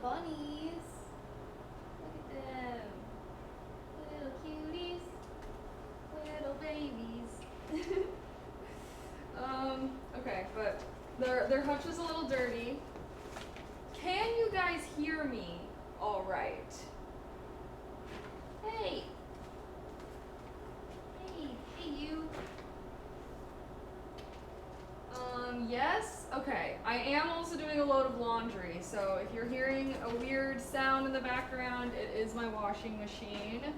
bunnies. Look at them. Little cuties. Little babies. Okay, but their hutch is a little dirty. Can you guys hear me all right? Hey. Hey you. Yes? Okay. I am also doing a load of laundry, so if you're hearing a weird sound in the background, it is my washing machine.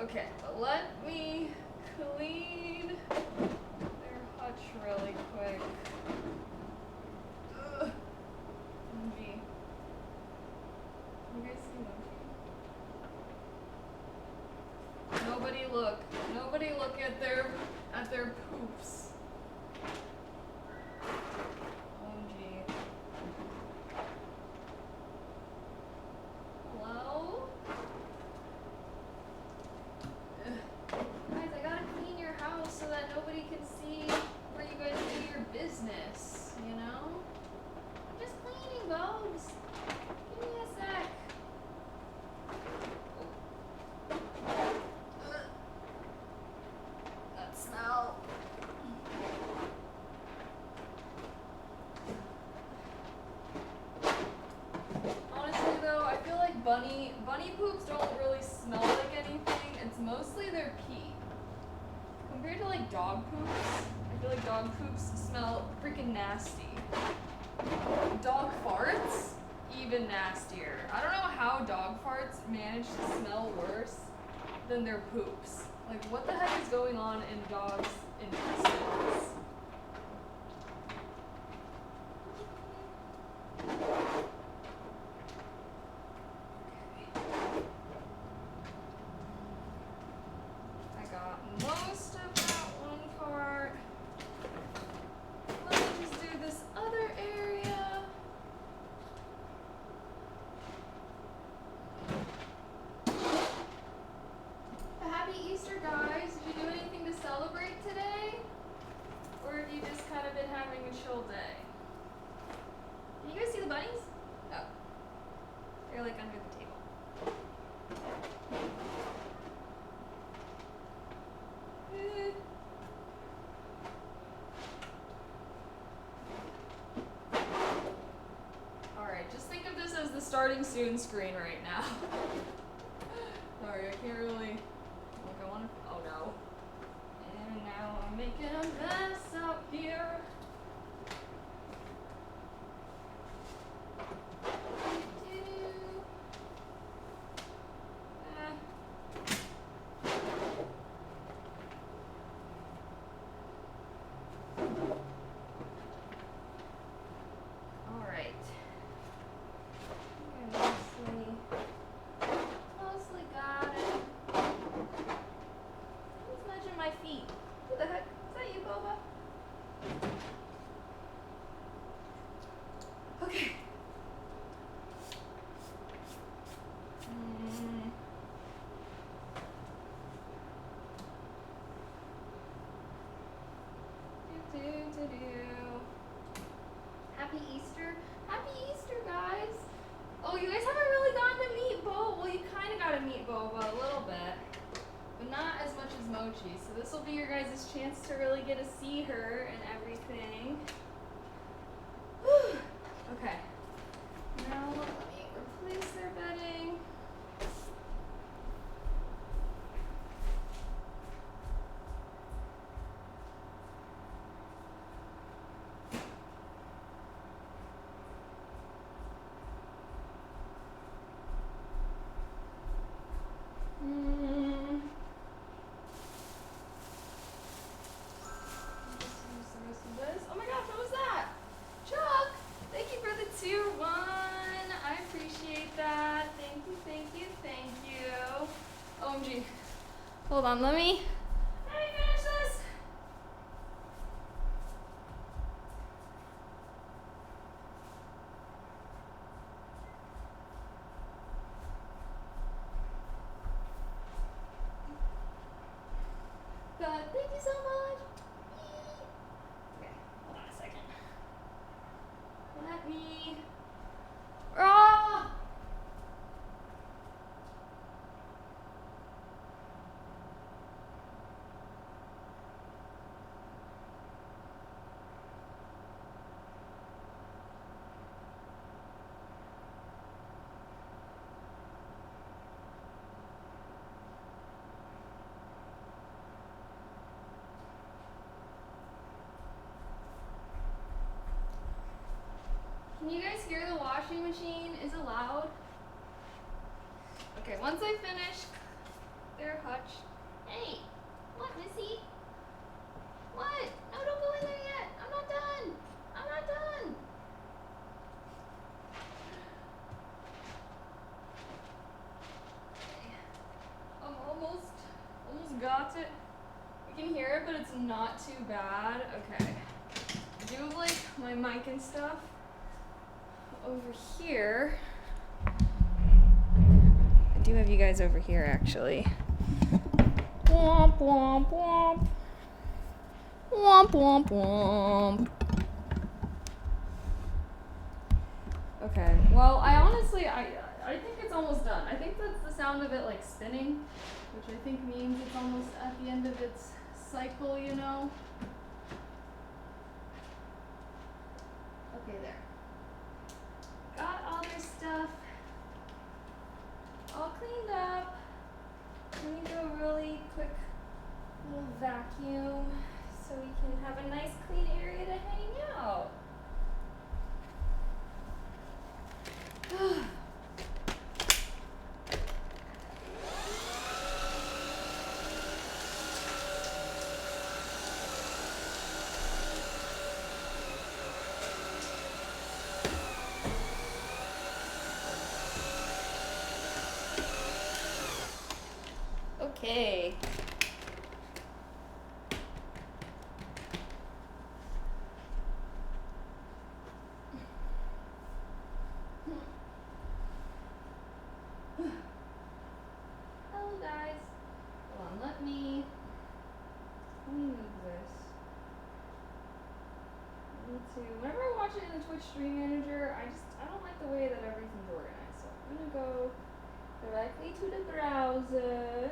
Okay, but let me clean their hutch really quick. Ugh. Monkey. You guys see Monkey? Nobody look. Nobody look at their poops. OMG. Hello? Ugh. Guys, I gotta clean your house so that nobody can see where you guys do your business, you know? I'm just cleaning, Bobs. Give me a sec. That smell. Honestly though, I feel like bunny poops don't really smell like anything. It's mostly their pee. Compared to like dog poops, I feel like dog poops smell freaking nasty. Dog farts? Even nastier. I don't know how dog farts manage to smell worse than their poops. Like, what the heck is going on in dogs' intestines? I got most of that one part. Let me just do this other area. Happy Easter, guys. Did you do anything to celebrate today? Or have you just kind of been having a chill day? Can you guys see the bunnies? Oh. They're like under the table. Alright, just think of this as the starting soon screen right now. Sorry, I can't really. Like, I want to. Oh no. And now I'm making a mess up here. Alright. Mostly got it. Who's nudging my feet? Who the heck? Is that you, Boba? Okay. Happy Easter. Happy Easter, guys. Oh, you guys haven't really gotten to meet Bo. Well, you kind of got to meet Boba a little bit, but not as much as Mochi. So this will be your guys' chance to really get to see her and everything. Whew. Okay. Now let me replace their bedding. Oh my gosh, what was that? Chuck, thank you for the tier 1. I appreciate that. Thank you, thank you, thank you. OMG. Hold on, let me finish this. But thank you so much. Let me. Oh! washing machine is allowed. Okay, once I finish their hutch. Hey, what, Missy? What? No, don't go in there yet. I'm not done. I'm not done. I'm almost got it. You can hear it, but it's not too bad. Okay. I do have like my mic and stuff over here. I do have you guys over here actually. Womp womp womp. Womp womp womp. Okay. Well, I think it's almost done. I think that's the sound of it like spinning, which I think means it's almost at the end of its cycle, you know. Okay, there. Got all their stuff all cleaned up. Let me do a really quick little vacuum so we can have a nice clean area to hang out. Okay. Hello guys. Hold on, let me move this. Whenever I watch it in the Twitch Stream Manager, I don't like the way that everything's organized. So I'm gonna go directly to the browser.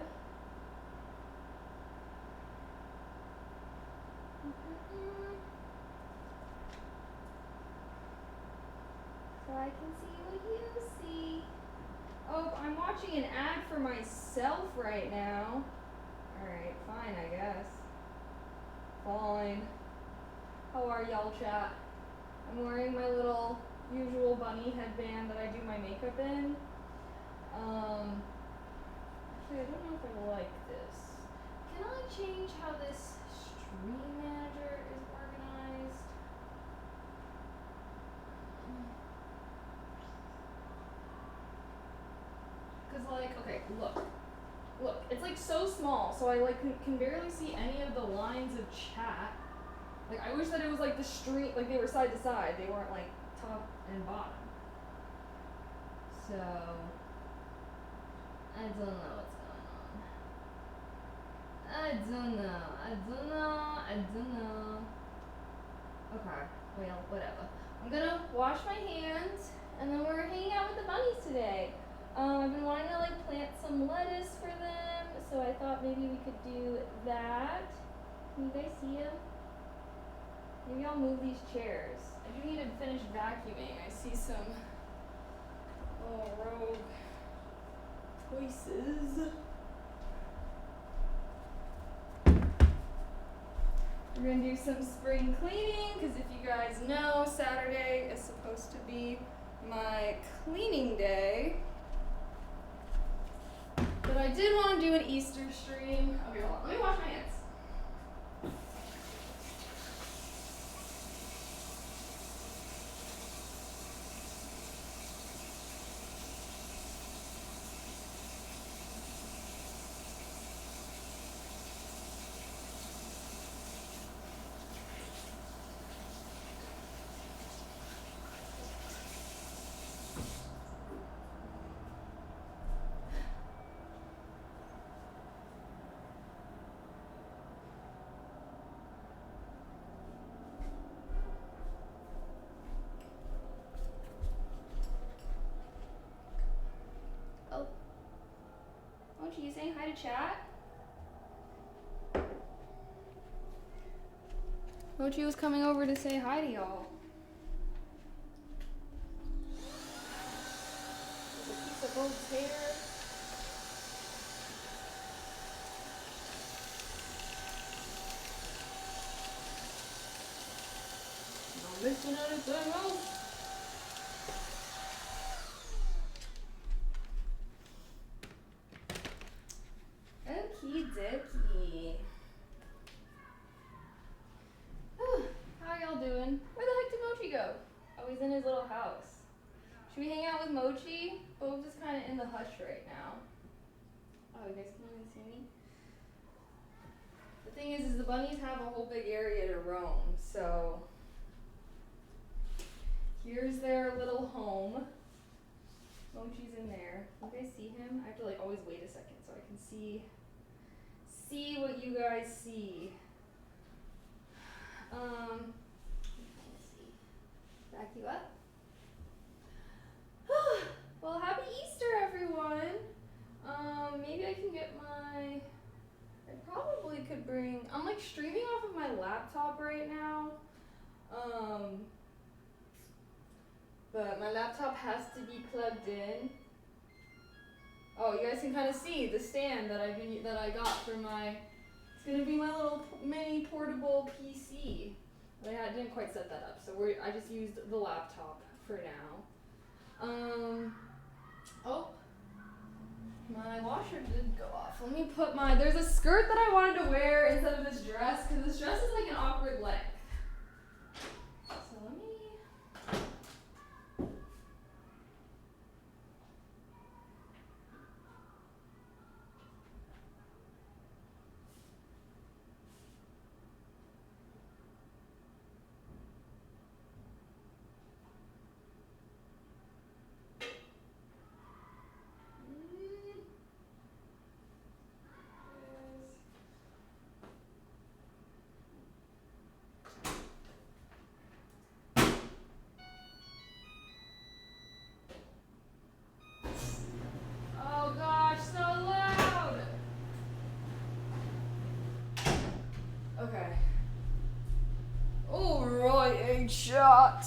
So I can see what you see. Oh, I'm watching an ad for myself right now. Alright, fine, I guess. Fine. How are y'all, chat? I'm wearing my little usual bunny headband that I do my makeup in. Actually, I don't know if I like this. Can I change how this stream manager is organized? Cause like, okay, look, it's like so small, so I like can barely see any of the lines of chat. Like I wish that it was like the stream, like they were side to side, they weren't like top and bottom. So, I don't know what's going on. I don't know. Okay, well, whatever. I'm gonna wash my hands, and then we're hanging out with the bunnies today. I've been wanting to like plant some lettuce for them, so I thought maybe we could do that. Can you guys see them? Maybe I'll move these chairs. I do need to finish vacuuming. I see some rogue choices. We're gonna do some spring cleaning, because if you guys know, Saturday is supposed to be my cleaning day. But I did want to do an Easter stream. Okay, hold on. Let me wash my hands. Oh. Mochi, you saying hi to chat? Mochi was coming over to say hi to y'all. There's a piece of old tater. Not missing anything else. Should we hang out with Mochi? Bob's is kind of in the hutch right now. Oh, you guys can't even see me? The thing is the bunnies have a whole big area to roam, so here's their little home. Mochi's in there. Can you guys see him? I have to like always wait a second so I can see what you guys see. Let me see. Back you up. Well, happy Easter, everyone. Maybe I can get I probably could bring, I'm like streaming off of my laptop right now. But my laptop has to be plugged in. Oh, you guys can kind of see the stand that I got for my, it's gonna be my little mini portable PC. But I didn't quite set that up, so I just used the laptop for now. Oh, my washer did go off. Let me put there's a skirt that I wanted to wear instead of this dress, because this dress is like an awkward length. So let me, oh gosh, so loud. Okay. All right, 8 shot.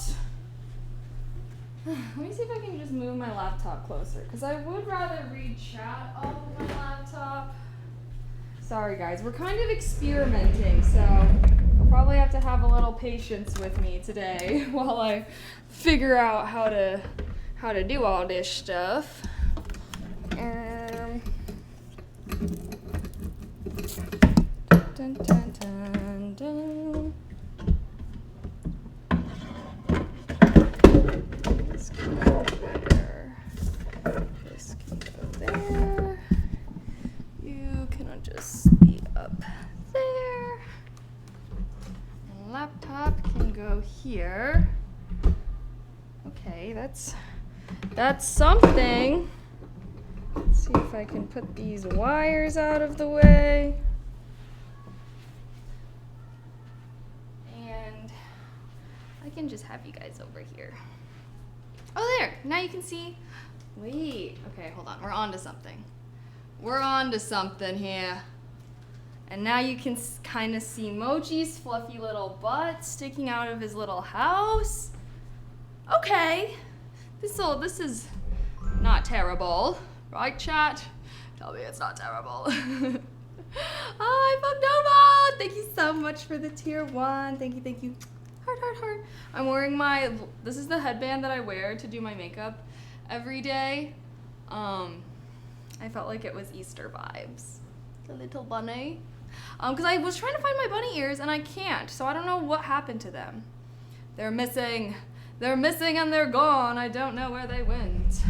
Let me see if I can just move my laptop closer, because I would rather read chat off of my laptop. Sorry guys, we're kind of experimenting, so you'll probably have to have a little patience with me today while I figure out how to do all this stuff. Dun, dun, dun, dun. This can go there. This can go there. You can just be up there. And laptop can go here. Okay, that's something. Let's see if I can put these wires out of the way. And I can just have you guys over here. Oh, there, now you can see. Wait, okay, hold on, we're on to something. We're on to something here. And now you can kind of see Mochi's fluffy little butt sticking out of his little house. Okay, this is not terrible, right chat? Tell me it's not terrible. Hi, Fogdova! Thank you so much for the tier 1. Thank you. Heart, heart, heart. I'm wearing this is the headband that I wear to do my makeup every day. I felt like it was Easter vibes. The little bunny. Because I was trying to find my bunny ears and I can't, so I don't know what happened to them. They're missing. They're missing and they're gone. I don't know where they went.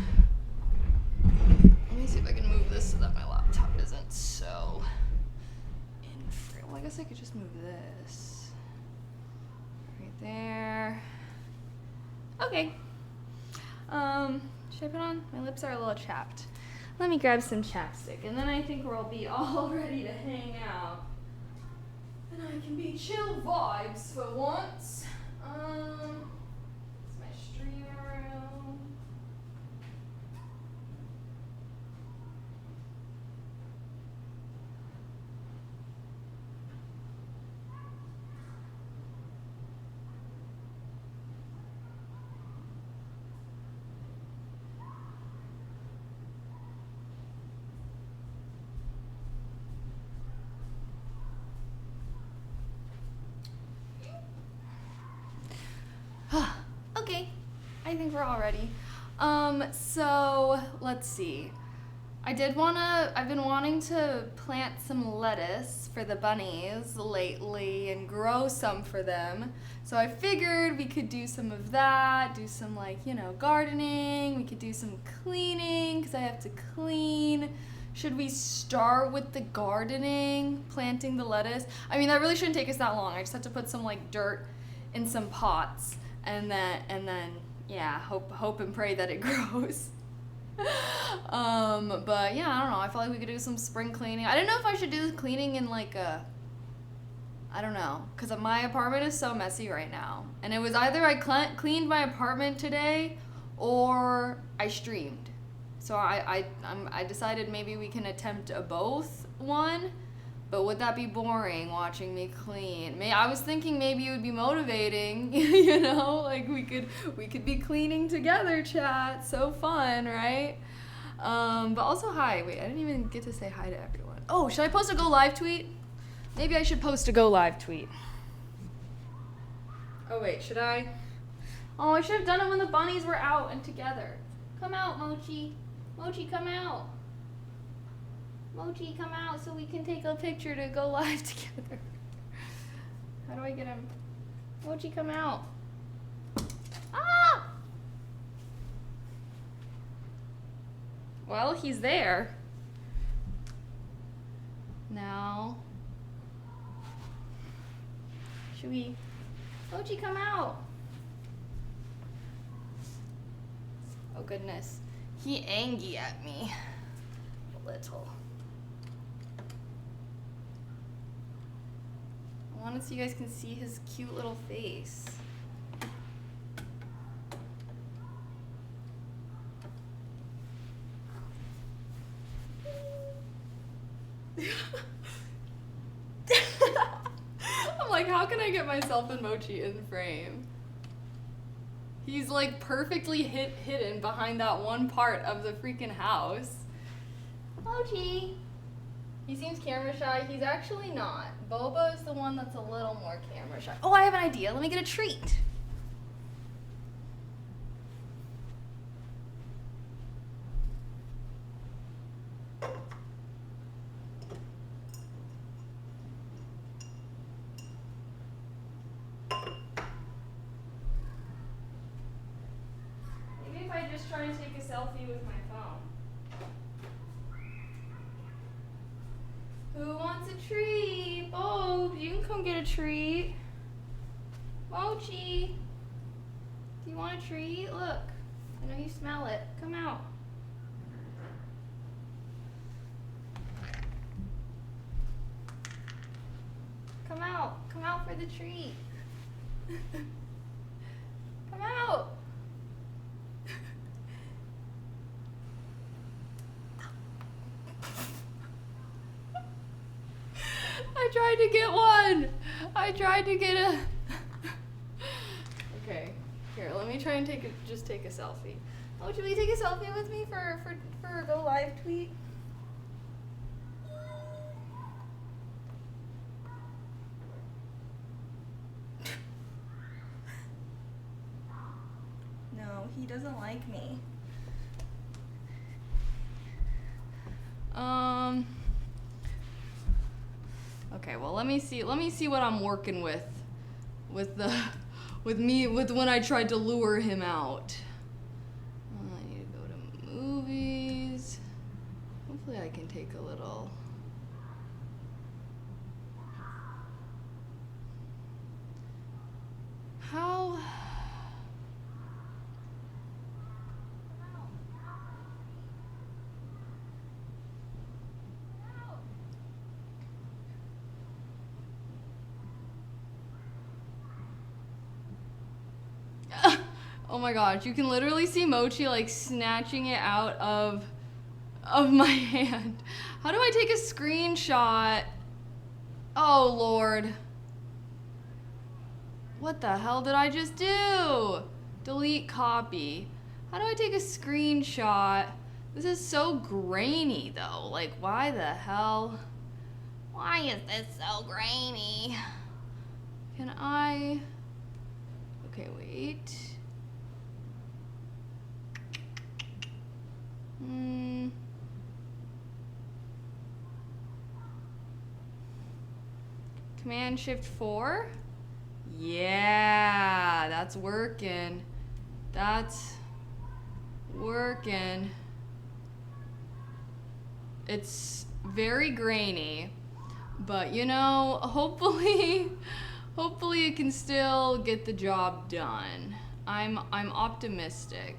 Let me see if I can move this so that my laptop isn't so in frame. Well, I guess I could just move this. Right there. Okay. Should I put on? My lips are a little chapped. Let me grab some chapstick, and then I think we'll be all ready to hang out. And I can be chill vibes for once. It's my stream room. Okay, I think we're all ready. So let's see. I've been wanting to plant some lettuce for the bunnies lately and grow some for them. So I figured we could do some of that, do some gardening, we could do some cleaning because I have to clean. Should we start with the gardening, planting the lettuce? I mean, that really shouldn't take us that long. I just have to put some dirt in some pots and then yeah, hope and pray that it grows. But yeah, I don't know. I feel like we could do some spring cleaning. I didn't know if I should do the cleaning in I don't know, because my apartment is so messy right now. And it was either I cleaned my apartment today or I streamed. So I decided maybe we can attempt a both one. But would that be boring watching me clean? I was thinking maybe it would be motivating, we could be cleaning together, chat. So fun, right? But also hi. Wait, I didn't even get to say hi to everyone. Oh, should I post a go live tweet? Maybe I should post a go live tweet. Oh wait, should I? Oh, I should have done it when the bunnies were out and together. Come out, Mochi. Mochi, come out. Mochi, come out so we can take a picture to go live together. How do I get him? Mochi, come out. Ah! Well, he's there. Now, should we? Mochi, come out. Oh goodness. He angry at me. A little. I wanted so you guys can see his cute little face. I'm like, how can I get myself and Mochi in frame? He's perfectly hidden behind that one part of the freaking house. Mochi! He seems camera shy. He's actually not. Boba is the one that's a little more camera shy. Oh, I have an idea. Let me get a treat. Maybe if I just try and take a selfie with my phone. Who wants a treat? Bob, you can come get a treat. Mochi, do you want a treat? Look, I know you smell it. Come out. Come out for the treat. Come out. I tried to get one. I tried to get a. Okay, here. Let me try and just take a selfie. Oh, should we take a selfie with me for a go live tweet? No, he doesn't like me. Okay, well let me see what I'm working with when I tried to lure him out. I need to go to movies. Hopefully I can take a little. How? Oh my gosh, you can literally see Mochi snatching it out of my hand. How do I take a screenshot? Oh Lord. What the hell did I just do? Delete copy. How do I take a screenshot? This is so grainy though. Why the hell? Why is this so grainy? Can I? Okay, wait. Command Shift 4. Yeah, that's working. That's working. It's very grainy, but you know, hopefully it can still get the job done. I'm optimistic.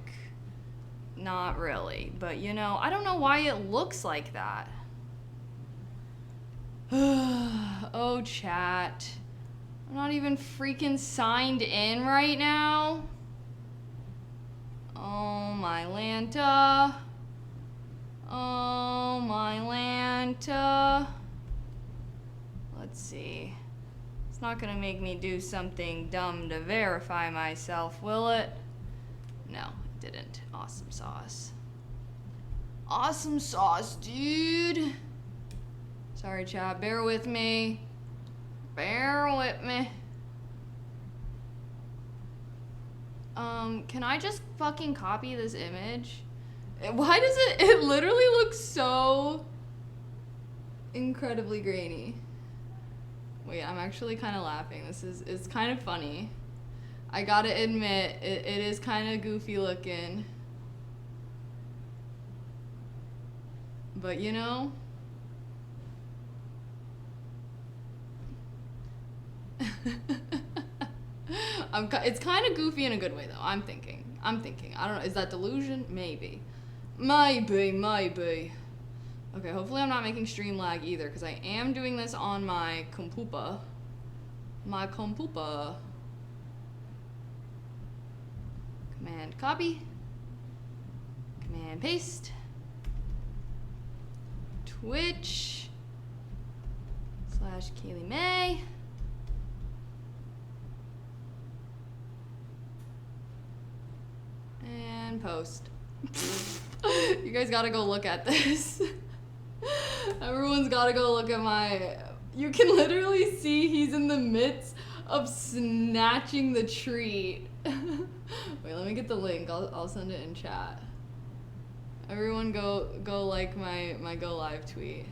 Not really, but you know, I don't know why it looks like that. Oh, chat. I'm not even freaking signed in right now. Oh, my Lanta. Oh, my Lanta. Let's see. It's not gonna make me do something dumb to verify myself, will it? No, it didn't. Awesome sauce. Awesome sauce, dude. Sorry, chat. Bear with me. Bear with me. Can I just fucking copy this image? Why does it literally looks so incredibly grainy. Wait, I'm actually kind of laughing. It's kind of funny. I gotta admit, it is kind of goofy looking. But you know, it's kind of goofy in a good way though. I'm thinking. I don't know. Is that delusion? Maybe. Okay, hopefully I'm not making stream lag either, because I am doing this on my computer. Command copy. Command paste. Twitch / Kaylee May. And post. You guys gotta go look at this. Everyone's gotta go look at my... You can literally see he's in the midst of snatching the treat. Wait, let me get the link. I'll send it in chat. Everyone go like my go live tweet.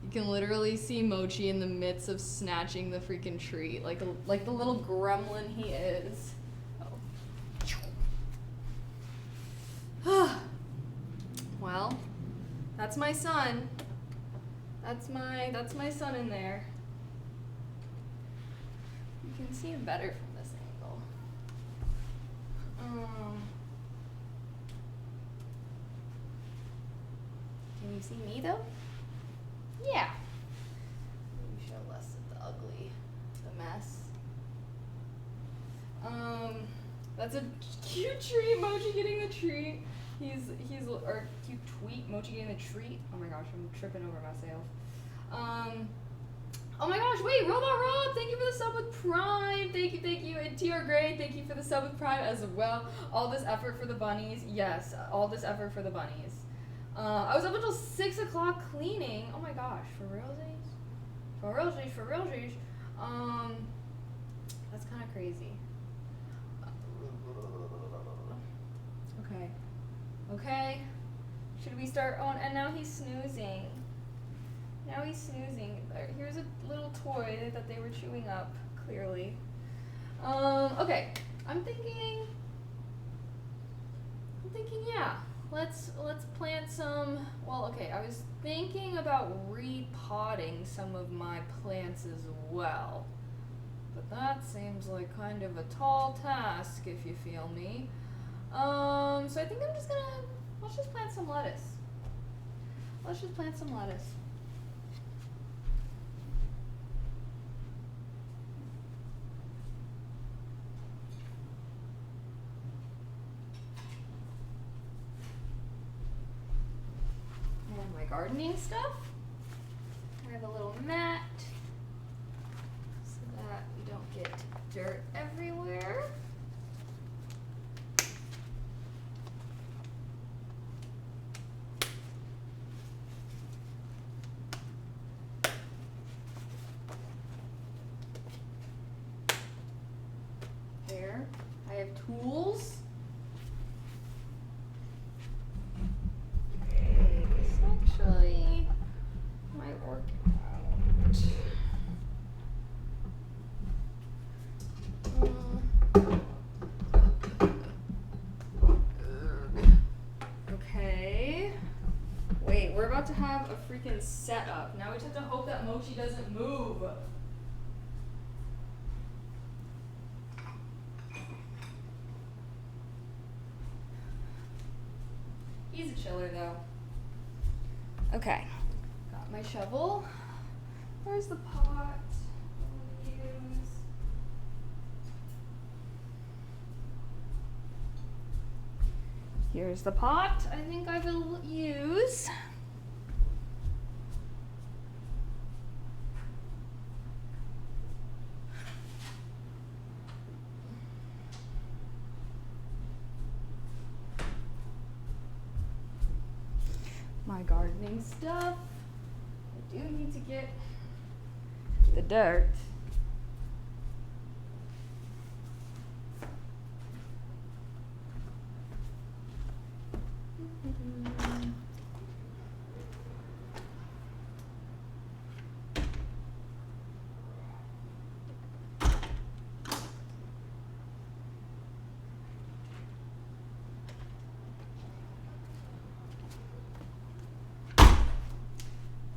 You can literally see Mochi in the midst of snatching the freaking treat, like the little gremlin he is. Oh. Well, that's my son. That's my son in there. You can see him better from this angle. Can you see me though? Yeah. Maybe show less of the ugly, the mess. That's a cute tree, Mochi getting the treat. Or cute tweet, Mochi getting the treat. Oh my gosh, I'm tripping over myself. Oh my gosh, wait, Robot Rob, thank you for the sub with Prime. Thank you. And TR Gray, thank you for the sub with Prime as well. All this effort for the bunnies. Yes, all this effort for the bunnies. I was up until 6 o'clock cleaning. Oh my gosh, for realsies? For realsies. That's kind of crazy. Okay. Should we start? Oh, and now he's snoozing. Here's a little toy that they were chewing up, clearly. Okay. I'm thinking, yeah. Let's plant some. Well, okay. I was thinking about repotting some of my plants as well, but that seems like kind of a tall task, if you feel me. So I think let's just plant some lettuce. And my gardening stuff. I have a little mat so that we don't get dirt everywhere. I have tools. This actually might work out. forgot to have a freaking setup. Now we just have to hope that Mochi doesn't move. He's a chiller though. Okay, got my shovel. Where's the pot? I want to use. Here's the pot I think I will use. My gardening stuff. I do need to get the dirt.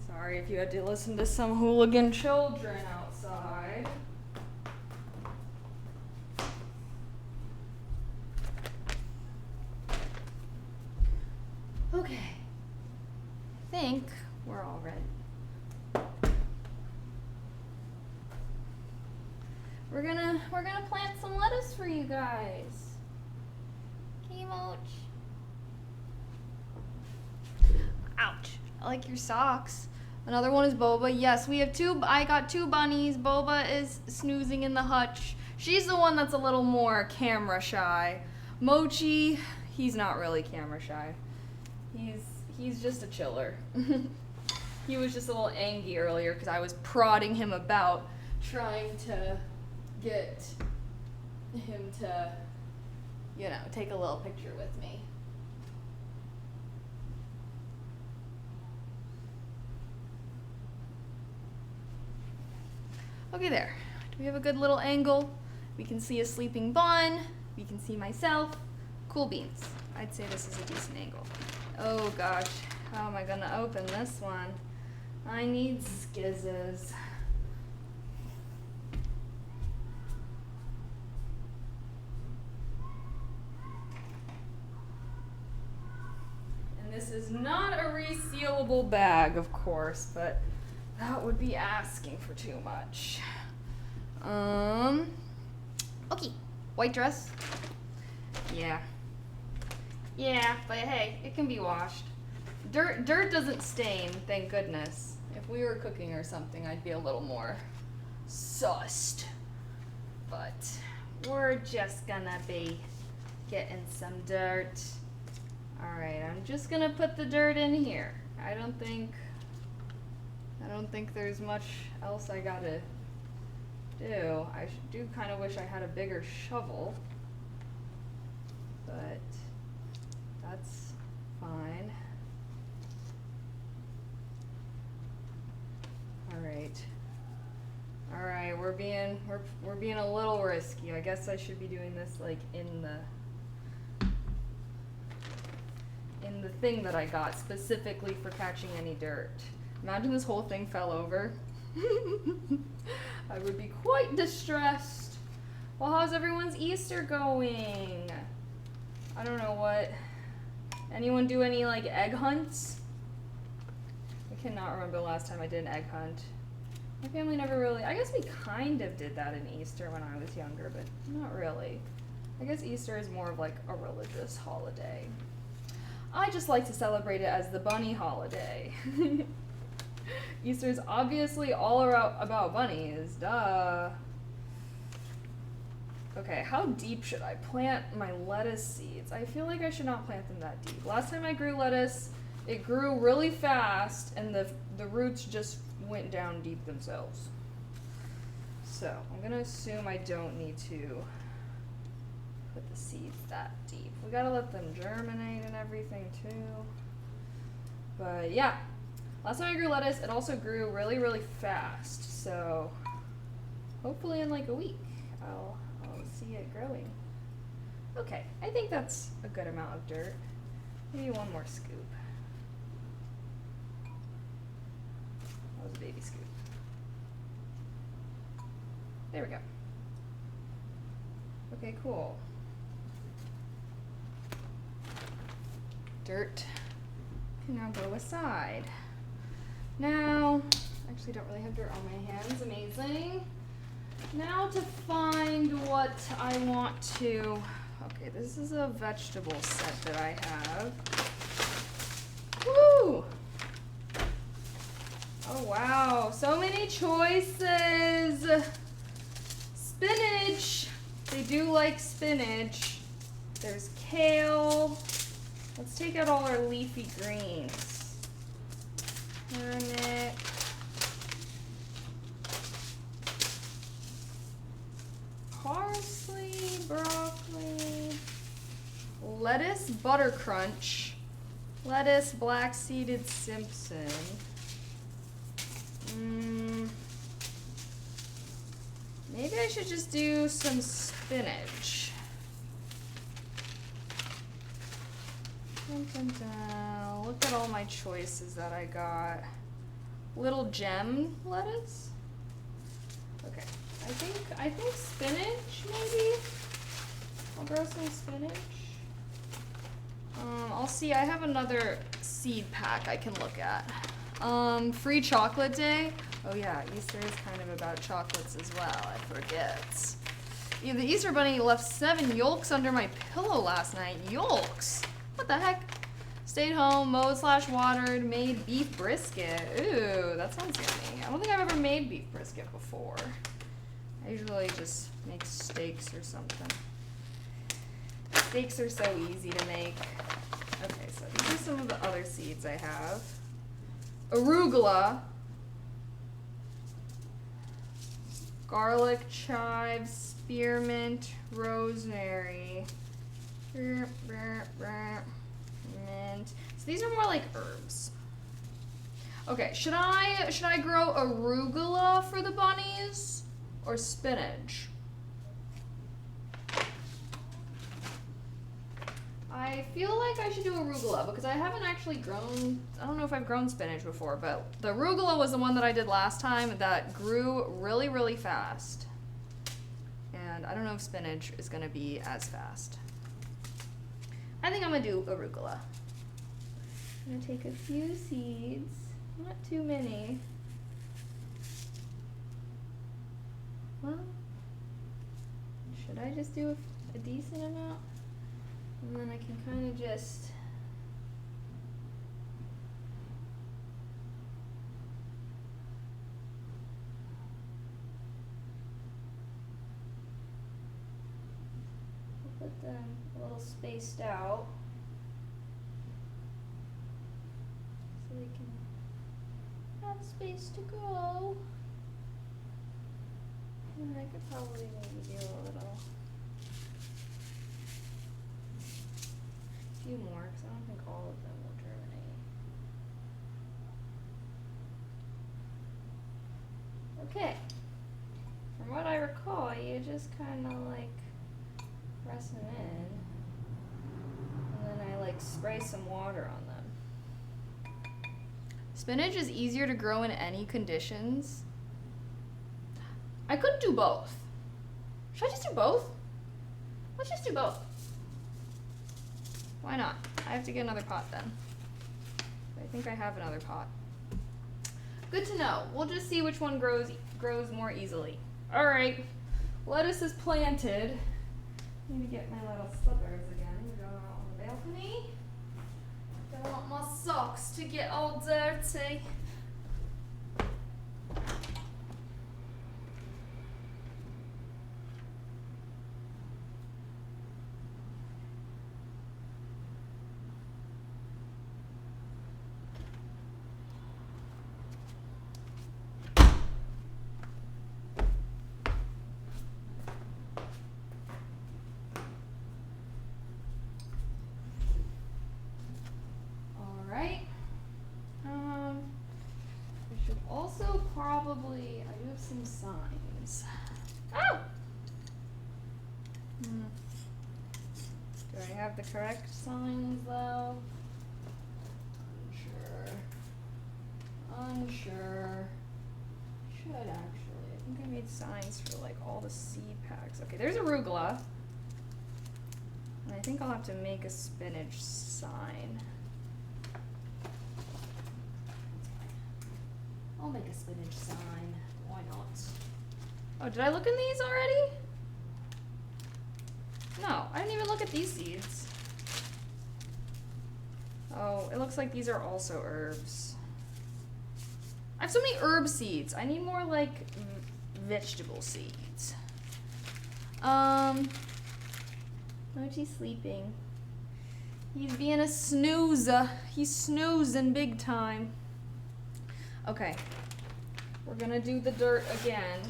Sorry if you had to listen to some hooligan children outside. Okay, I think we're all ready. We're gonna plant some lettuce for you guys. Okay, Moch. Ouch! I like your socks. Another one is Boba. Yes, we have two. I got two bunnies. Boba is snoozing in the hutch. She's the one that's a little more camera shy. Mochi, he's not really camera shy. He's just a chiller. He was just a little angry earlier because I was prodding him about trying to get him to, you know, take a little picture with me. Okay, there. Do we have a good little angle? We can see a sleeping bun. We can see myself. Cool beans. I'd say this is a decent angle. Oh gosh, how am I gonna open this one? I need skizzes. And this is not a resealable bag, of course, but that would be asking for too much. Okay, white dress. Yeah. Yeah, but hey, it can be washed. Dirt doesn't stain, thank goodness. If we were cooking or something, I'd be a little more sussed. But we're just gonna be getting some dirt. Alright, I'm just gonna put the dirt in here. I don't think there's much else I gotta do. I do kind of wish I had a bigger shovel, but that's fine. All right, we're being a little risky. I guess I should be doing this like in the thing that I got specifically for catching any dirt. Imagine this whole thing fell over. I would be quite distressed. Well, how's everyone's Easter going? I don't know what. Anyone do any like egg hunts? I cannot remember the last time I did an egg hunt. My family never really, I guess we kind of did that in Easter when I was younger, but not really. I guess Easter is more of like a religious holiday. I just like to celebrate it as the bunny holiday. Easter is obviously all about bunnies, duh. Okay, how deep should I plant my lettuce seeds? I feel like I should not plant them that deep. Last time I grew lettuce, it grew really fast and the roots just went down deep themselves. So I'm gonna assume I don't need to put the seeds that deep. We gotta let them germinate and everything too. But yeah, last time I grew lettuce, it also grew really, really fast. So hopefully in like a week, I'll see it growing. Okay, I think that's a good amount of dirt. Maybe one more scoop. was a baby scoop. There we go. Okay, cool. Dirt can now go aside. Now, actually don't really have dirt on my hands, amazing. Now to find what I want to, okay, this is a vegetable set that I have. Woo! Oh wow, so many choices. Spinach, they do like spinach. There's kale. Let's take out all our leafy greens. Turnip. Parsley, broccoli, lettuce, butter crunch, lettuce, black-seeded Simpson. Maybe I should just do some spinach. Dun, dun, dun. Look at all my choices that I got. Little gem lettuce. Okay. I think spinach, maybe? I'll grow some spinach. I'll see, I have another seed pack I can look at. Free chocolate day. Oh yeah, Easter is kind of about chocolates as well, I forget. Yeah, the Easter Bunny left 7 yolks under my pillow last night. Yolks? What the heck? Stayed home, mowed/watered, made beef brisket. Ooh, that sounds yummy. I don't think I've ever made beef brisket before. I usually just make steaks or something. Steaks are so easy to make. Okay, so these are some of the other seeds I have. Arugula. Garlic, chive, spearmint, rosemary. Mint. So these are more like herbs. Okay, should I grow arugula for the bunnies or spinach? I feel like I should do arugula because I haven't actually grown, I don't know if I've grown spinach before, but the arugula was the one that I did last time that grew really, really fast. And I don't know if spinach is gonna be as fast. I think I'm gonna do arugula. I'm gonna take a few seeds, not too many. Well, should I just do a decent amount? And then I can kind of just put them a little spaced out so they can have space to grow. And I could probably maybe do a little few more because I don't think all of them will germinate. Okay. From what I recall, you just kind of like press them in and then I like spray some water on them. Spinach is easier to grow in any conditions. I could do both. Should I just do both? Let's just do both. Why not? I have to get another pot then. I think I have another pot. Good to know. We'll just see which one grows more easily. All right, lettuce is planted. Need to get my little slippers again. We're going out on the balcony. Don't want my socks to get all dirty. Probably, I do have some signs. Oh! Do I have the correct signs though? Unsure. need signs for like all the seed packs. Okay, there's arugula. And I think I'll have to make a spinach sign. I'll make a spinach sign. Why not? Oh, did I look in these already? No, I didn't even look at these seeds. Oh, it looks like these are also herbs. I have so many herb seeds. I need more like vegetable seeds. Mochi's sleeping. He's being a snoozer. He's snoozing big time. Okay, we're gonna do the dirt again.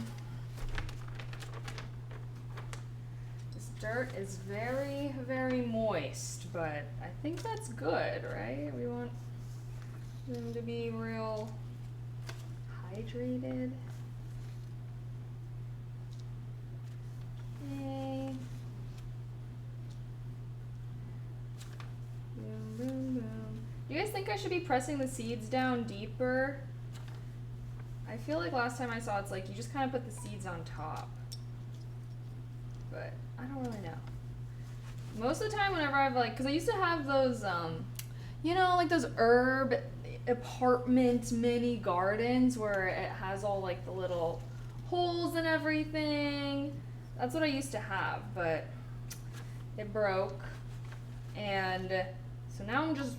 This dirt is very, very moist, but I think that's good, right? We want them to be real hydrated. Okay. Boom, boom, boom. Do you guys think I should be pressing the seeds down deeper? I feel like last time I saw it's like you just kind of put the seeds on top. But I don't really know. Most of the time whenever I've like, because I used to have those, you know, like those herb apartment mini gardens where it has all like the little holes and everything. That's what I used to have, but it broke. And so now I'm just,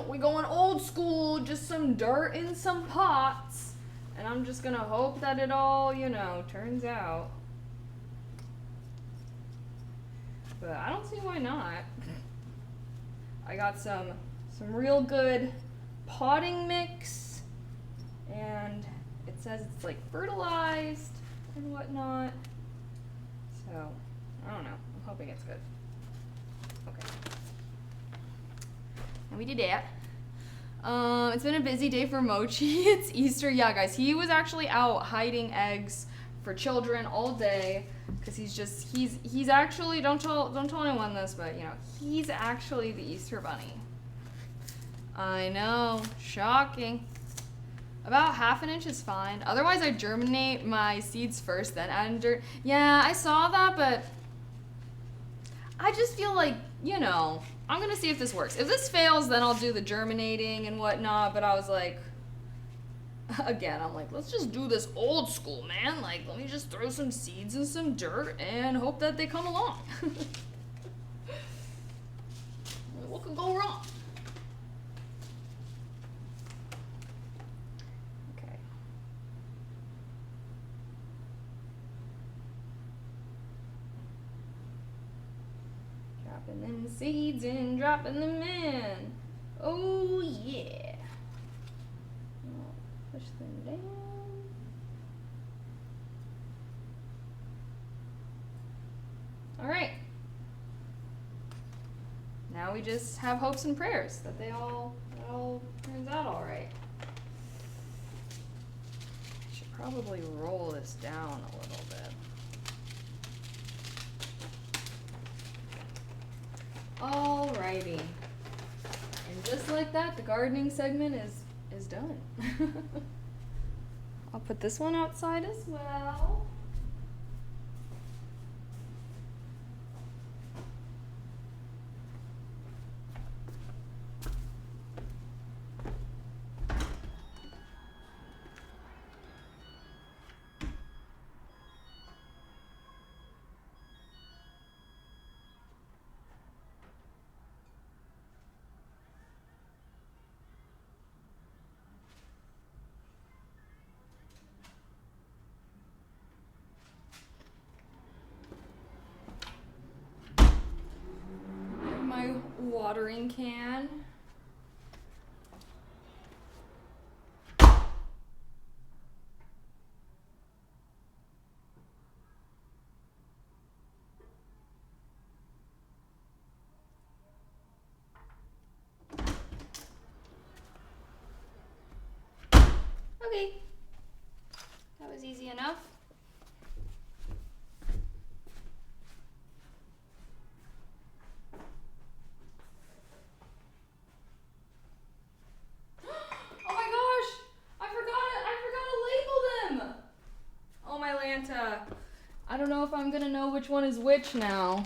we going old school, just some dirt in some pots. And I'm just gonna hope that it all, you know, turns out. But I don't see why not. I got some real good potting mix, and it says it's like fertilized and whatnot. So, I don't know. I'm hoping it's good. Okay. And we did that. It's been a busy day for Mochi. It's Easter. Yeah, guys, he was actually out hiding eggs for children all day because he's actually, don't tell anyone this, but you know, he's actually the Easter bunny. I know, shocking. About ½ inch is fine. Otherwise, I germinate my seeds first, then add in dirt. Yeah, I saw that, but I just feel like, you know, I'm gonna see if this works. If this fails, then I'll do the germinating and whatnot, but I was like, again, I'm like, let's just do this old school, man. Like, let me just throw some seeds in some dirt and hope that they come along. What could go wrong? Okay. Dropping them seeds in, dropping them in. Oh, yeah. Push them down. All right. Now we just have hopes and prayers that it all turns out all right. I should probably roll this down a little bit. Alrighty. And just like that, the gardening segment is done. I'll put this one outside as well. My watering can. Okay, that was easy enough. Oh my gosh, I forgot to label them. Oh my Lanta. don't know if I'm gonna know which one is which now.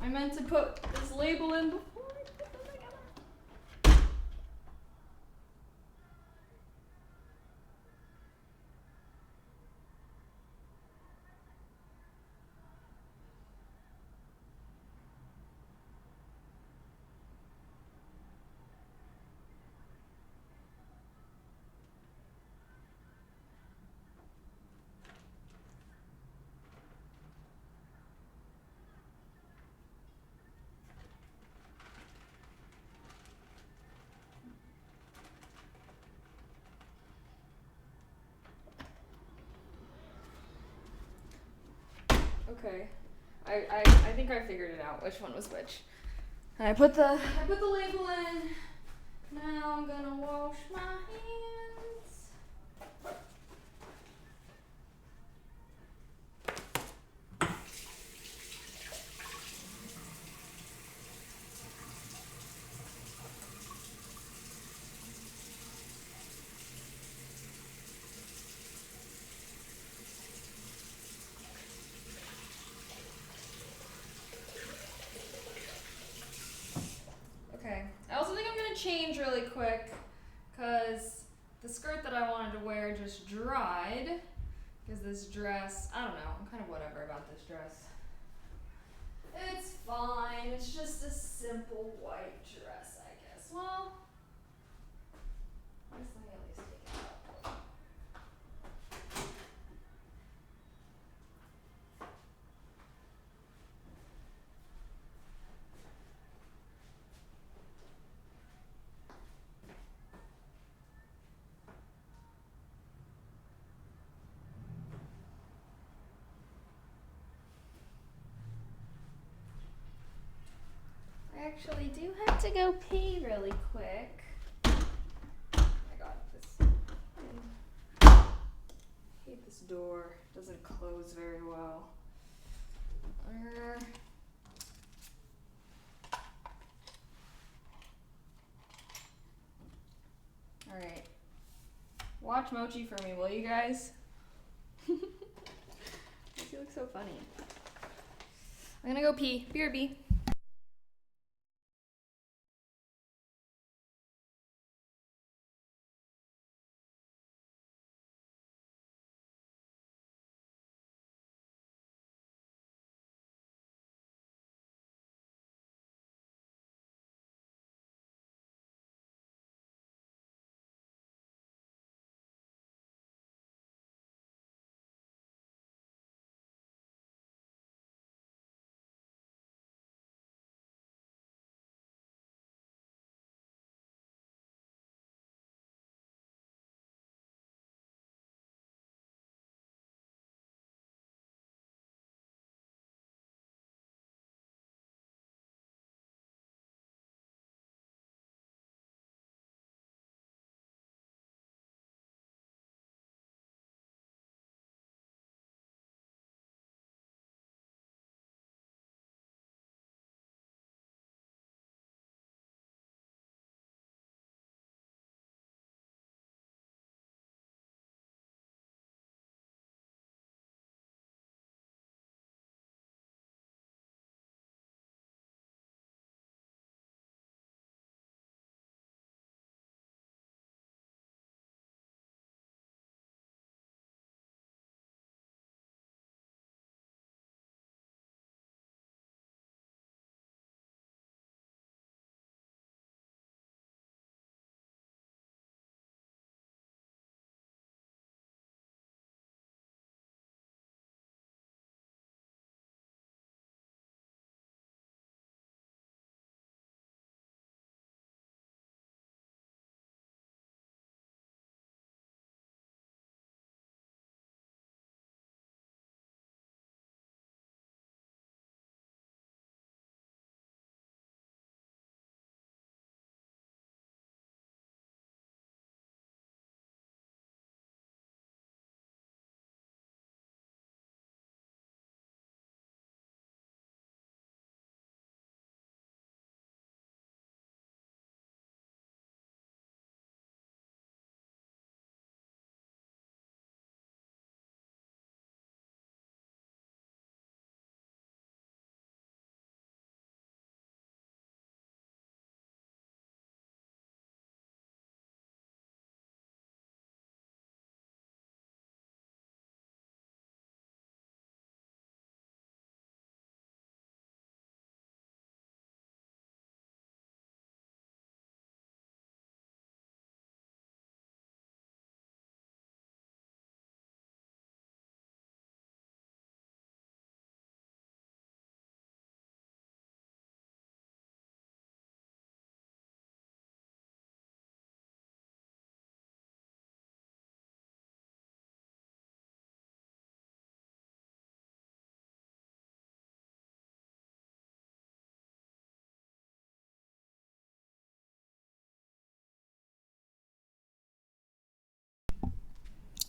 I meant to put this label in before I put them together. Okay. I think I figured it out which one was which. I put the label in. Now I'm gonna wash my hands. Okay. I also think I'm gonna change really quick because the skirt that I wanted to wear just dried. Because this dress, I don't know, I'm kind of whatever about this dress. It's fine. It's just a simple white dress, I guess. Well, let me at least take it out. I actually do have to go pee really quick. Oh my god, I hate this door. It doesn't close very well. Alright. Watch Mochi for me, will you guys? You look so funny. I'm gonna go pee. BRB.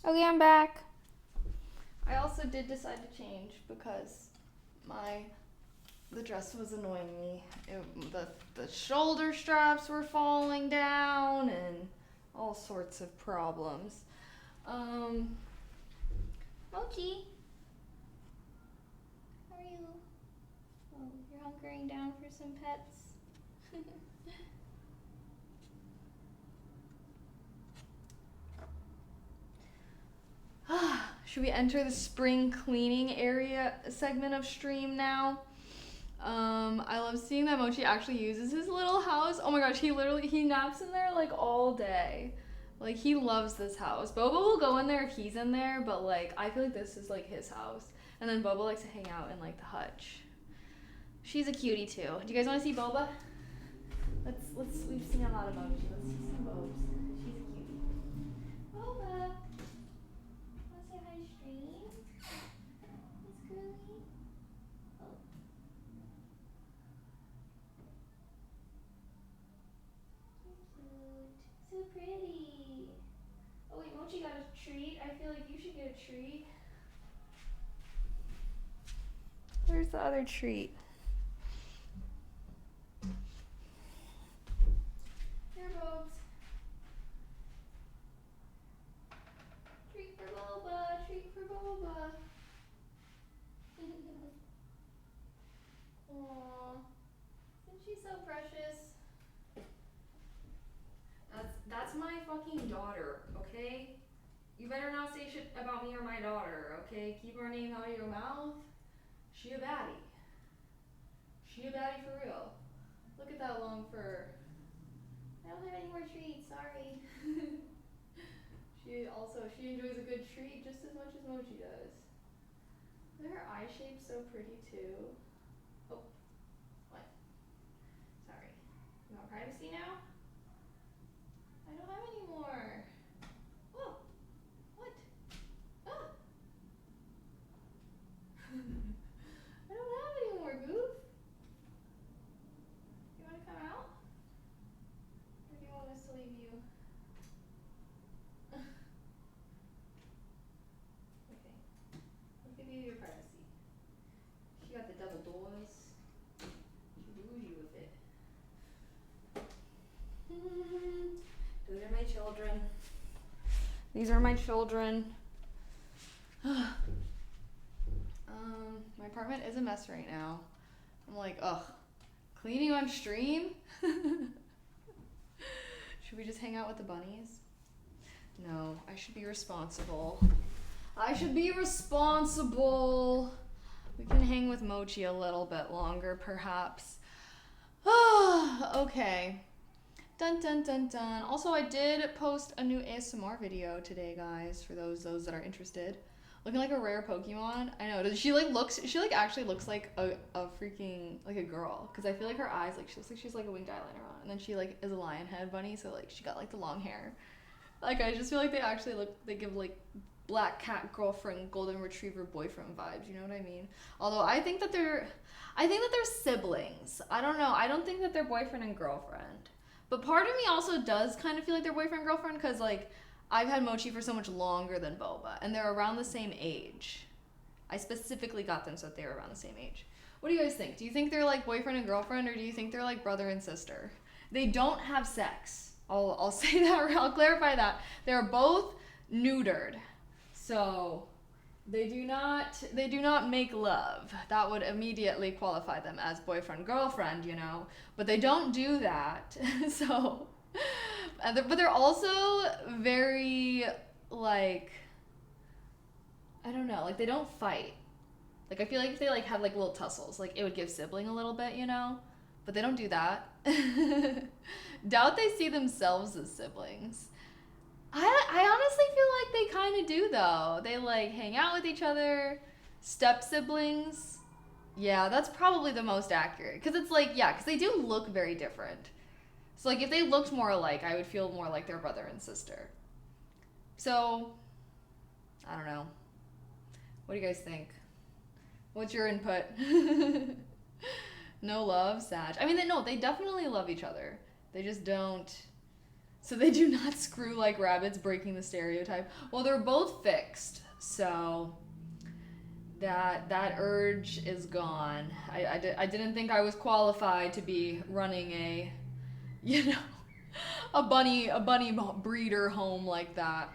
Okay, I'm back. I also did decide to change because the dress was annoying me. The shoulder straps were falling down and all sorts of problems. Mochi, how are you? Oh, you're hunkering down for some pets. Should we enter the spring cleaning area segment of stream now? I love seeing that Mochi actually uses his little house. Oh my gosh, he naps in there like all day. Like he loves this house. Boba will go in there if he's in there, but like I feel like this is like his house. And then Boba likes to hang out in like the hutch. She's a cutie too. Do you guys want to see Boba? We've seen a lot of Mochi. Let's see some Bobs. She's a cutie. Boba. Wanna say hi, stream? Miss Curly? Oh. Cute. So pretty. Oh wait, Mochi got a treat. I feel like you should get a treat. Where's the other treat? Here, Bobs. Treat for Boba. Treat for Boba. Aww. Isn't she so precious? That's my fucking daughter, okay? You better not say shit about me or my daughter, okay? Keep her name out of your mouth. She a baddie. She a baddie for real. Look at that long fur. I don't have any more treats, sorry. She enjoys a good treat just as much as Mochi does. Look at her eye shape, so pretty too. Oh, what? Sorry. You want privacy now? I don't have any more. Oh, what? Ah! I don't have any more, Goof. You want to come out? Or do you want us to leave you? Okay. I'll give you your privacy. She got the double doors. She bougie with it. Those are my children. These are my children. My apartment is a mess right now. I'm like, ugh, cleaning on stream? Should we just hang out with the bunnies? No, I should be responsible. I should be responsible. We can hang with Mochi a little bit longer, perhaps. Okay. Dun dun dun dun. Also, I did post a new ASMR video today, guys, for those that are interested. Looking like a rare Pokemon. I know. She actually looks like a freaking like a girl, because I feel like her eyes, like she looks like she's like a winged eyeliner on, and then she like is a lion head bunny, so like she got like the long hair. Like I just feel like they give like black cat girlfriend golden retriever boyfriend vibes, you know what I mean? Although I think that they're siblings. I don't know. I don't think that they're boyfriend and girlfriend. But part of me also does kind of feel like they're boyfriend and girlfriend, because like I've had Mochi for so much longer than Boba, and they're around the same age. I specifically got them so that they were around the same age. What do you guys think? Do you think they're like boyfriend and girlfriend, or do you think they're like brother and sister? They don't have sex. I'll say that. I'll clarify that. They're both neutered. So they do not make love. That would immediately qualify them as boyfriend girlfriend, you know. But they don't do that. So but they're also very like, I don't know, like they don't fight. Like I feel like if they like had like little tussles, like it would give sibling a little bit, you know. But they don't do that. Doubt they see themselves as siblings. I honestly feel like they kind of do though. They like hang out with each other. Step siblings. Yeah, that's probably the most accurate. Because it's like, yeah, because they do look very different. So like if they looked more alike, I would feel more like their brother and sister. So, I don't know. What do you guys think? What's your input? No love, sad. I mean, they definitely love each other. They just don't So they do not screw like rabbits, breaking the stereotype. Well, they're both fixed, so that urge is gone. I didn't think I was qualified to be running a, you know, a bunny breeder home like that.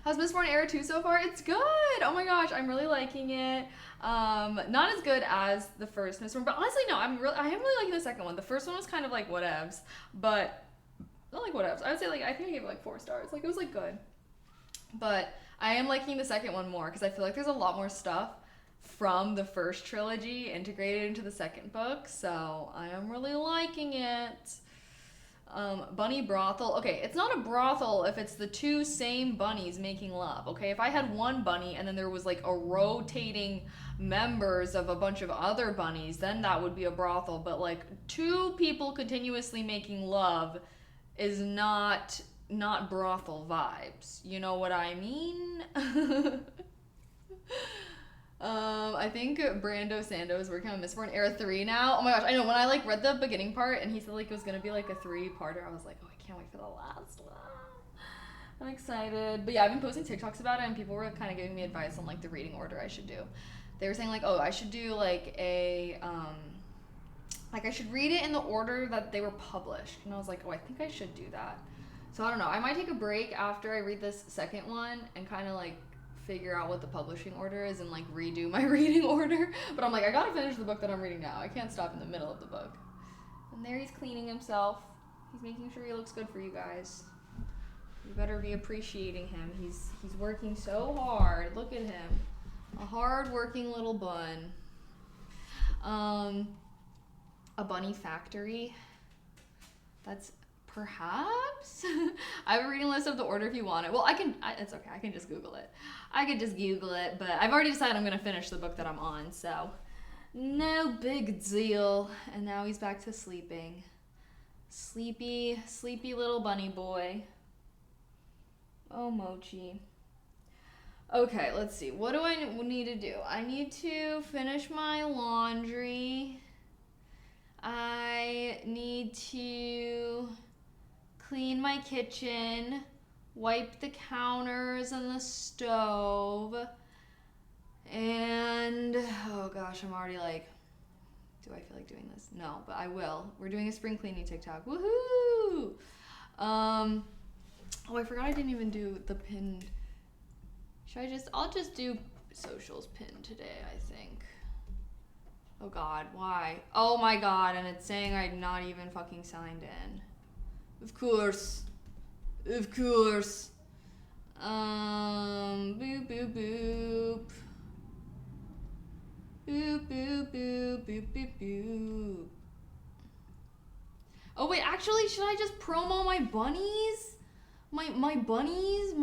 How's Mistborn Era 2 so far? It's good. Oh my gosh, I'm really liking it. Not as good as the first Mistborn, but honestly, no, I am really liking the second one. The first one was kind of like whatevs, but not like whatevs. I would say like I think I gave it like 4 stars. Like it was like good, but I am liking the second one more because I feel like there's a lot more stuff from the first trilogy integrated into the second book. So I am really liking it. Bunny brothel. Okay, it's not a brothel if it's the two same bunnies making love. Okay, if I had one bunny and then there was like a rotating members of a bunch of other bunnies, then that would be a brothel. But like 2 people continuously making love is not brothel vibes. You know what I mean? I think Brando Sando is working on Mistborn Era 3 now. Oh my gosh, I know, when I like read the beginning part and he said like it was gonna be like a 3-parter, I was like, oh, I can't wait for the last one. I'm excited. But yeah, I've been posting TikToks about it and people were kind of giving me advice on like the reading order I should do. They were saying like, oh, I should do like a, like I should read it in the order that they were published. And I was like, oh, I think I should do that. So I don't know, I might take a break after I read this second one and kind of like figure out what the publishing order is and like redo my reading order. But I'm like, I gotta finish the book that I'm reading now. I can't stop in the middle of the book. And there he's cleaning himself. He's making sure he looks good for you guys. You better be appreciating him. He's working so hard. Look at him. A hard-working little bun. A bunny factory. That's perhaps? I have a reading list of the order if you want it. Well, it's okay. I can just Google it. But I've already decided I'm going to finish the book that I'm on, so no big deal. And now he's back to sleeping. Sleepy little bunny boy. Oh, Mochi. Okay, let's see. What do I need to do? I need to finish my laundry. I need to clean my kitchen, wipe the counters and the stove, and oh gosh, I'm already like, do I feel like doing this? No, but I will. We're doing a spring cleaning TikTok. Woohoo! Oh, I forgot I didn't even do the pinned. I'll just do socials pinned today, I think. Oh god, why? Oh my god, and it's saying I'm not even fucking signed in. Of course. Boop, boop, boop. Boop, boop, boop, boop, boop, boop. Oh wait, actually, should I just promo my bunnies? My bunnies?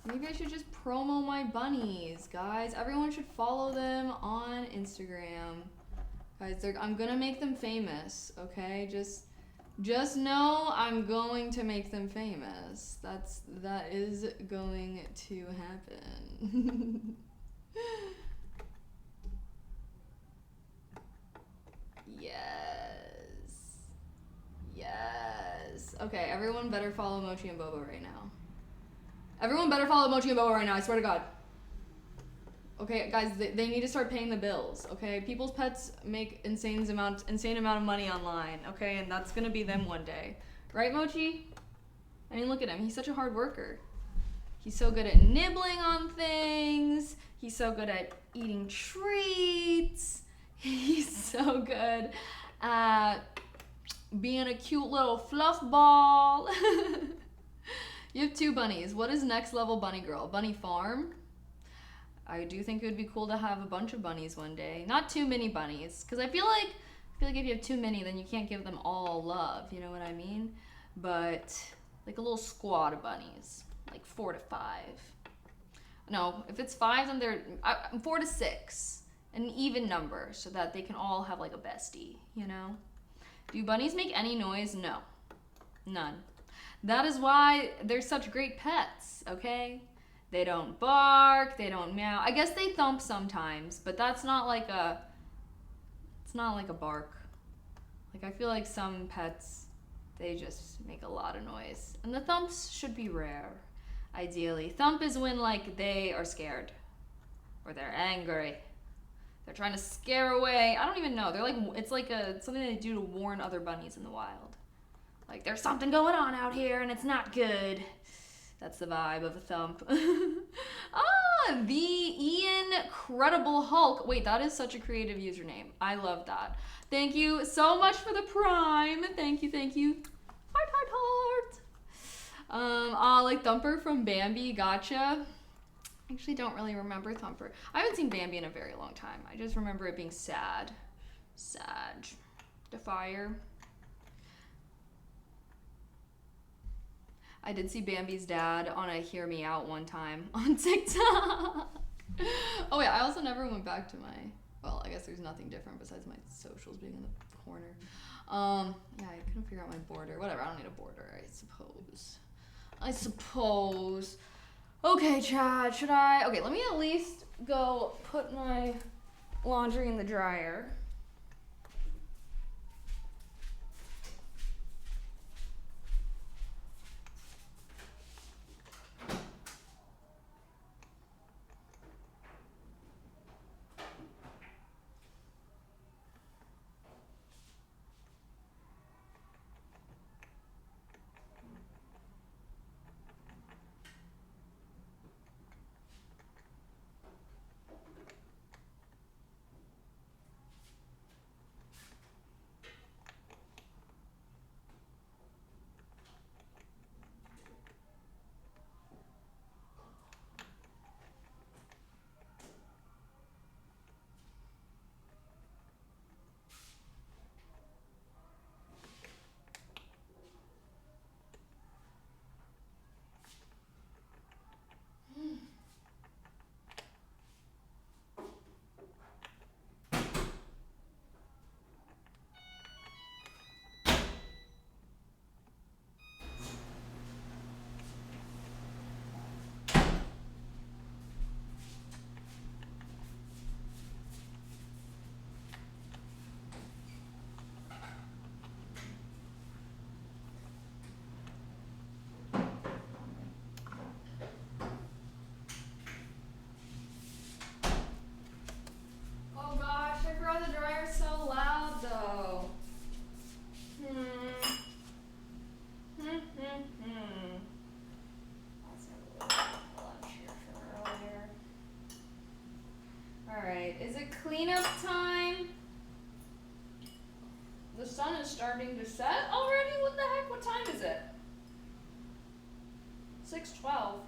Maybe I should just promo my bunnies, guys. Everyone should follow them on Instagram. Guys, I'm gonna make them famous, okay? Just know I'm going to make them famous. That is going to happen. Yes. Okay, everyone better follow Mochi and Bobo right now. Everyone better follow Mochi and Bobo right now, I swear to God. Okay, guys, they need to start paying the bills, okay? People's pets make insane amount of money online, okay? And that's gonna be them one day. Right, Mochi? I mean, look at him. He's such a hard worker. He's so good at nibbling on things. He's so good at eating treats. He's so good at being a cute little fluff ball. You have 2 bunnies. What is next level bunny girl? Bunny farm? I do think it would be cool to have a bunch of bunnies one day. Not too many bunnies, because I feel like if you have too many, then you can't give them all love. You know what I mean? But like a little squad of bunnies, like 4 to 5. No, if it's 5, then they're 4 to 6, an even number, so that they can all have like a bestie. You know? Do bunnies make any noise? No, none. That is why they're such great pets. Okay. They don't bark, they don't meow. I guess they thump sometimes, but that's not like a, it's not like a bark. Like, I feel like some pets, they just make a lot of noise. And the thumps should be rare, ideally. Thump is when, like, they are scared. Or they're angry. They're trying to scare away. I don't even know. They're like, it's like something they do to warn other bunnies in the wild. Like, there's something going on out here and it's not good. That's the vibe of a thump. The Incredible Hulk. Wait, that is such a creative username. I love that. Thank you so much for the prime. Thank you, thank you. Heart, heart, heart. Like Thumper from Bambi, gotcha. I actually don't really remember Thumper. I haven't seen Bambi in a very long time. I just remember it being sad. Sad. Defier. I did see Bambi's dad on a Hear Me Out one time on TikTok. Oh yeah, I also never went back to my, well, I guess there's nothing different besides my socials being in the corner. Yeah, I couldn't figure out my border. Whatever, I don't need a border, I suppose. Okay, Chad, should I? Okay, let me at least go put my laundry in the dryer. The dryer's so loud though. Let's have a little lunch here from earlier. Alright, is it cleanup time? The sun is starting to set already? What the heck? What time is it? 6:12.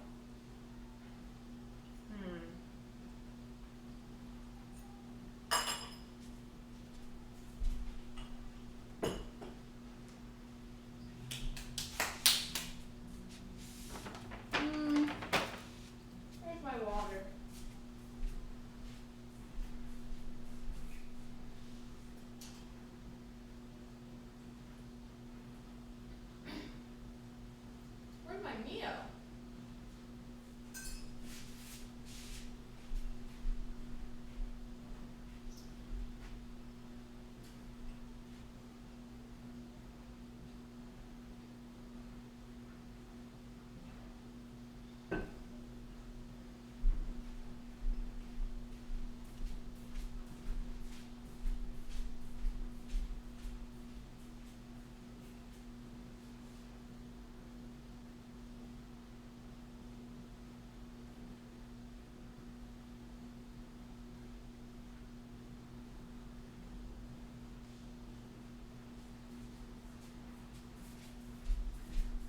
Where's my water? Where's my Mio?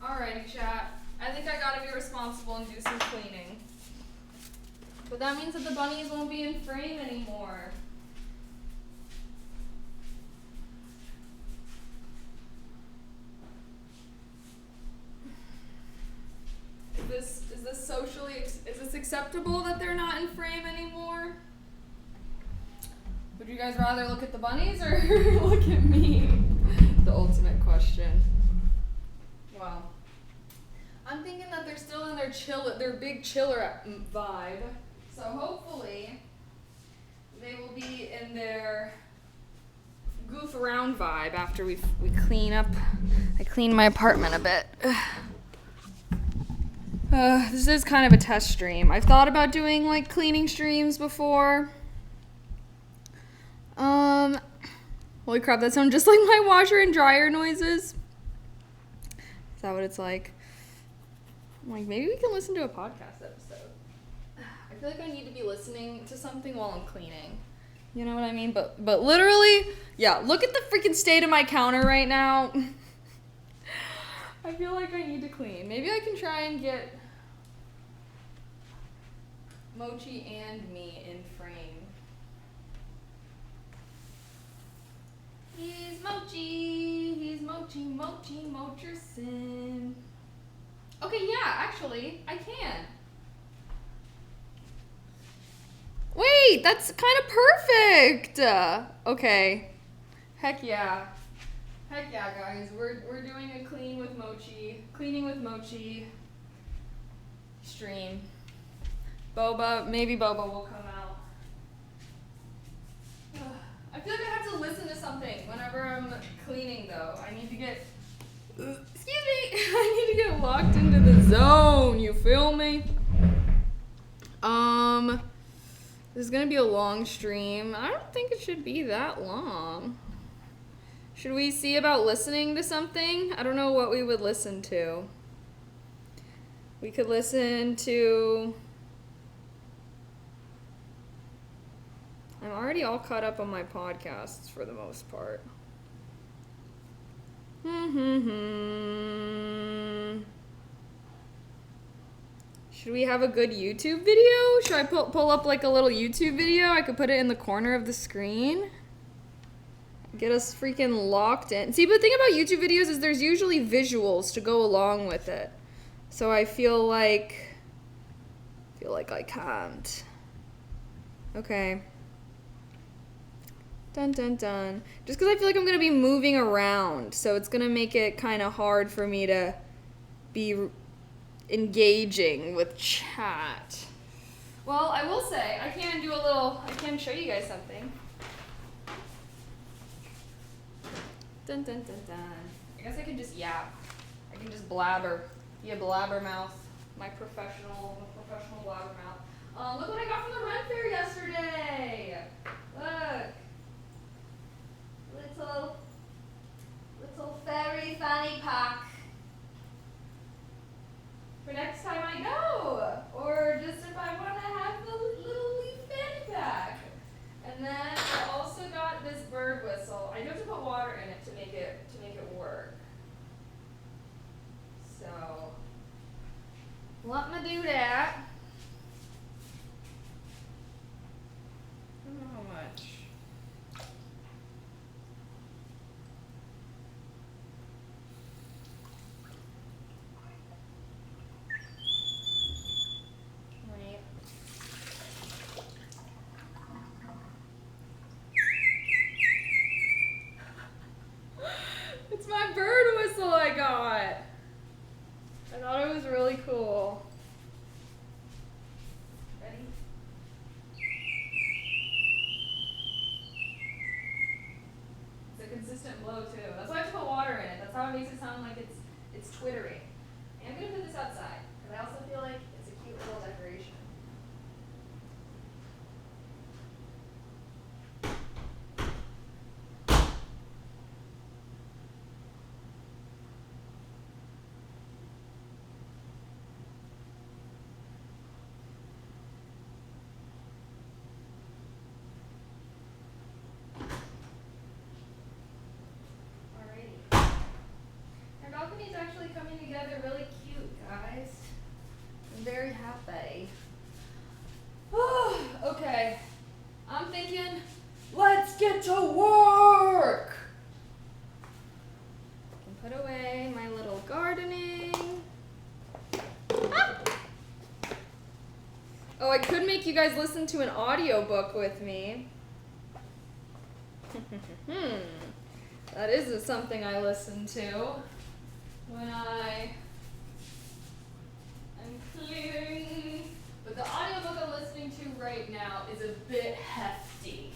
Alrighty, chat. I think I gotta be responsible and do some cleaning. But that means that the bunnies won't be in frame anymore. Is this acceptable that they're not in frame anymore? Would you guys rather look at the bunnies or look at me? The ultimate question. Wow. I'm thinking that they're still in their big chiller vibe. So hopefully they will be in their goof around vibe after we clean up. I clean my apartment a bit. This is kind of a test stream. I've thought about doing like cleaning streams before. Holy crap, that sounds just like my washer and dryer noises. Is that what it's like? I'm like, maybe we can listen to a podcast episode. I feel like I need to be listening to something while I'm cleaning. You know what I mean? But literally, yeah, look at the freaking state of my counter right now. I feel like I need to clean. Maybe I can try and get Mochi and me in frame. He's Mochi Mocherson. Okay, yeah, actually, I can. Wait, that's kind of perfect. Okay. Heck yeah. Heck yeah, guys. We're doing a cleaning with Mochi stream. Maybe Boba will come out. I feel like I have to listen to something whenever I'm cleaning, though. I need to get... Excuse me! I need to get locked into the zone, you feel me? This is gonna be a long stream. I don't think it should be that long. Should we see about listening to something? I don't know what we would listen to. We could listen to... I'm already all caught up on my podcasts for the most part. Should we have a good YouTube video? Should I pull up like a little YouTube video? I could put it in the corner of the screen. Get us freaking locked in. See, but the thing about YouTube videos is there's usually visuals to go along with it. So I feel like I can't. Okay. Dun dun dun. Just because I feel like I'm going to be moving around, so it's going to make it kind of hard for me to be engaging with chat. Well, I will say, I can show you guys something. Dun dun dun dun. I guess I can just yap. I can just blabber. Be a blabbermouth. My professional blabbermouth. Look what I got from the run fair yesterday. Look. Little fairy fanny pack. For next time I go. Or just if I want to have the little leaf fanny pack. And then I also got this bird whistle. I do have to put water in it to make it work. So let me do that. I don't know how much. Wait. It's my bird whistle I got. I thought it was really cool. Ready? It's a consistent blow too. That's why I have to put water in it. That's how it makes it sound like it's twittering. And I'm gonna put this outside because I also feel like it's a cute little decoration. Our balcony is actually coming together really cute, guys. I'm very happy. Okay. I'm thinking, let's get to work! I can put away my little gardening. Ah! Oh, I could make you guys listen to an audiobook with me. That is something I listen to when I am clearing. But the audiobook I'm listening to right now is a bit hefty.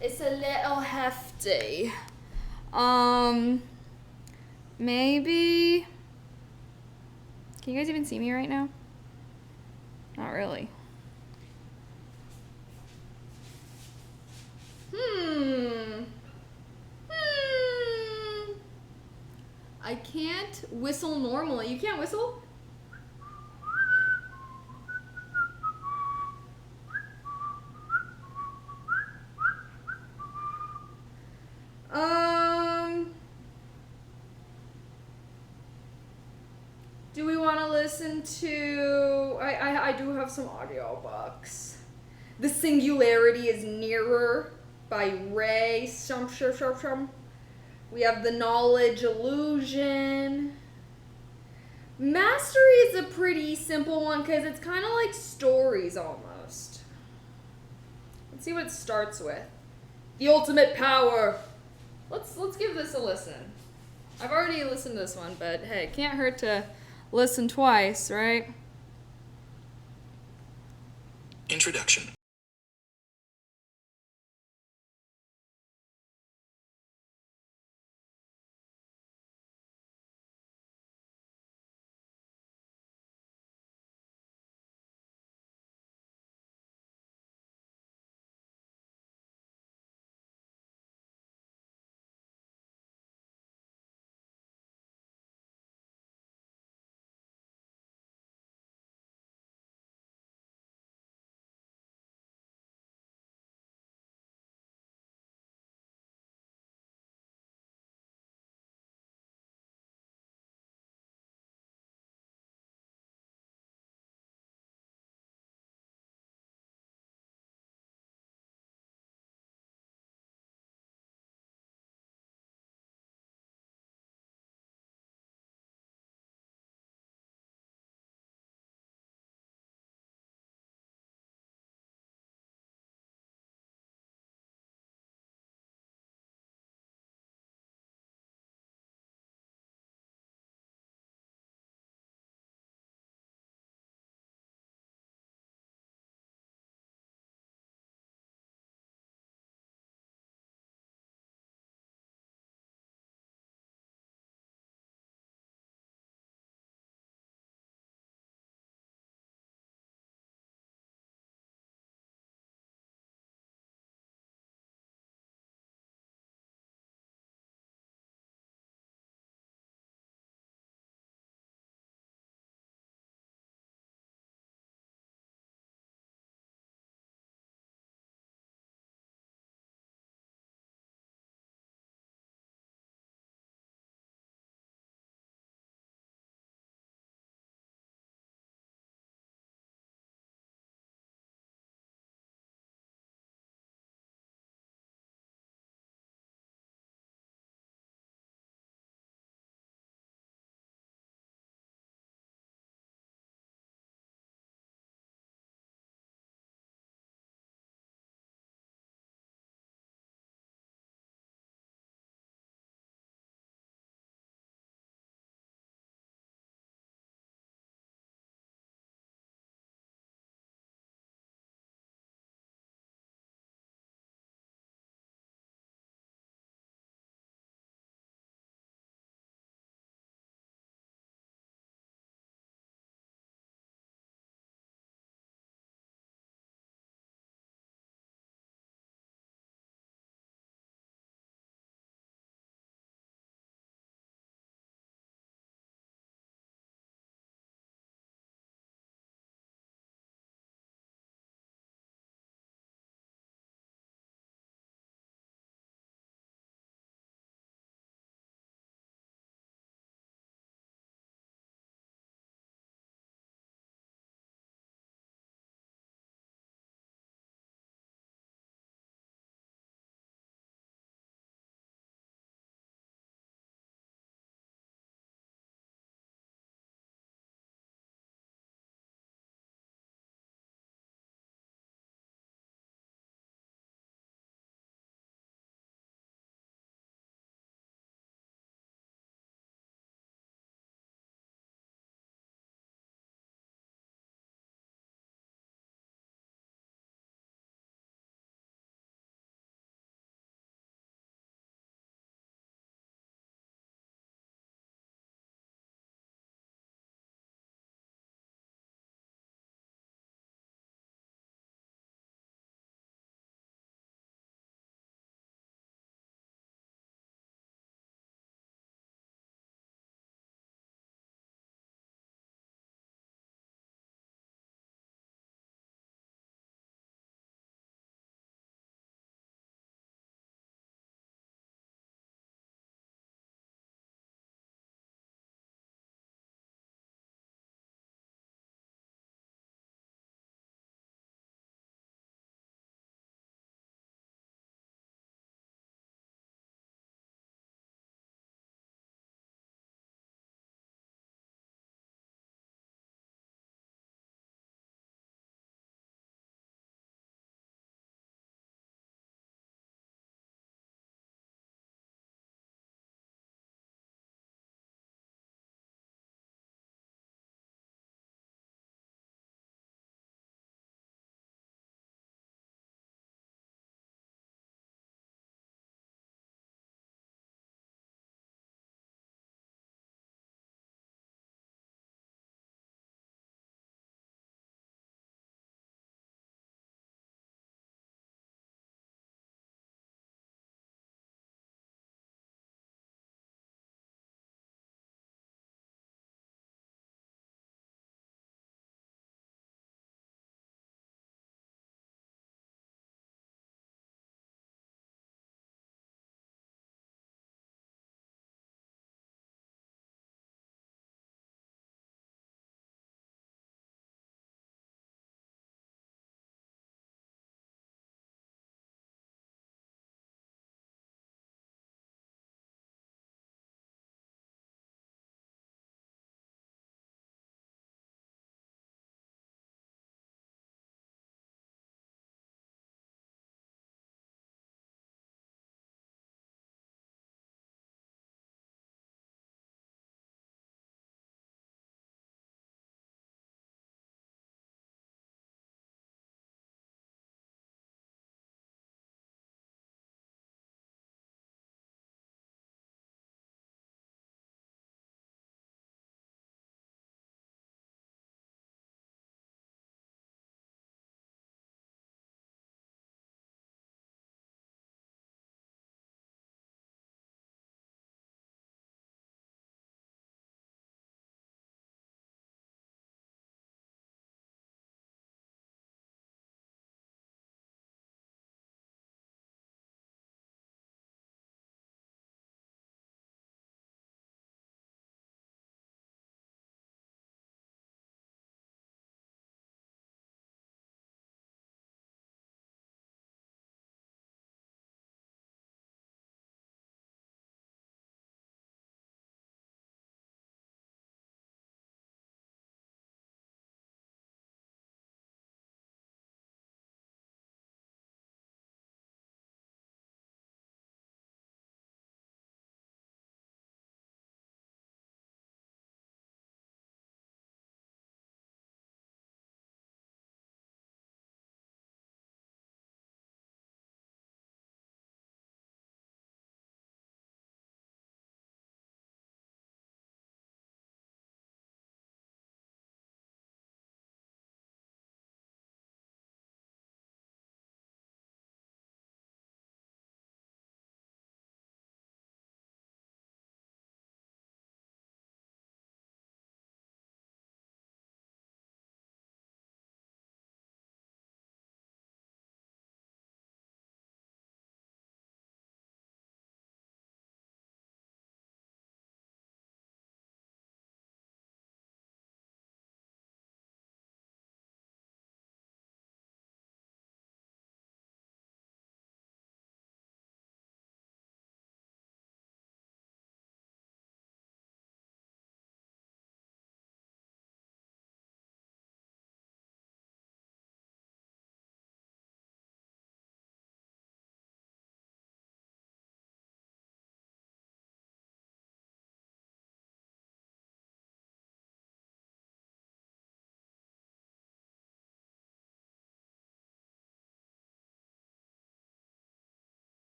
It's a little hefty. Maybe. Can you guys even see me right now? Not really. I can't whistle normally. You can't whistle? Do we want to listen to? I do have some audiobooks. The Singularity is Nearer by Ray Shumshum. We have The Knowledge Illusion. Mastery is a pretty simple one because it's kind of like stories almost. Let's see what it starts with. The Ultimate Power. Let's give this a listen. I've already listened to this one, but hey, it can't hurt to listen twice, right? Introduction.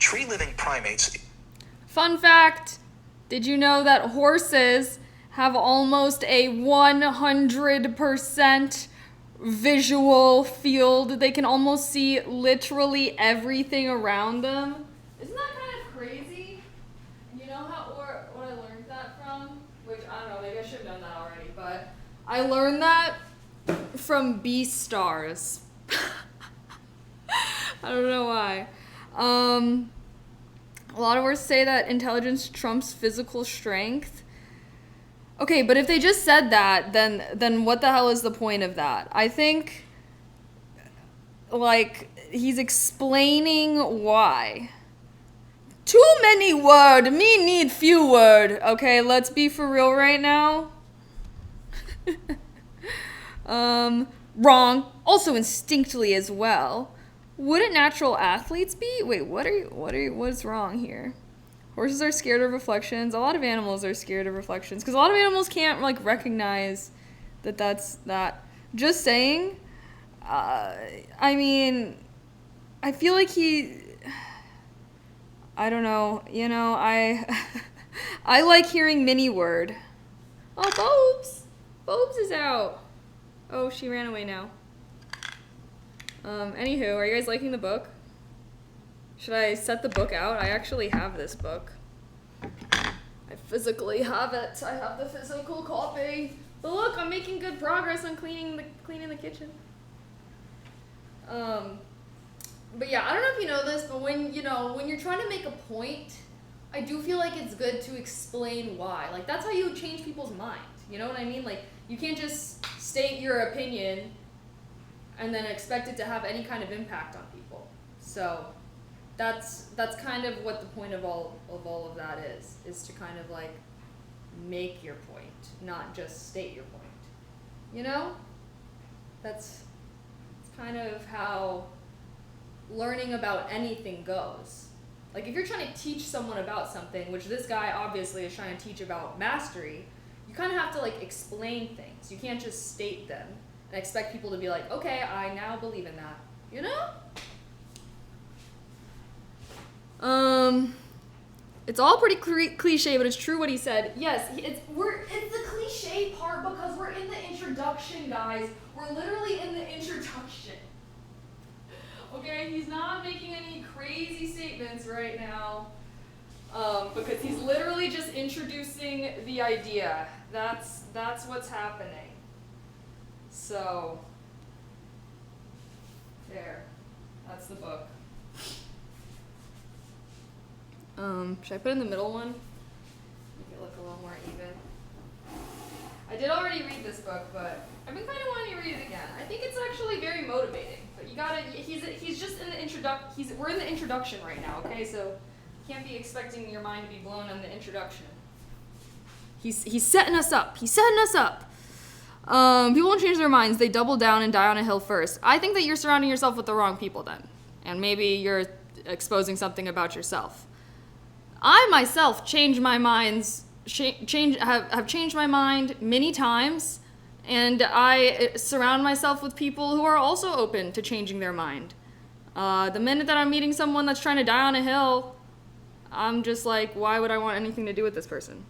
Tree-living primates. Fun fact, did you know that horses have almost a 100% visual field? They can almost see literally everything around them. Isn't that kind of crazy? You know how, or what I learned that from? Which, I don't know, maybe I should have known that already, but I learned that from Beastars. I don't know why. A lot of words say that intelligence trumps physical strength. Okay, but if they just said that, then what the hell is the point of that? I think, like, he's explaining why. Too many word, me need few word. Okay, let's be for real right now. Wrong. Also instinctively as well. Wouldn't natural athletes be? Wait, what's wrong here? Horses are scared of reflections. A lot of animals are scared of reflections because a lot of animals can't like recognize that's that. Just saying. I mean, I feel like I don't know. You know, I like hearing mini word. Oh, Bobes is out. Oh, she ran away now. Anywho, are you guys liking the book? Should I set the book out? I actually have this book. I physically have it. I have the physical copy. But look, I'm making good progress on cleaning the kitchen. But yeah, I don't know if you know this, but when you're trying to make a point, I do feel like it's good to explain why. Like that's how you change people's minds. You know what I mean? Like you can't just state your opinion and then expect it to have any kind of impact on people. So that's kind of what the point of all of that is to kind of like make your point, not just state your point. You know? It's kind of how learning about anything goes. Like if you're trying to teach someone about something, which this guy obviously is trying to teach about mastery, you kind of have to like explain things. You can't just state them and expect people to be like, okay, I now believe in that. You know? It's all pretty cliche, but it's true what he said. Yes, it's the cliche part because we're in the introduction, guys. We're literally in the introduction. Okay, he's not making any crazy statements right now, because he's literally just introducing the idea. That's what's happening. So, there. That's the book. Should I put in the middle one? Make it look a little more even. I did already read this book, but I've been kind of wanting to read it again. I think it's actually very motivating. But he's just in the we're in the introduction right now, okay? So you can't be expecting your mind to be blown on the introduction. He's setting us up. He's setting us up. People don't change their minds. They double down and die on a hill first. I think that you're surrounding yourself with the wrong people then. And maybe you're exposing something about yourself. I myself changed my minds, have changed my mind many times, and I surround myself with people who are also open to changing their mind. The minute that I'm meeting someone that's trying to die on a hill, I'm just like, why would I want anything to do with this person?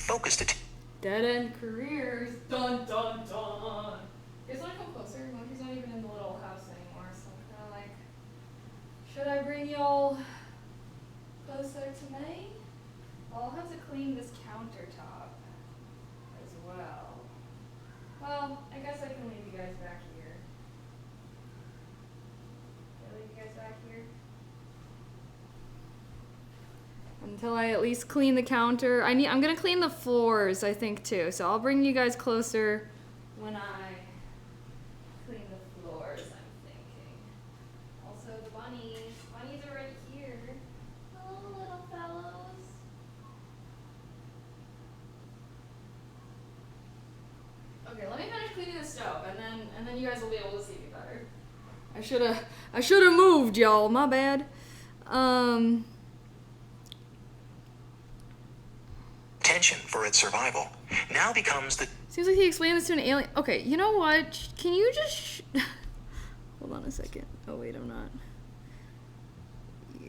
focused attention. Dead end careers. Dun dun dun. You guys want to come closer? Mochi's not even in the little house anymore, so I'm kind of like, should I bring y'all closer to me? I'll have to clean this countertop as well. Well, I guess I can leave you guys back here. Can I leave you guys back here? Until I at least clean the counter. I'm gonna clean the floors, I think, too. So I'll bring you guys closer when I clean the floors, I'm thinking. Also, the bunnies. Bunnies are right here. Hello, little fellows. Okay, let me finish cleaning the stove, and then you guys will be able to see me better. I shoulda moved, y'all. My bad. Attention for its survival now becomes the Seems like he explained this to an alien. Okay, you know what? Can you just hold on a second. Oh wait, I'm not.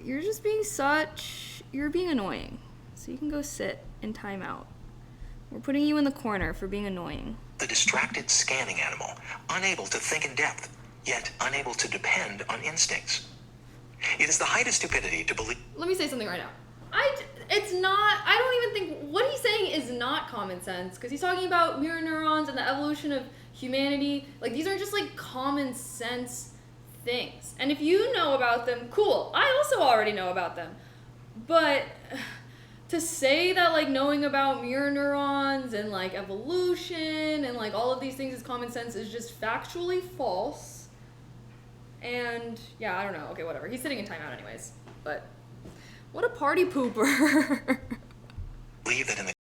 You're just being you're being annoying. So you can go sit in timeout. We're putting you in the corner for being annoying. distracted scanning animal, unable to think in depth, yet unable to depend on instincts. It is the height of stupidity to believe. Let me say something right now. I don't even think, what he's saying is not common sense, because he's talking about mirror neurons and the evolution of humanity. Like, these are just, like, common sense things. And if you know about them, cool. I also already know about them. But to say that, like, knowing about mirror neurons and, like, evolution and, like, all of these things is common sense is just factually false. And, yeah, I don't know. Okay, whatever. He's sitting in timeout anyways. But what a party pooper. Believe that in the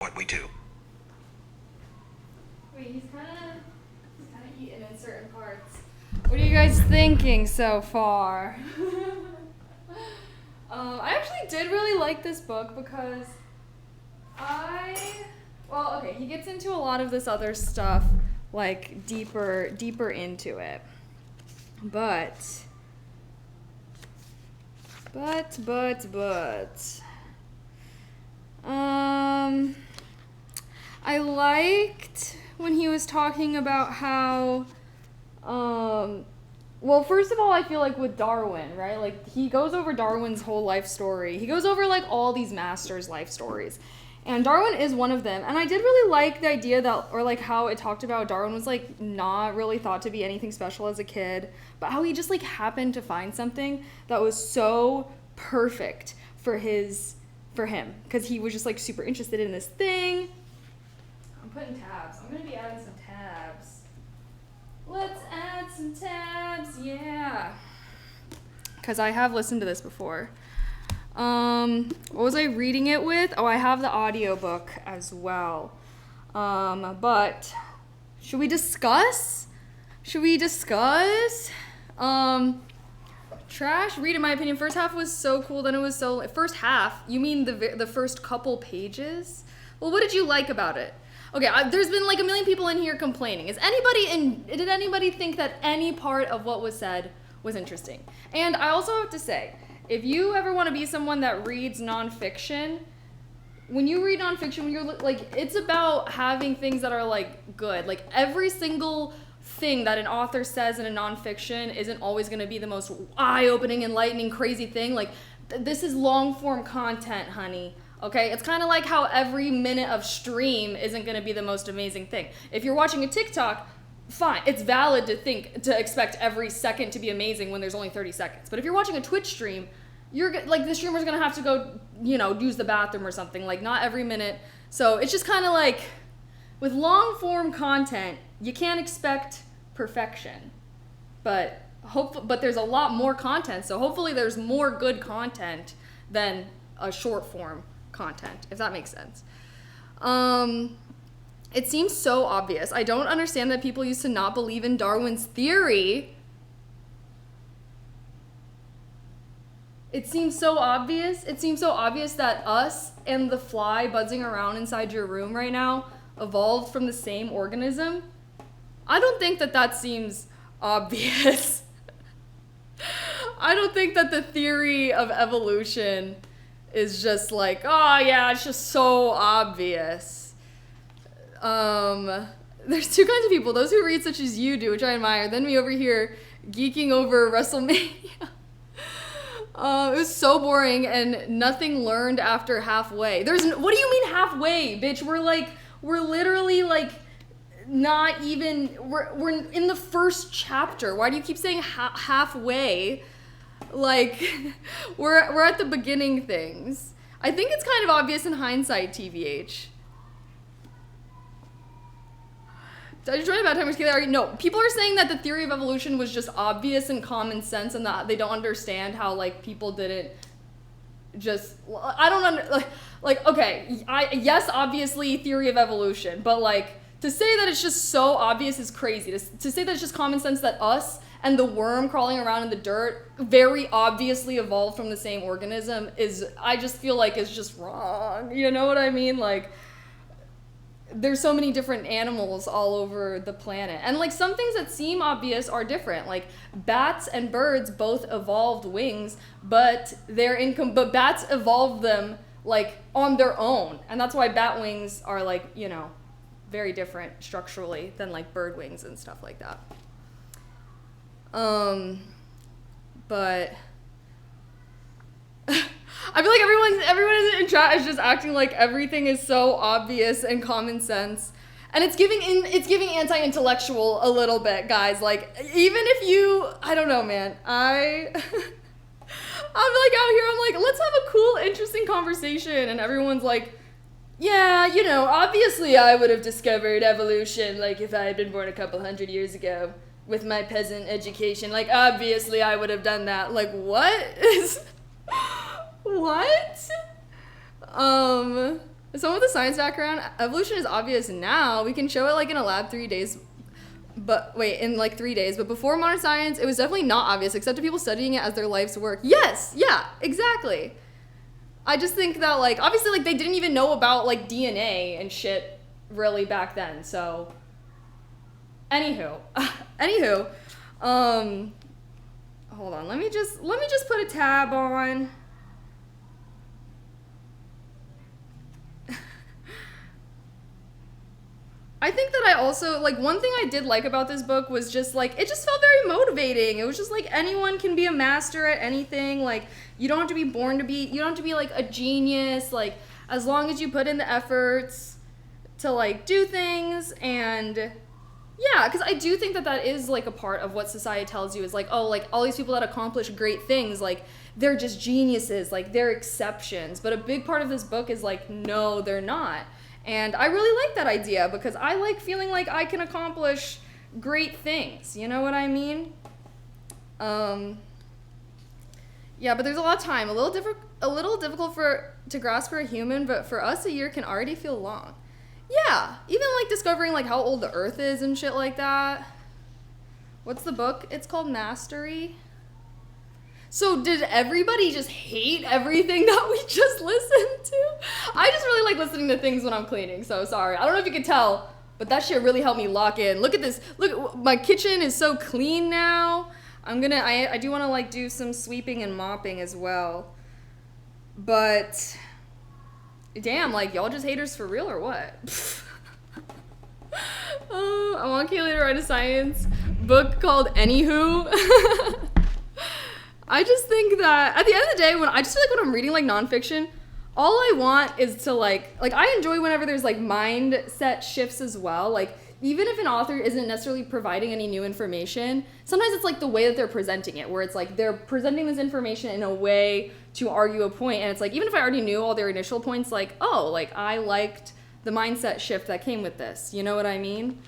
what we do. Wait, he's kind of eating in certain parts. What are you guys thinking so far? I actually did really like this book because he gets into a lot of this other stuff, like deeper into it. But I liked when he was talking about how, well, first of all, I feel like with Darwin, right? Like, he goes over Darwin's whole life story. He goes over, like, all these masters' life stories. And Darwin is one of them. And I did really like the idea that, or, like, how it talked about Darwin was, like, not really thought to be anything special as a kid, but how he just, like, happened to find something that was so perfect for him. Because he was just, like, super interested in this thing. I'm putting tabs. I'm going to be adding some tabs. Let's add some tabs, yeah. Because I have listened to this before. What was I reading it with? Oh, I have the audiobook as well. But should we discuss? Trash? Read, in my opinion, first half was so cool, then it was so... First half? You mean the first couple pages? Well, what did you like about it? Okay, there's been like a million people in here complaining. Did anybody think that any part of what was said was interesting? And I also have to say, if you ever want to be someone that reads nonfiction, when you read nonfiction, when you're like, it's about having things that are like good. Like every single thing that an author says in a nonfiction isn't always going to be the most eye-opening, enlightening, crazy thing. Like this is long-form content, honey. Okay, it's kind of like how every minute of stream isn't going to be the most amazing thing. If you're watching a TikTok, fine. It's valid to expect every second to be amazing when there's only 30 seconds. But if you're watching a Twitch stream, you're like the streamer's going to have to go, use the bathroom or something. Like not every minute. So it's just kind of like with long form content, you can't expect perfection. But there's a lot more content. So hopefully there's more good content than a short form content, if that makes sense. It seems so obvious. I don't understand that people used to not believe in Darwin's theory. It seems so obvious. It seems so obvious that us and the fly buzzing around inside your room right now evolved from the same organism. I don't think that seems obvious. I don't think that the theory of evolution is just like, oh yeah, it's just so obvious. There's two kinds of people, those who read such as you do, which I admire, then me over here geeking over WrestleMania. It was so boring and nothing learned after halfway. What do you mean halfway, bitch? We're literally like not even, we're in the first chapter. Why do you keep saying halfway? Like, we're at the beginning things. I think it's kind of obvious in hindsight, TVH. Did I just join about time? No, people are saying that the theory of evolution was just obvious and common sense and that they don't understand how, like, people didn't just... I don't okay, yes, obviously, theory of evolution, but, like, to say that it's just so obvious is crazy. To say that it's just common sense that us and the worm crawling around in the dirt very obviously evolved from the same organism I just feel like is just wrong. You know what I mean? Like, there's so many different animals all over the planet. And like some things that seem obvious are different. Like bats and birds both evolved wings, but but bats evolved them like on their own. And that's why bat wings are like, very different structurally than like bird wings and stuff like that. But I feel like everyone in chat is just acting like everything is so obvious and common sense. And it's giving anti-intellectual a little bit, guys. Like, even if you, I don't know, man. I'm like out here, I'm like, let's have a cool, interesting conversation. And everyone's like, yeah, obviously I would have discovered evolution, like, if I had been born a couple hundred years ago with my peasant education. Like, obviously I would have done that. Like, what? What? Someone with a science background, evolution is obvious now. We can show it like in a lab 3 days. But wait, in like 3 days. But before modern science, it was definitely not obvious, except to people studying it as their life's work. Yes, yeah, exactly. I just think that like, obviously like they didn't even know about like DNA and shit really back then. So, anywho, hold on. Let me just put a tab on. I think that I also, like, one thing I did like about this book was just, like, it just felt very motivating. It was just, like, anyone can be a master at anything. Like, you don't have to be born to be, you don't have to be, like, a genius. Like, as long as you put in the efforts to, like, do things. And, yeah, because I do think that that is, like, a part of what society tells you is, like, oh, like, all these people that accomplish great things, like, they're just geniuses. Like, they're exceptions. But a big part of this book is, like, no, they're not. And I really like that idea because I like feeling like I can accomplish great things. You know what I mean? Yeah, but there's a lot of time. A little difficult to grasp for a human, but for us, a year can already feel long. Yeah, even like discovering like how old the Earth is and shit like that. What's the book? It's called Mastery. So did everybody just hate everything that we just listened to? I just really like listening to things when I'm cleaning, so sorry. I don't know if you could tell, but that shit really helped me lock in. Look at this. Look, my kitchen is so clean now. I do want to like do some sweeping and mopping as well. But damn, like y'all just haters for real or what? Oh, I want Kaylee to write a science book called Anywho. I just think that at the end of the day, when I'm reading like nonfiction, all I want is to like I enjoy whenever there's like mindset shifts as well. Like even if an author isn't necessarily providing any new information, sometimes it's like the way that they're presenting it, where it's like they're presenting this information in a way to argue a point, and it's like even if I already knew all their initial points, like oh, like I liked the mindset shift that came with this. You know what I mean?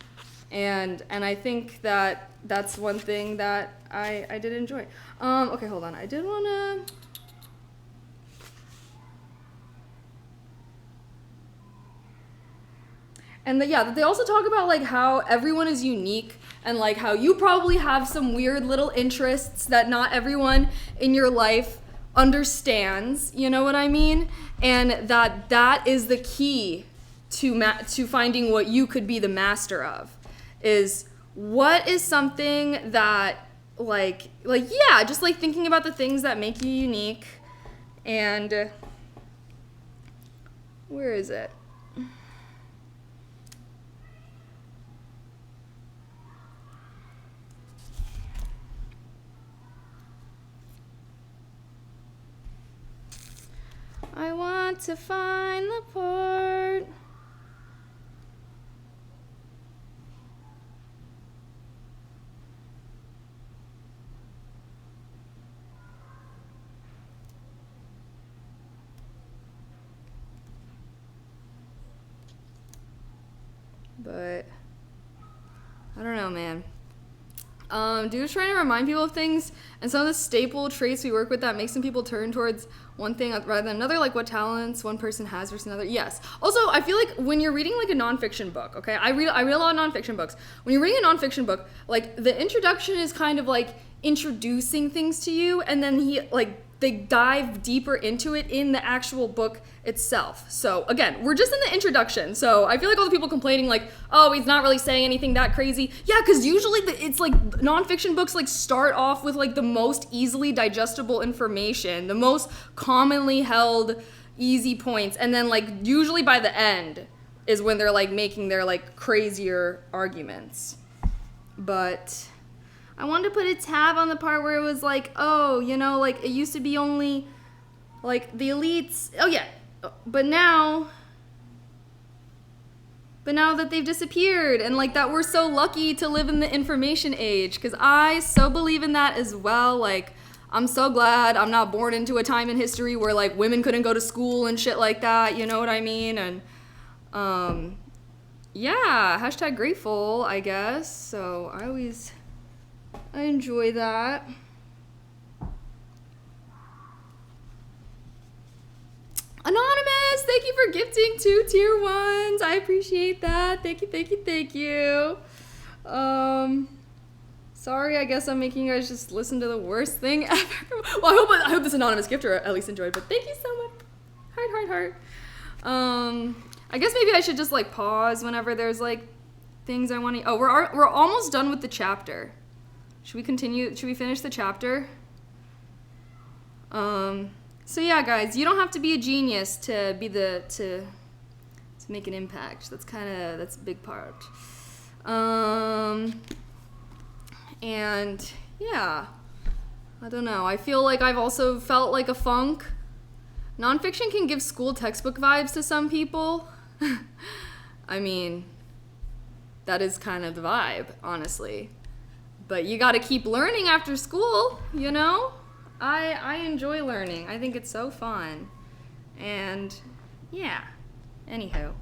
And I think that that's one thing that I did enjoy. Okay, hold on. I did want to... And they also talk about like how everyone is unique and like how you probably have some weird little interests that not everyone in your life understands, you know what I mean? And that is the key to finding what you could be the master of. Is what is something that like yeah, just like thinking about the things that make you unique. And where is it? I want to find the part. But I don't know, man. Dude's trying to remind people of things, and some of the staple traits we work with that make some people turn towards one thing rather than another, like what talents one person has versus another. Yes. Also, I feel like when you're reading like a nonfiction book, okay, I read a lot of nonfiction books. When you're reading a nonfiction book, like the introduction is kind of like introducing things to you, and then they dive deeper into it in the actual book itself. So again, we're just in the introduction. So I feel like all the people complaining like, oh, he's not really saying anything that crazy. Yeah, because usually it's like nonfiction books like start off with like the most easily digestible information, the most commonly held easy points. And then like usually by the end is when they're like making their like crazier arguments. But I wanted to put a tab on the part where it was like, oh, you know, like it used to be only like the elites. Oh yeah, but now that they've disappeared, and like that we're so lucky to live in the information age, because I so believe in that as well. Like I'm so glad I'm not born into a time in history where like women couldn't go to school and shit like that. You know what I mean? And yeah, hashtag grateful, I guess. So I enjoy that. Anonymous, thank you for gifting 2 tier 1s. I appreciate that. Thank you, thank you, thank you. Sorry, I guess I'm making you guys just listen to the worst thing ever. Well, I hope this anonymous gifter at least enjoyed, but thank you so much. Heart, heart, heart. I guess maybe I should just like pause whenever there's like things I want to. Oh, we're almost done with the chapter. Should we continue? Should we finish the chapter? So yeah, guys, you don't have to be a genius to be to make an impact. That's a big part. And yeah, I don't know. I feel like I've also felt like a funk. Nonfiction can give school textbook vibes to some people. I mean, that is kind of the vibe, honestly. But you gotta keep learning after school, you know? I enjoy learning. I think it's so fun. And yeah, anywho.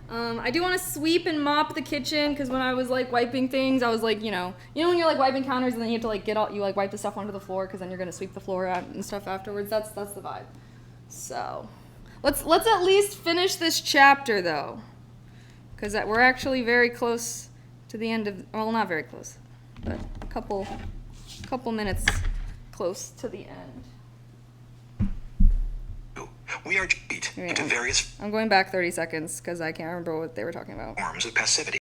I do want to sweep and mop the kitchen because when I was like wiping things, I was like, you know when you're like wiping counters and then you have to like you like wipe the stuff onto the floor because then you're gonna sweep the floor out and stuff afterwards. That's the vibe. So let's at least finish this chapter though, because we're actually very close to the end of. Well, not very close, but a couple minutes close to the end. We are beat into various I'm going back 30 seconds because I can't remember what they were talking about. forms of passivity.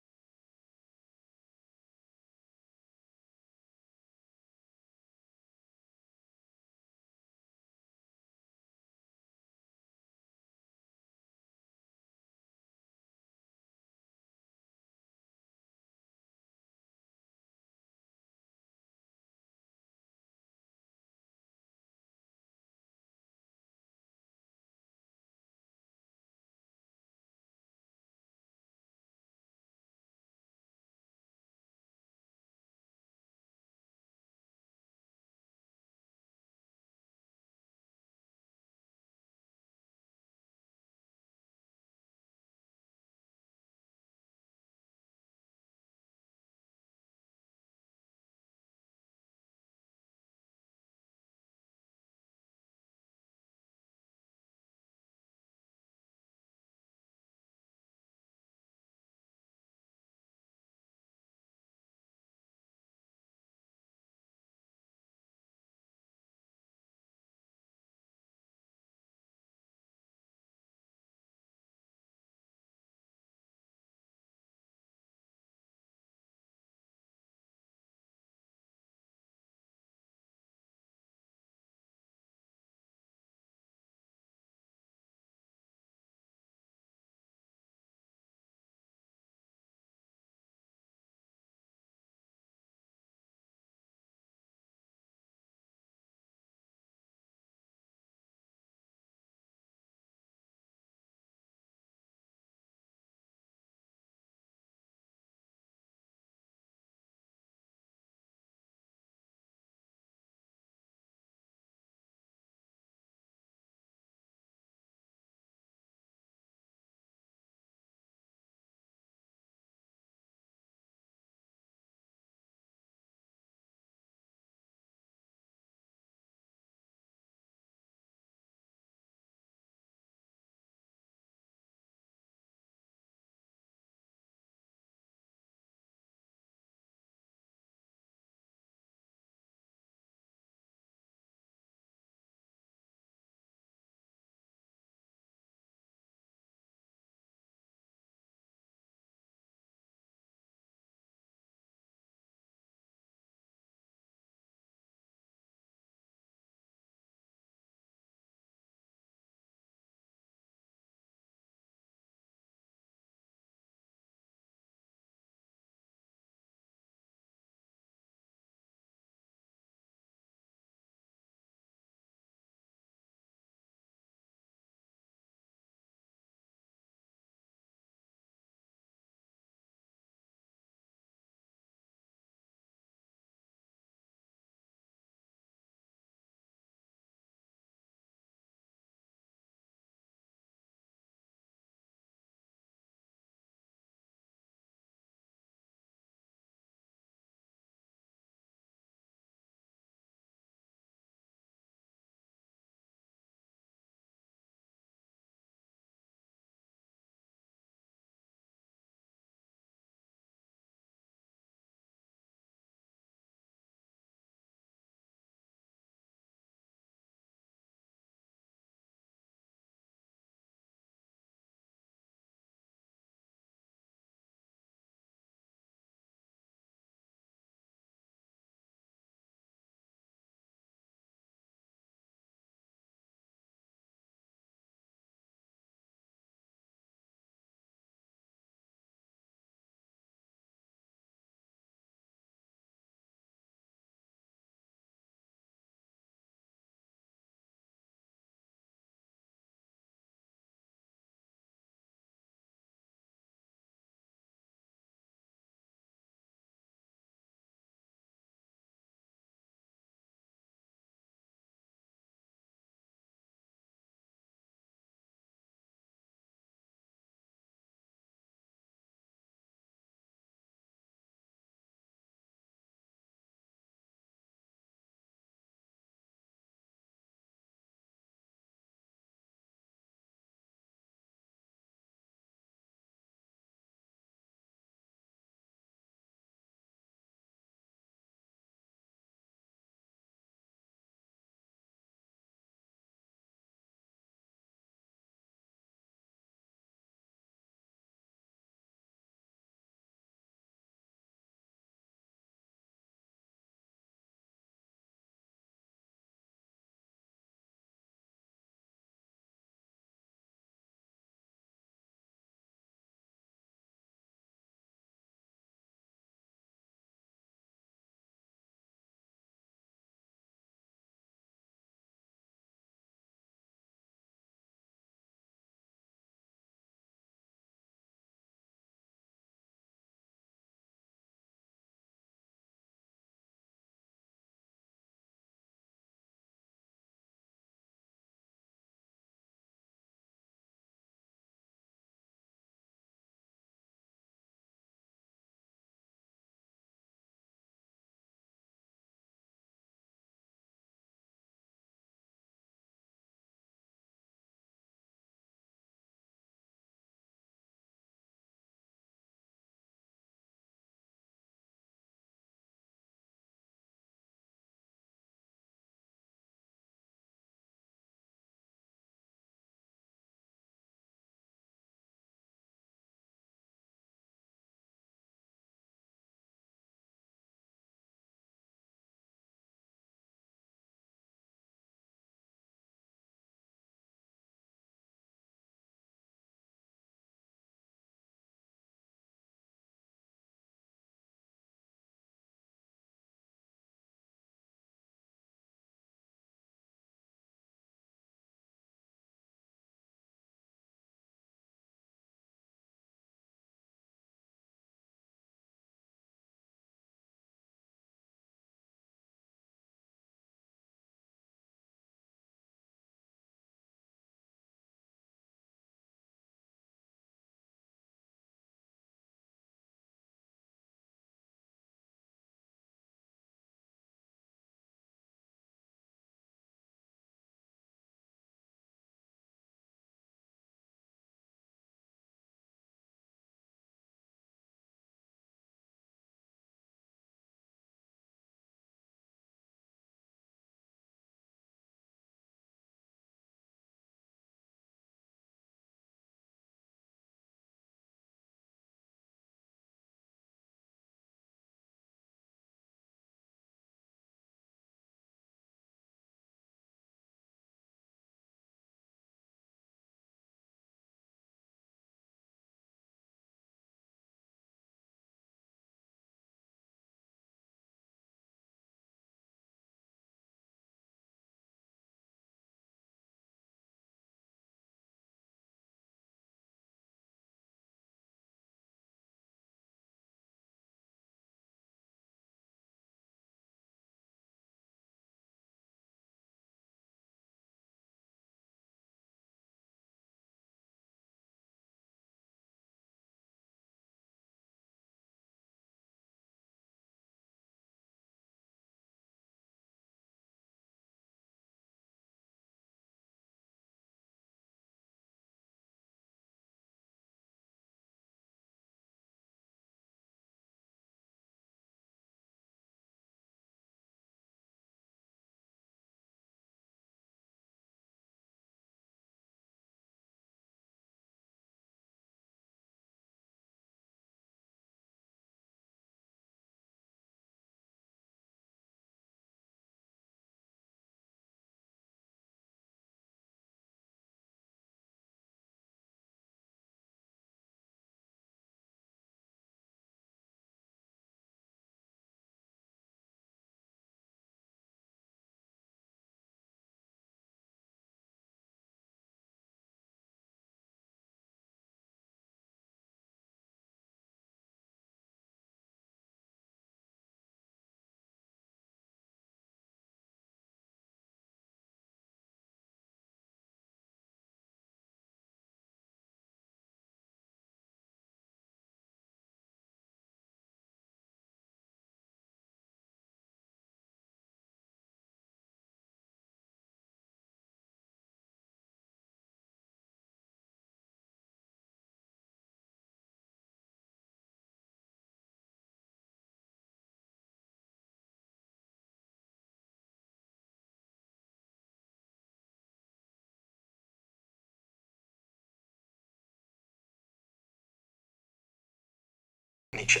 Nietzsche.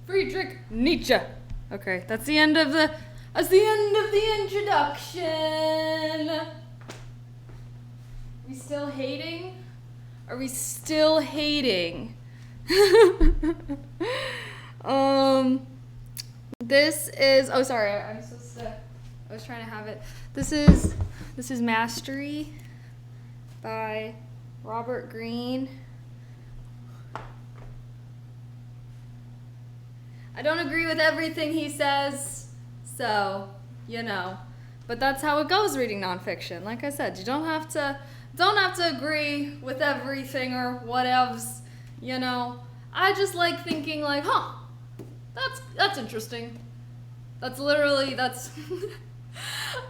Friedrich Nietzsche. Okay, that's the end of the introduction. We still hating? Are we still hating? This is, oh sorry, I was trying to have it. This is Mastery by Robert Greene. I don't agree with everything he says, so, you know. But that's how it goes reading nonfiction. Like I said, you don't have to agree with everything or whatevs, you know. I just like thinking like, huh, that's interesting. That's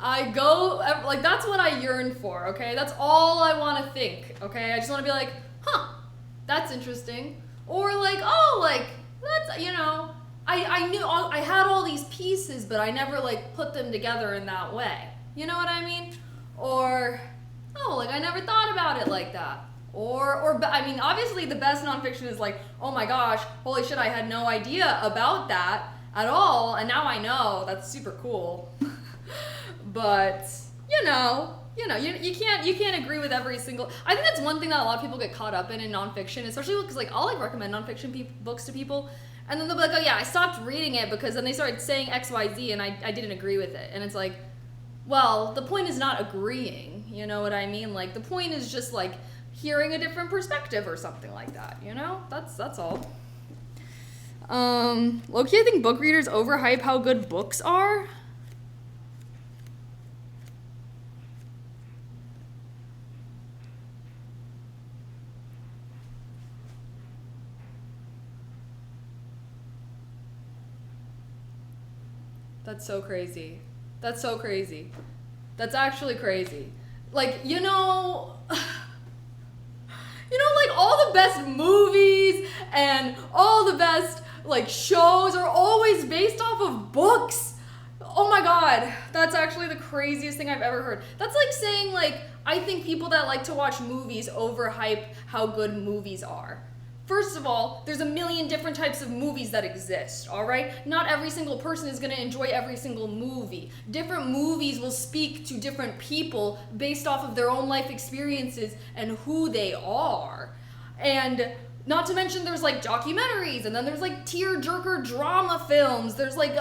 I go, like, that's what I yearn for, okay? That's all I want to think, okay? I just want to be like, huh, that's interesting. Or like, oh, like, that's, you know, I knew, I had all these pieces, but I never, like, put them together in that way. You know what I mean? Or, oh, like, I never thought about it like that. Or I mean, obviously the best nonfiction is like, oh my gosh, holy shit, I had no idea about that at all, and now I know. That's super cool. But, you can't agree with every single. I think that's one thing that a lot of people get caught up in nonfiction, especially because like I'll like recommend nonfiction books to people, and then they'll be like, oh yeah, I stopped reading it because then they started saying X, Y, Z, and I didn't agree with it, and it's like, well, the point is not agreeing. You know what I mean? Like the point is just like hearing a different perspective or something like that. You know, that's all. Low-key, I think book readers overhype how good books are. That's so crazy. That's so crazy. That's actually crazy. Like, you know, like all the best movies and all the best like shows are always based off of books. Oh my god, that's actually the craziest thing I've ever heard. That's like saying like, I think people that like to watch movies overhype how good movies are. First of all, there's a million different types of movies that exist, all right? Not every single person is gonna enjoy every single movie. Different movies will speak to different people based off of their own life experiences and who they are. And not to mention there's like documentaries, and then there's like tear-jerker drama films. There's like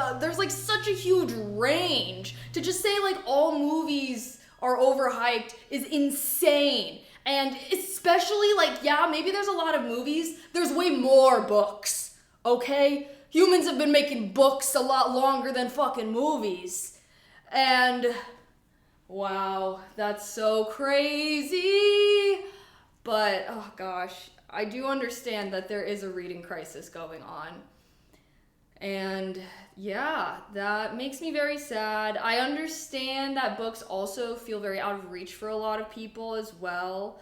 such a huge range. To just say like all movies are overhyped is insane. And especially like, yeah, maybe there's a lot of movies. There's way more books, okay? Humans have been making books a lot longer than fucking movies. And wow, that's so crazy. But oh gosh, I do understand that there is a reading crisis going on. And yeah, that makes me very sad. I understand that books also feel very out of reach for a lot of people as well.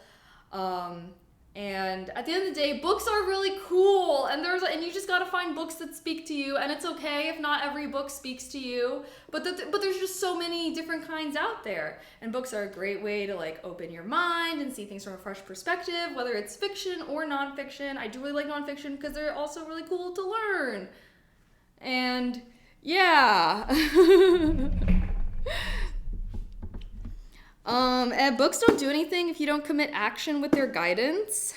And at the end of the day, books are really cool, and you just gotta find books that speak to you, and it's okay if not every book speaks to you, but there's just so many different kinds out there, and books are a great way to like open your mind and see things from a fresh perspective, whether it's fiction or nonfiction. I do really like nonfiction because they're also really cool to learn. And yeah. And books don't do anything if you don't commit action with their guidance.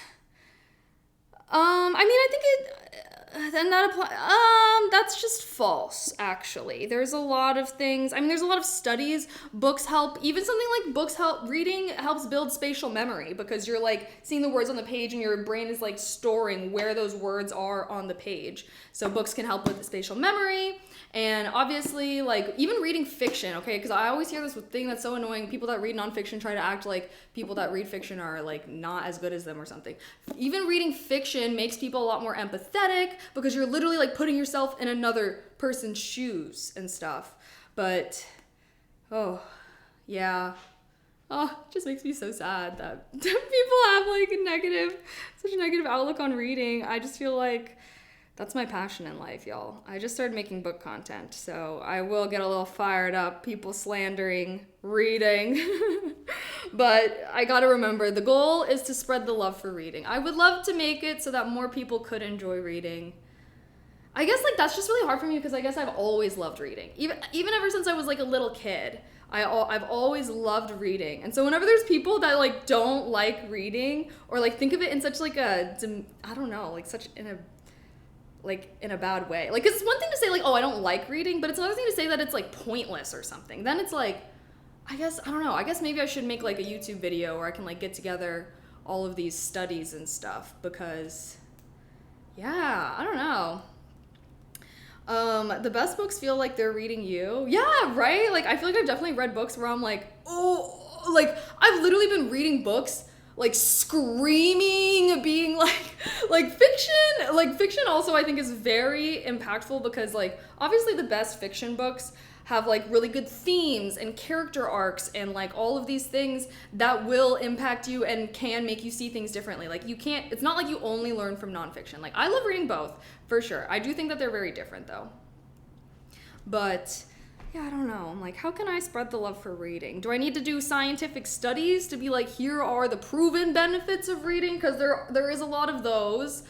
I think then that apply. That's just false, actually. There's a lot of things. There's a lot of studies. Books help. Even something like reading helps build spatial memory because you're like seeing the words on the page and your brain is like storing where those words are on the page. So books can help with the spatial memory. And obviously, like, even reading fiction, okay? Because I always hear this thing that's so annoying. People that read nonfiction try to act like people that read fiction are, like, not as good as them or something. Even reading fiction makes people a lot more empathetic because you're literally, like, putting yourself in another person's shoes and stuff. But, oh, yeah. Oh, it just makes me so sad that people have, like, such a negative outlook on reading. I just feel like that's my passion in life, y'all. I just started making book content, so I will get a little fired up, people slandering reading. But I gotta remember, the goal is to spread the love for reading. I would love to make it so that more people could enjoy reading. I guess like that's just really hard for me because I guess I've always loved reading. Even ever since I was like a little kid, I've always loved reading. And so whenever there's people that like don't like reading or like think of it in such like a, I don't know, like such in a bad way. Like, 'cause it's one thing to say like, oh, I don't like reading, but it's another thing to say that it's like pointless or something. Then it's like, I don't know. I guess maybe I should make like a YouTube video where I can like get together all of these studies and stuff because, yeah, I don't know. The best books feel like they're reading you. Yeah, right? Like, I feel like I've definitely read books where I'm like, oh, like, I've literally been reading books, like, screaming, being like, fiction also I think is very impactful because, like, obviously the best fiction books have, like, really good themes and character arcs and, like, all of these things that will impact you and can make you see things differently. Like, it's not like you only learn from nonfiction. Like, I love reading both, for sure. I do think that they're very different, though. But, yeah, I don't know. I'm like, how can I spread the love for reading? Do I need to do scientific studies to be like, here are the proven benefits of reading? Because there is a lot of those.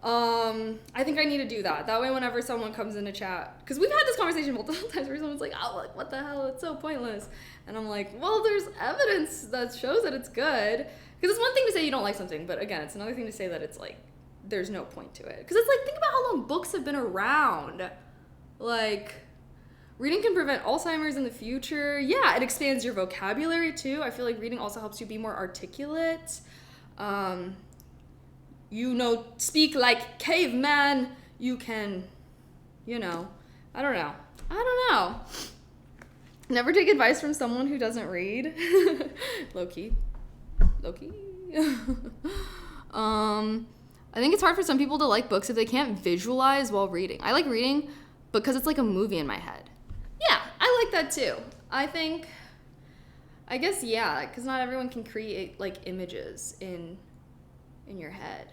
I think I need to do that. That way whenever someone comes in to chat, because we've had this conversation multiple times where someone's like, oh, like, what the hell? It's so pointless. And I'm like, well, there's evidence that shows that it's good. Because it's one thing to say you don't like something, but again, it's another thing to say that it's like, there's no point to it. Because it's like, think about how long books have been around. Like, reading can prevent Alzheimer's in the future. Yeah, it expands your vocabulary too. I feel like reading also helps you be more articulate. Speak like caveman. You can, I don't know. Never take advice from someone who doesn't read. Low-key. I think it's hard for some people to like books if they can't visualize while reading. I like reading because it's like a movie in my head. Yeah, I like that too. I guess, yeah, because not everyone can create like images in their head.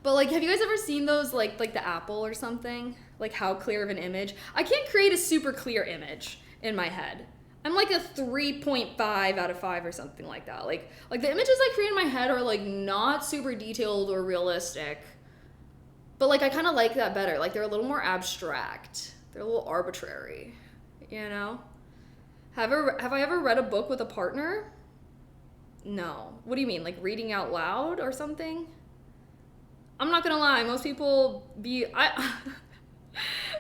But like, have you guys ever seen those like the Apple or something? Like how clear of an image? I can't create a super clear image in my head. I'm like a 3.5 out of 5 or something like that. Like the images I create in my head are like not super detailed or realistic. But like I kind of like that better. Like they're a little more abstract. They're a little arbitrary, Have I ever read a book with a partner? No. What do you mean? Like reading out loud or something? I'm not gonna lie. Most people this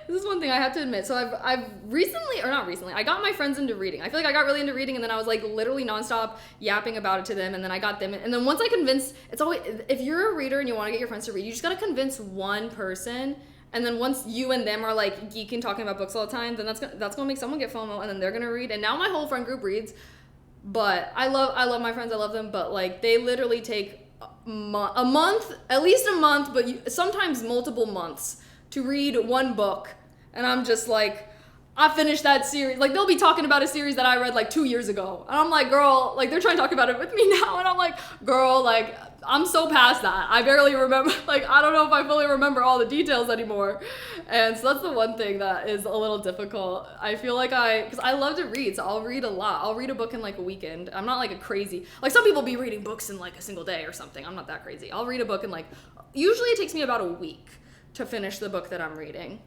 is one thing I have to admit. So I got my friends into reading. I feel like I got really into reading and then I was like literally nonstop yapping about it to them and then I got them. And then once I convinced, it's always, if you're a reader and you want to get your friends to read, you just gotta convince one person. And then once you and them are like geeking talking about books all the time, then that's gonna make someone get FOMO and then they're gonna read. And now my whole friend group reads. But I love my friends. I love them. But like they literally take a month, at least a month, but sometimes multiple months to read one book. And I'm just like, I finished that series. Like they'll be talking about a series that I read like 2 years ago. And I'm like, girl, like they're trying to talk about it with me now. And I'm like, girl, like I'm so past that. I barely remember, like I don't know if I fully remember all the details anymore. And so that's the one thing that is a little difficult. I feel like because I love to read, so I'll read a lot. I'll read a book in like a weekend. I'm not like a crazy, like some people be reading books in like a single day or something. I'm not that crazy. I'll read a book in like, usually it takes me about a week to finish the book that I'm reading.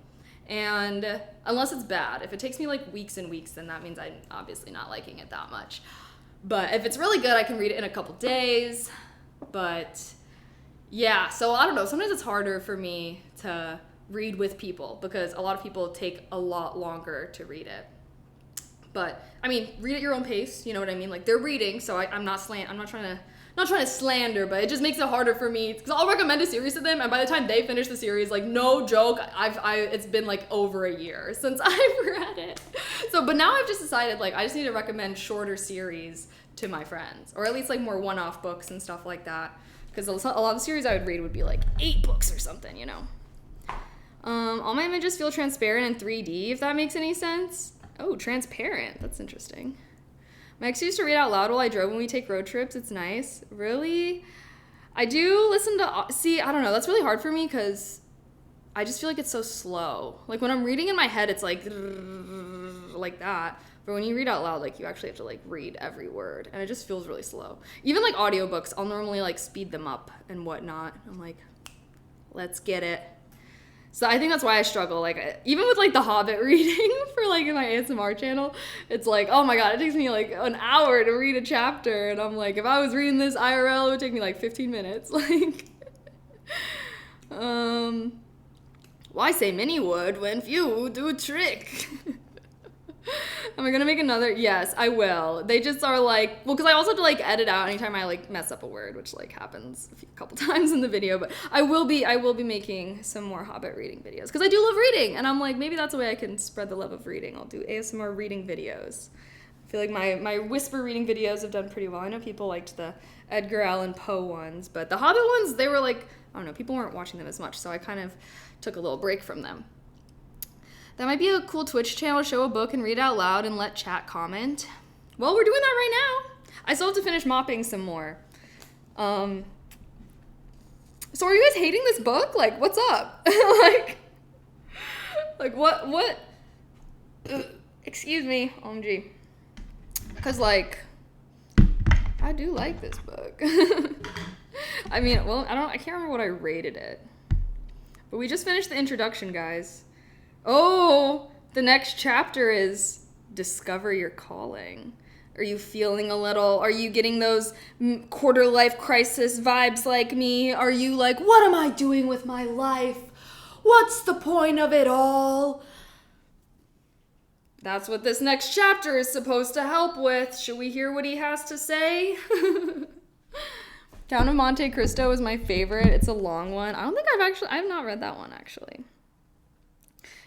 And unless it's bad, if it takes me like weeks and weeks, then that means I'm obviously not liking it that much. But if it's really good, I can read it in a couple days. But yeah, so I don't know. Sometimes it's harder for me to read with people because a lot of people take a lot longer to read it. But I mean, read at your own pace. You know what I mean? Like they're reading, so I'm not trying to slander, but it just makes it harder for me because I'll recommend a series to them, and by the time they finish the series, like no joke, it's been like over a year since I've read it. So, but now I've just decided like I just need to recommend shorter series to my friends, or at least like more one-off books and stuff like that. Because a lot of the series I would read would be like 8 books or something, All my images feel transparent in 3D, if that makes any sense. Oh, transparent. That's interesting. My ex used to read out loud while I drove when we take road trips. It's nice. Really? I do listen to... I don't know. That's really hard for me because I just feel like it's so slow. Like when I'm reading in my head, it's like that. But when you read out loud, like, you actually have to, like, read every word. And it just feels really slow. Even, like, audiobooks, I'll normally, like, speed them up and whatnot. I'm like, let's get it. So I think that's why I struggle. Like, even with, like, the Hobbit reading for, like, my ASMR channel, it's like, oh my god, it takes me, like, an hour to read a chapter. And I'm like, if I was reading this IRL, it would take me, like, 15 minutes. Like, why say many would when few do a trick? Am I gonna make another? Yes, I will. They just are like, well, because I also have to like edit out anytime I like mess up a word, which like happens a couple times in the video. But I will be making some more Hobbit reading videos because I do love reading, and I'm like, maybe that's a way I can spread the love of reading. I'll do ASMR reading videos. I feel like my whisper reading videos have done pretty well. I know people liked the Edgar Allan Poe ones, but the Hobbit ones, they were like, I don't know, people weren't watching them as much, so I kind of took a little break from them. That might be a cool Twitch channel, show a book and read out loud and let chat comment. Well, we're doing that right now. I still have to finish mopping some more. So are you guys hating this book? Like, what's up? like what? Excuse me, OMG. Because, like, I do like this book. I mean, well, I can't remember what I rated it. But we just finished the introduction, guys. Oh, the next chapter is Discover Your Calling. Are you feeling a little, are you getting those quarter life crisis vibes like me? Are you like, what am I doing with my life? What's the point of it all? That's what this next chapter is supposed to help with. Should we hear what he has to say? Count of Monte Cristo is my favorite. It's a long one. I don't think I've not read that one actually.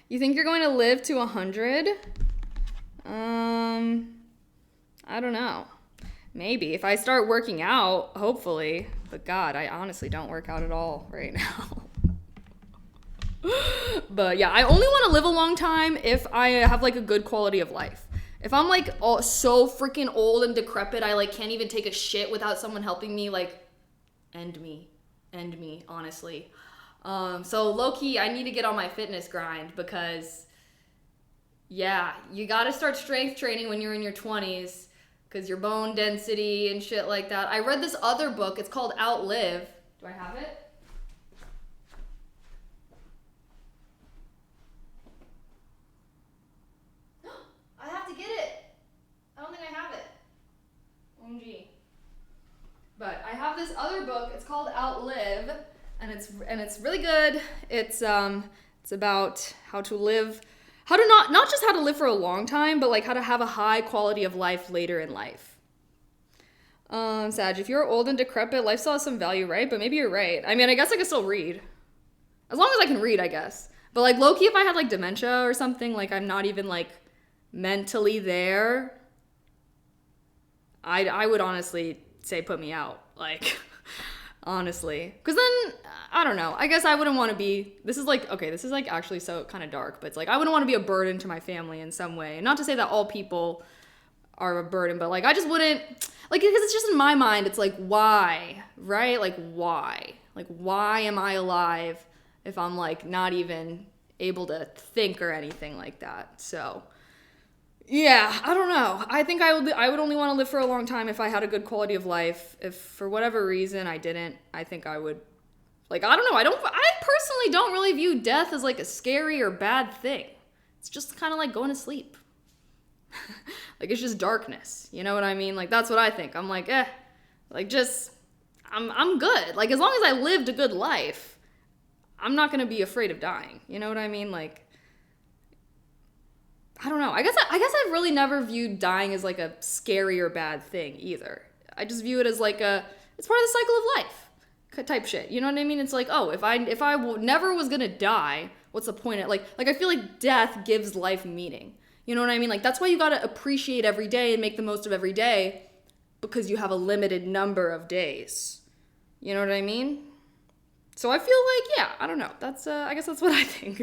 You think you're going to live to 100? I don't know. Maybe. If I start working out, hopefully. But God, I honestly don't work out at all right now. But yeah, I only want to live a long time if I have like a good quality of life. If I'm like so freaking old and decrepit, I like can't even take a shit without someone helping me, like, end me, honestly. So low-key, I need to get on my fitness grind because, yeah, you gotta start strength training when you're in your 20s because your bone density and shit like that. I read this other book. It's called Outlive. Do I have it? I have to get it. I don't think I have it. OMG. But I have this other book. It's called Outlive. And it's really good. It's about how to live, how to not just how to live for a long time, but like how to have a high quality of life later in life. Sag, if you're old and decrepit, life still has some value, right? But maybe you're right. I mean, I guess I can still read. As long as I can read, I guess. But like low-key, if I had like dementia or something, like I'm not even like mentally there, I would honestly say put me out. Like... honestly, because then I don't know, I guess I wouldn't want to be, this is like actually so kind of dark, but it's like I wouldn't want to be a burden to my family in some way. And not to say that all people are a burden, but like I just wouldn't, like, because it's just in my mind, it's like, why, right? Like why am I alive if I'm like not even able to think or anything like that? So yeah, I don't know. I think I would only want to live for a long time if I had a good quality of life. If for whatever reason I didn't, I think I would, like, I don't know. I personally don't really view death as like a scary or bad thing. It's just kind of like going to sleep. Like it's just darkness. You know what I mean? Like that's what I think. I'm like, like just, I'm good. Like as long as I lived a good life, I'm not going to be afraid of dying. You know what I mean? Like, I don't know. I guess I've really never viewed dying as like a scary or bad thing either. I just view it as like it's part of the cycle of life type shit. You know what I mean? It's like, oh, if I never was gonna die, what's the point of like I feel like death gives life meaning. You know what I mean? Like that's why you gotta appreciate every day and make the most of every day because you have a limited number of days. You know what I mean? So I feel like, yeah, I don't know. That's, I guess that's what I think.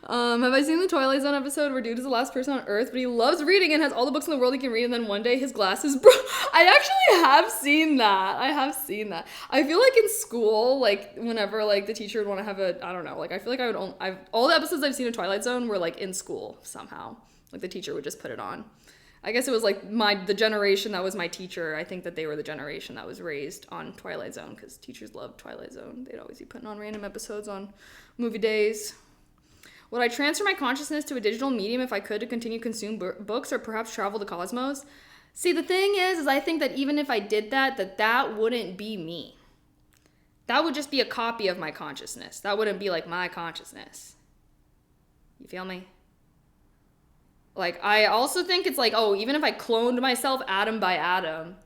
Have I seen the Twilight Zone episode where dude is the last person on Earth, but he loves reading and has all the books in the world he can read, and then one day his glasses broke? I actually have seen that. I feel like in school, like, whenever, like, the teacher would want to have I don't know, like, I feel like all the episodes I've seen of Twilight Zone were, like, in school somehow. Like the teacher would just put it on. I guess it was like the generation that was my teacher. I think that they were the generation that was raised on Twilight Zone because teachers loved Twilight Zone. They'd always be putting on random episodes on movie days. Would I transfer my consciousness to a digital medium if I could to continue consume books or perhaps travel the cosmos? See, the thing is I think that even if I did that, that wouldn't be me. That would just be a copy of my consciousness. That wouldn't be like my consciousness. You feel me? Like, I also think it's like, oh, even if I cloned myself atom by atom,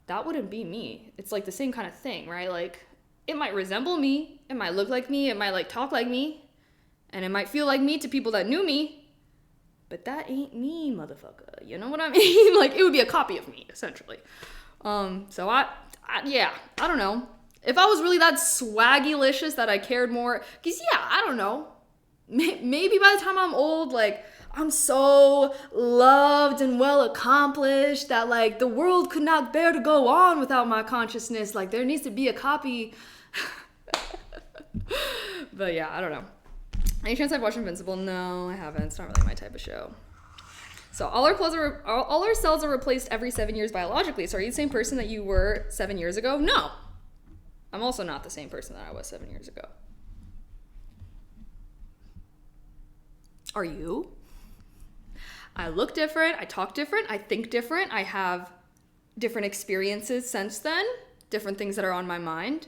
that wouldn't be me. It's like the same kind of thing, right? Like, it might resemble me. It might look like me. It might like talk like me. And it might feel like me to people that knew me. But that ain't me, motherfucker. You know what I mean? Like, it would be a copy of me, essentially. So yeah, I don't know. If I was really that swaggylicious that I cared more, because yeah, I don't know. Maybe by the time I'm old, like, I'm so loved and well accomplished that, like, the world could not bear to go on without my consciousness. Like, there needs to be a copy. But yeah, I don't know. Any chance I've watched Invincible? No, I haven't. It's not really my type of show. So all our cells are replaced every 7 years biologically. So are you the same person that you were 7 years ago? No. I'm also not the same person that I was 7 years ago. Are you? I look different. I talk different. I think different. I have different experiences since then. Different things that are on my mind.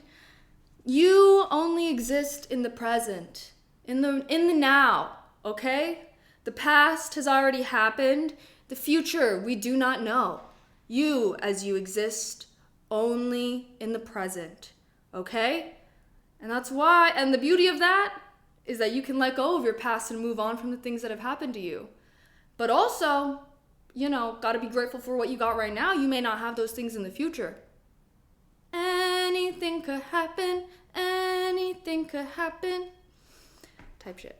You only exist in the present. In the now, okay? The past has already happened. The future, we do not know. You, as you exist, only in the present, okay? And that's why, and the beauty of that is that you can let go of your past and move on from the things that have happened to you. But also, you know, gotta be grateful for what you got right now. You may not have those things in the future. Anything could happen, anything could happen. Type shit.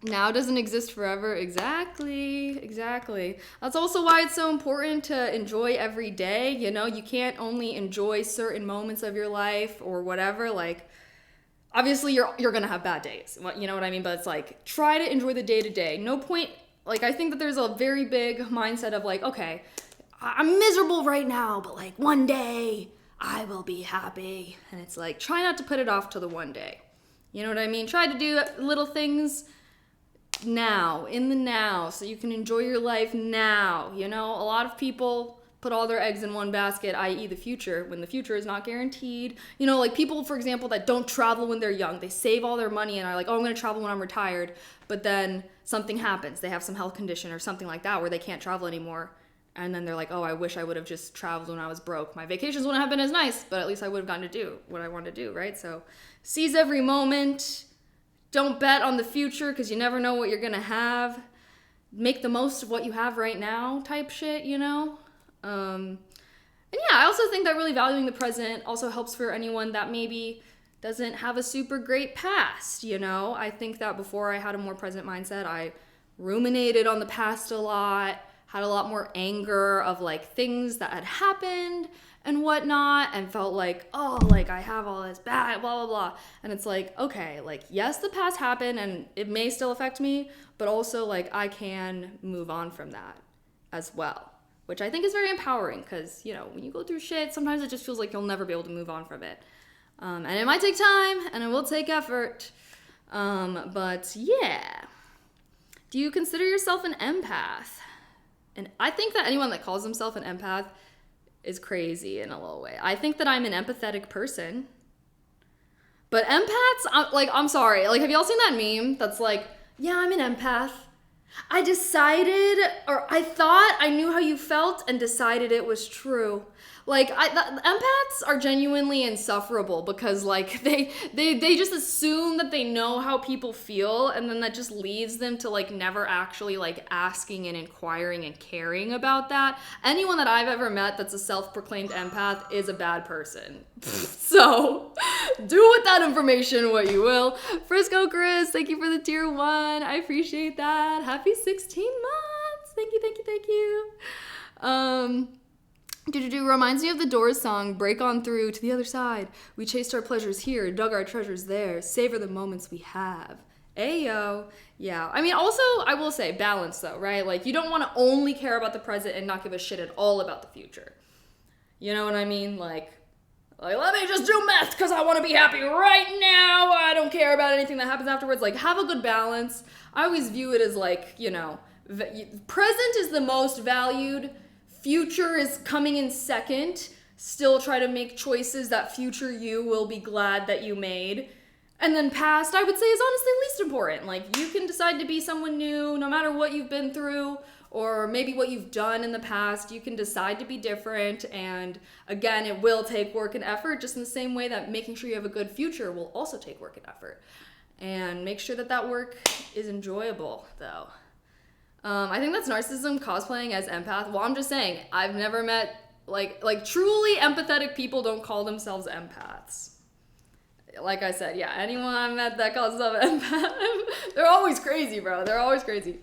Now doesn't exist forever. Exactly. That's also why it's so important to enjoy every day. You know, you can't only enjoy certain moments of your life or whatever. Like, obviously you're gonna have bad days. You know what I mean? But it's like, try to enjoy the day to day. No point, like, I think that there's a very big mindset of like, okay, I'm miserable right now, but like one day I will be happy. And it's like, try not to put it off to the one day. You know what I mean? Try to do little things now, in the now, so you can enjoy your life now. You know, a lot of people put all their eggs in one basket, i.e. the future, when the future is not guaranteed. You know, like people, for example, that don't travel when they're young. They save all their money and are like, oh, I'm going to travel when I'm retired. But then something happens. They have some health condition or something like that where they can't travel anymore. And then they're like, oh, I wish I would have just traveled when I was broke. My vacations wouldn't have been as nice, but at least I would have gotten to do what I wanted to do, right? So seize every moment. Don't bet on the future because you never know what you're going to have. Make the most of what you have right now type shit, you know? And yeah, I also think that really valuing the present also helps for anyone that maybe doesn't have a super great past, you know? I think that before I had a more present mindset, I ruminated on the past a lot, had a lot more anger of like things that had happened and whatnot, and felt like, oh, like I have all this bad, blah, blah, blah. And it's like, okay, like, yes, the past happened and it may still affect me, but also like I can move on from that as well, which I think is very empowering because, you know, when you go through shit, sometimes it just feels like you'll never be able to move on from it. And it might take time and it will take effort. But yeah. Do you consider yourself an empath? And I think that anyone that calls himself an empath is crazy in a little way. I think that I'm an empathetic person. But empaths, I'm sorry. Like, have y'all seen that meme that's like, yeah, I'm an empath. I decided, or I thought I knew how you felt and decided it was true. Like, empaths are genuinely insufferable because, like, they just assume that they know how people feel, and then that just leads them to, like, never actually, like, asking and inquiring and caring about that. Anyone that I've ever met that's a self-proclaimed empath is a bad person. So, do with that information what you will. Frisco Chris, thank you for the tier 1. I appreciate that. Happy 16 months. Thank you. Reminds me of the Doors song, Break On Through to the Other Side. We chased our pleasures here, dug our treasures there, savor the moments we have. Ayo. Yeah. I mean, also, I will say balance though, right? Like, you don't want to only care about the present and not give a shit at all about the future. You know what I mean? Like let me just do meth because I want to be happy right now. I don't care about anything that happens afterwards. Like, have a good balance. I always view it as like, you know, present is the most valued. Future is coming in second. Still try to make choices that future you will be glad that you made. And then past, I would say, is honestly least important. Like, you can decide to be someone new no matter what you've been through or maybe what you've done in the past. You can decide to be different. And again, it will take work and effort, just in the same way that making sure you have a good future will also take work and effort. And make sure that that work is enjoyable, though. I think that's narcissism cosplaying as empath. Well, I'm just saying, I've never met, like truly empathetic people don't call themselves empaths. Like I said, yeah, anyone I've met that calls themselves empath, they're always crazy, bro. They're always crazy.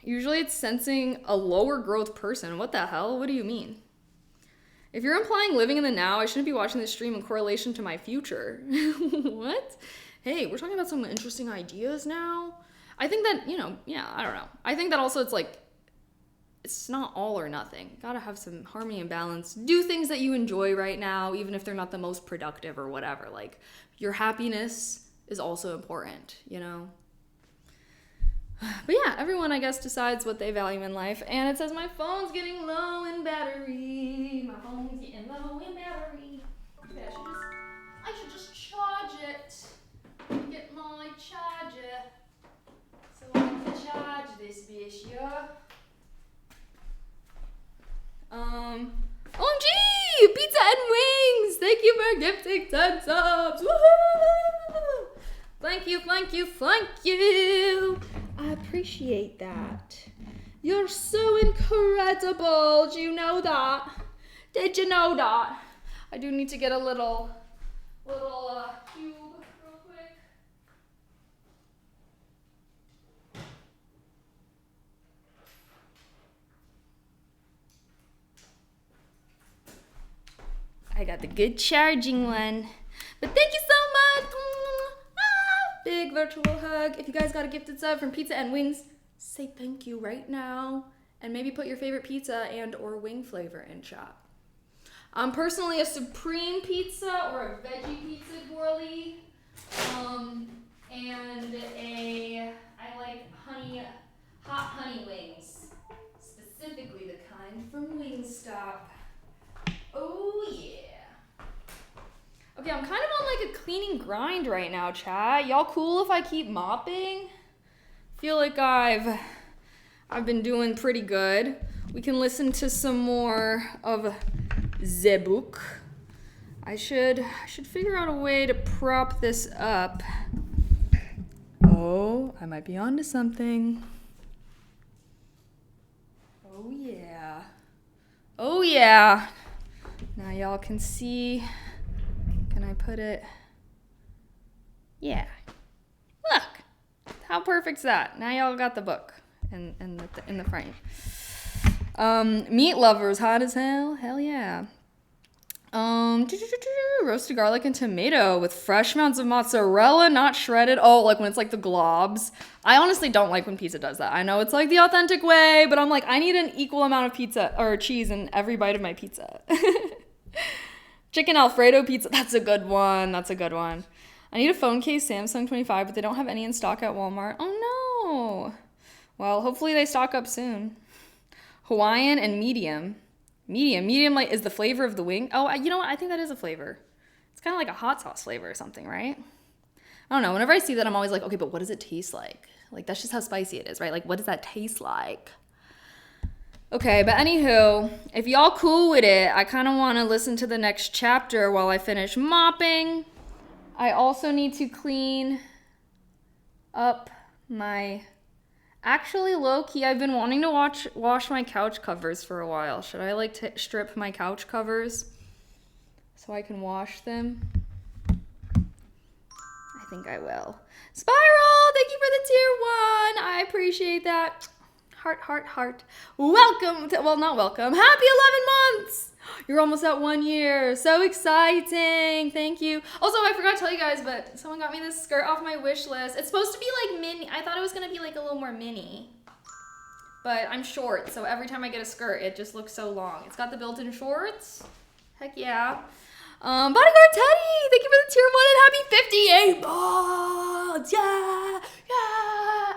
Usually it's sensing a lower growth person. What the hell? What do you mean? If you're implying living in the now, I shouldn't be watching this stream in correlation to my future. What? Hey, we're talking about some interesting ideas now. I think that, you know, yeah, I don't know. I think that also it's like, it's not all or nothing. You gotta have some harmony and balance. Do things that you enjoy right now, even if they're not the most productive or whatever. Like, your happiness is also important, you know? But yeah, everyone, I guess, decides what they value in life. And it says my phone's getting low in battery. My phone's getting low in battery. Okay, I should just charge it. Get my charger. So I can charge this bitch, yeah. OMG! Pizza and wings! Thank you for gifting 10 subs! Woohoo! Thank you, thank you, thank you! I appreciate that. You're so incredible. Do you know that? Did you know that? I do need to get a little cube real quick. I got the good charging one. But thank you so much. Big virtual hug. If you guys got a gifted sub from Pizza and Wings, say thank you right now. And maybe put your favorite pizza and or wing flavor in chat. I'm personally a supreme pizza or a veggie pizza girly. And I like hot honey wings. Specifically the kind from Wingstop. Oh yeah. Okay, I'm kind of on like a cleaning grind right now, chat. Y'all cool if I keep mopping? Feel like I've been doing pretty good. We can listen to some more of the book. I should figure out a way to prop this up. Oh, I might be onto something. Oh yeah. Oh yeah. Now y'all can see. Can I put it? Yeah. Look. How perfect's that? Now y'all got the book in the frame. Meat lovers, hot as hell. Hell yeah. Roasted garlic and tomato with fresh amounts of mozzarella, not shredded. Oh, like when it's like the globs. I honestly don't like when pizza does that. I know it's like the authentic way, but I'm like, I need an equal amount of pizza or cheese in every bite of my pizza. Chicken Alfredo pizza. That's a good one. That's a good one. I need a phone case, Samsung 25, but they don't have any in stock at Walmart. Oh no. Well, hopefully they stock up soon. Hawaiian and medium. Medium like is the flavor of the wing. Oh, you know what? I think that is a flavor. It's kind of like a hot sauce flavor or something, right? I don't know. Whenever I see that, I'm always like, okay, but what does it taste like? Like, that's just how spicy it is, right? Like, what does that taste like? Okay, but anywho, if y'all cool with it, I kind of want to listen to the next chapter while I finish mopping. I also need to clean up my... Actually, low-key, I've been wanting to wash my couch covers for a while. Should I, like, strip my couch covers so I can wash them? I think I will. Spiral, thank you for the tier 1. I appreciate that. Heart, heart, heart. Welcome to, well, not welcome. Happy 11 months. You're almost at 1 year. So exciting. Thank you. Also, I forgot to tell you guys, but someone got me this skirt off my wish list. It's supposed to be like mini. I thought it was going to be like a little more mini. But I'm short, so every time I get a skirt, it just looks so long. It's got the built-in shorts. Heck yeah. Bodyguard Teddy, thank you for the tier 1 and happy 58 balls. Yeah, yeah.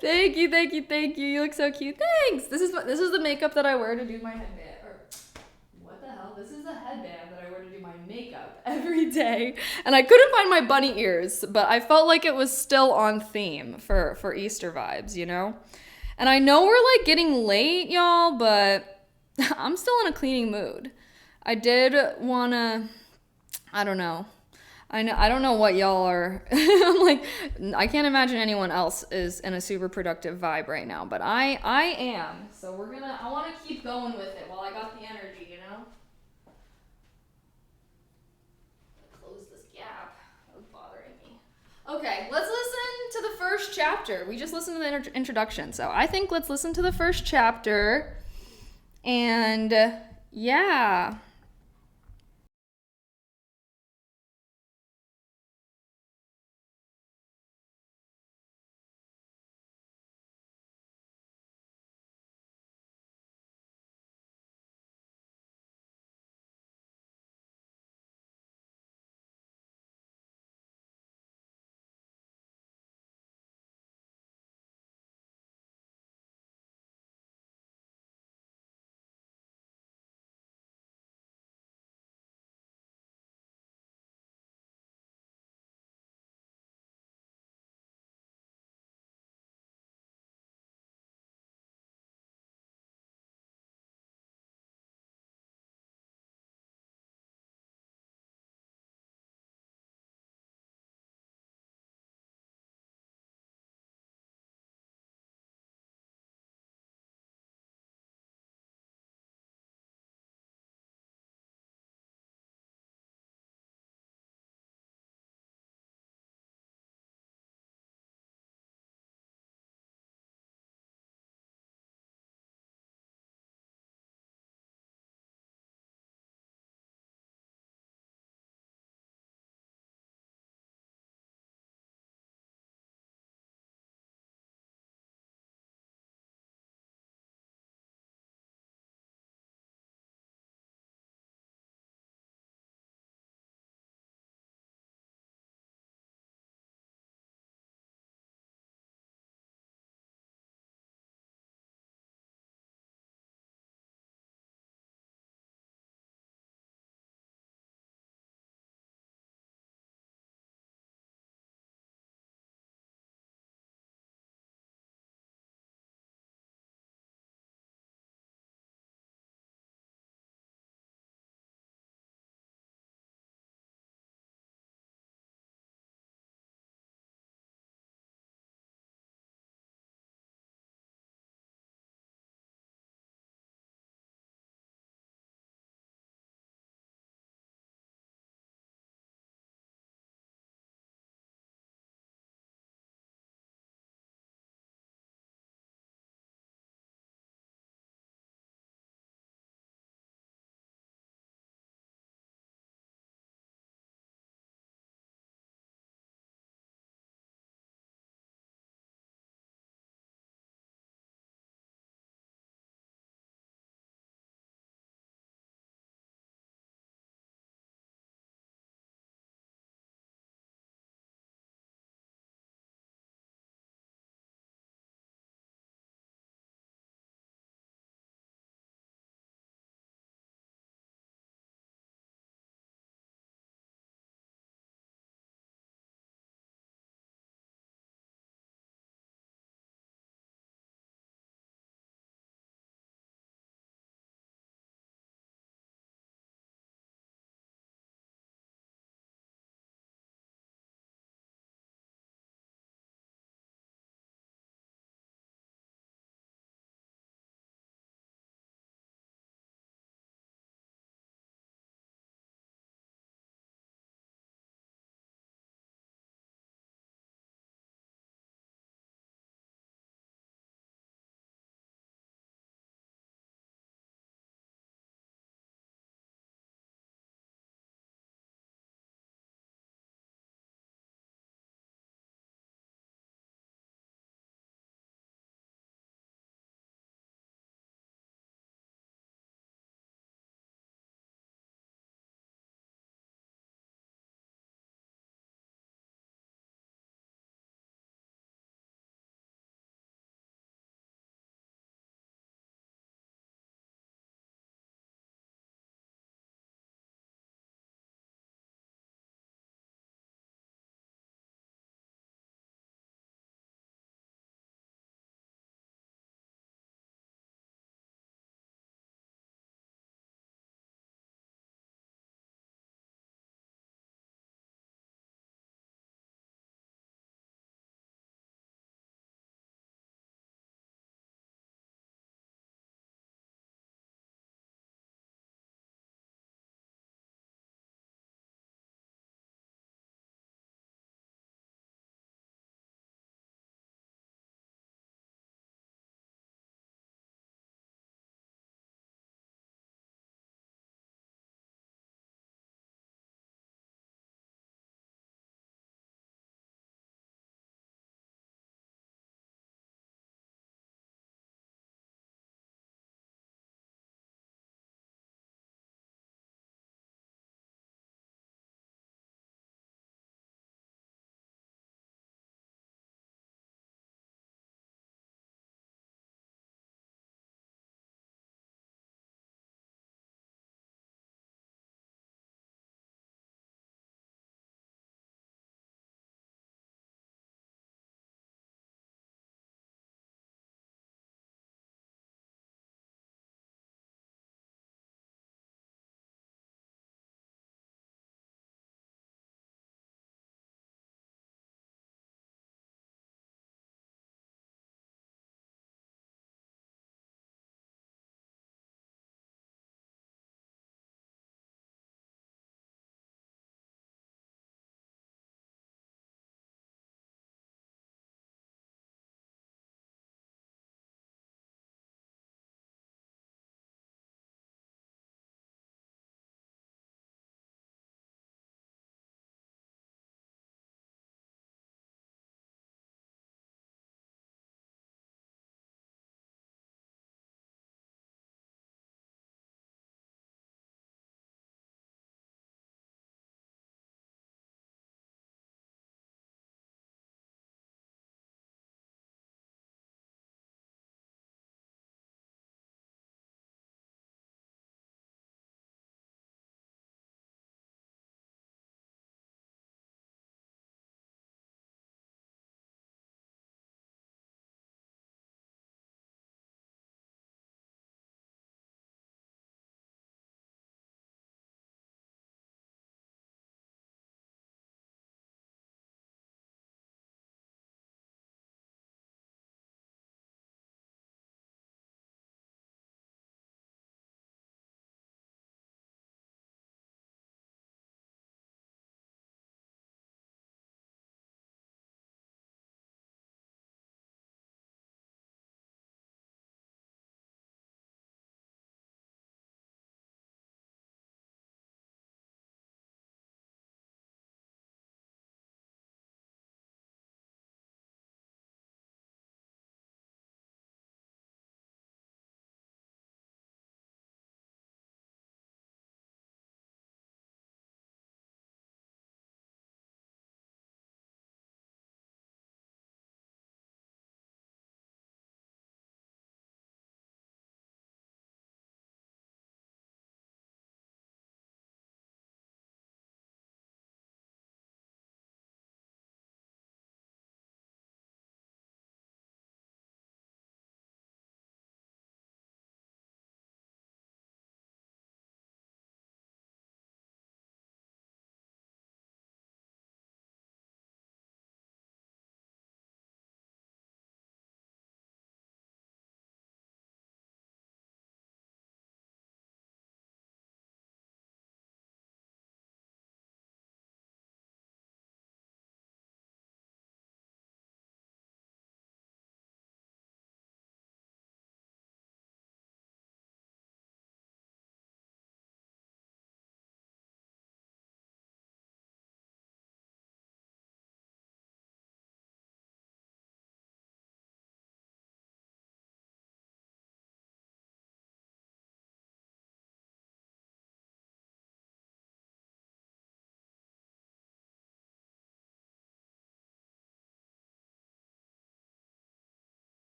Thank you, thank you, thank you. You look so cute. Thanks. This is the makeup that I wear to do my headband. Or what the hell? This is the headband that I wear to do my makeup every day. And I couldn't find my bunny ears, but I felt like it was still on theme for Easter vibes, you know? And I know we're like getting late, y'all, but I'm still in a cleaning mood. I did wanna, I don't know. I don't know what y'all are. I'm like, I can't imagine anyone else is in a super productive vibe right now, but I am. So I want to keep going with it while I got the energy, you know? Close this gap. That was bothering me. Okay, let's listen to the first chapter. We just listened to the introduction, so I think let's listen to the first chapter. And yeah.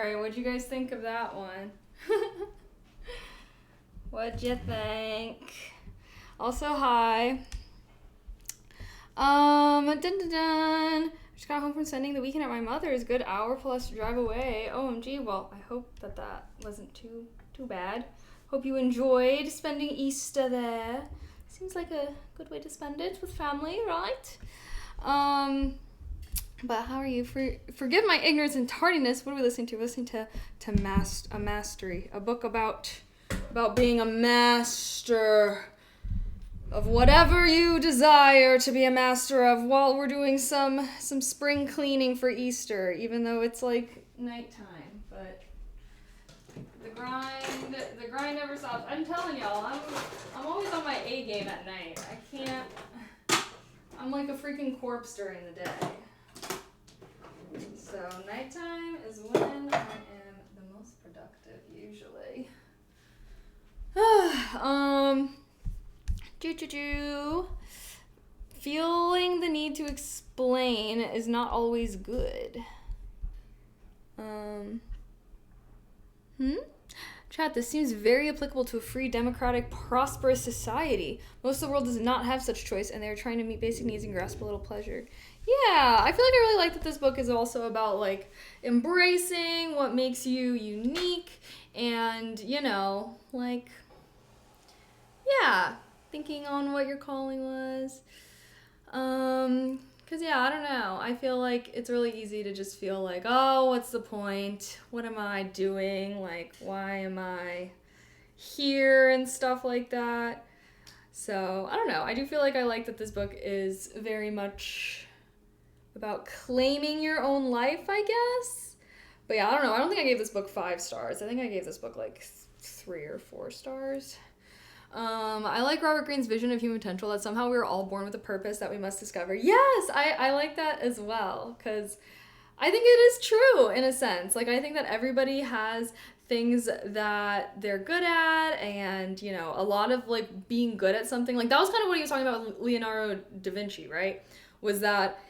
Alright, what'd you guys think of that one? What'd you think? Also, hi. Dun dun dun. Just got home from spending the weekend at my mother's. Good hour plus drive away. OMG. Well, I hope that wasn't too bad. Hope you enjoyed spending Easter there. Seems like a good way to spend it with family, right? But how are you? Forgive my ignorance and tardiness. What are we listening to? We're listening to a Mastery, a book about being a master of whatever you desire to be a master of, while we're doing some spring cleaning for Easter, even though it's like nighttime. But the grind never stops. I'm telling y'all, I'm always on my A game at night. I can't. I'm like a freaking corpse during the day. So nighttime is when I am the most productive usually. Feeling the need to explain is not always good. Chat, this seems very applicable to a free, democratic, prosperous society. Most of the world does not have such choice, and they're trying to meet basic needs and grasp a little pleasure. Yeah, I feel like I really like that this book is also about, like, embracing what makes you unique and, you know, like, yeah, thinking on what your calling was. Cause yeah, I don't know. I feel like it's really easy to just feel like, oh, what's the point? What am I doing? Like, why am I here and stuff like that? So, I don't know. I do feel like I like that this book is very much about claiming your own life, I guess. But yeah, I don't know. I don't think I gave this book 5 stars. I think I gave this book like 3 or 4 stars. I like Robert Greene's vision of human potential, that somehow we are all born with a purpose that we must discover. Yes, I like that as well, because I think it is true in a sense. Like, I think that everybody has things that they're good at, and, you know, a lot of, like, being good at something. Like, that was kind of what he was talking about with Leonardo da Vinci, right? Was that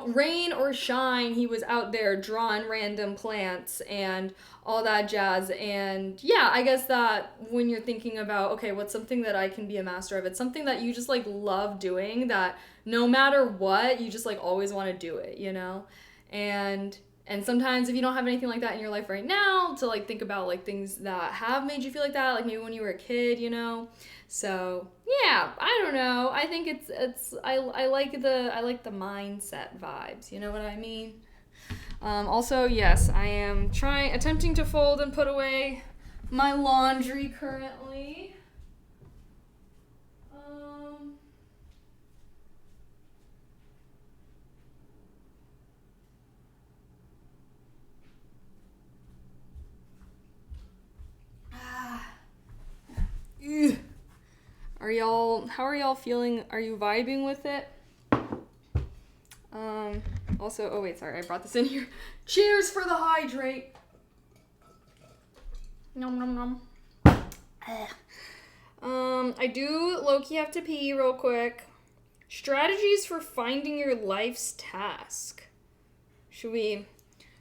rain or shine, he was out there drawing random plants and all that jazz. And yeah, I guess that when you're thinking about, okay, what's something that I can be a master of, it's something that you just like love doing, that no matter what, you just like always want to do it, you know? And sometimes if you don't have anything like that in your life right now, to like think about like things that have made you feel like that, like maybe when you were a kid, you know? So yeah, I don't know. I think I like the mindset vibes. You know what I mean? Also, yes, I am attempting to fold and put away my laundry currently. How are y'all feeling? Are you vibing with it? Also, oh wait, sorry, I brought this in here. Cheers for the hydrate. Nom nom nom. I do low-key have to pee real quick. Strategies for finding your life's task. Should we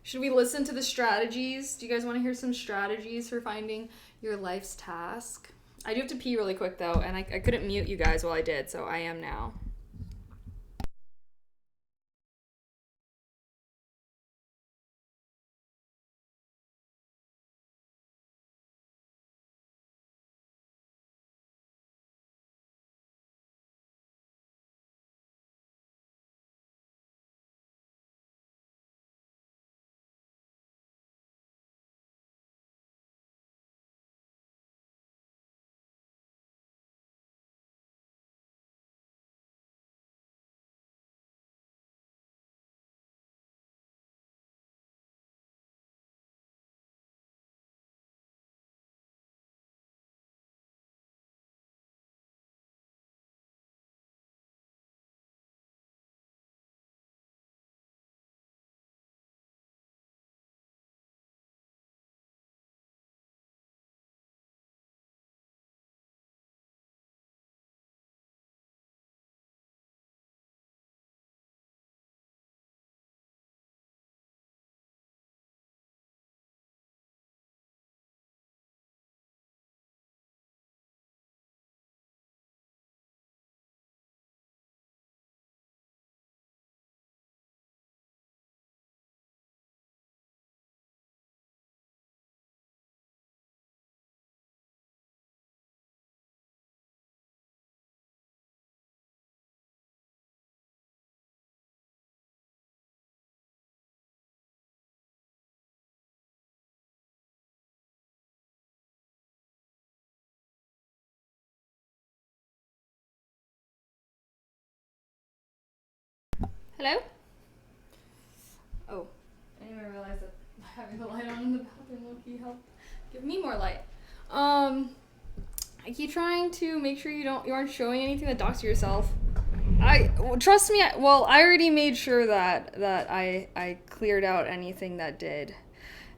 listen to the strategies? Do you guys want to hear some strategies for finding your life's task? I do have to pee really quick though, and I couldn't mute you guys while I did, so I am now. Hello? Oh, I didn't even realize that having the light on in the bathroom low-key helped give me more light. I keep trying to make sure you aren't showing anything that docks yourself. Trust me. I already made sure that I cleared out anything that did.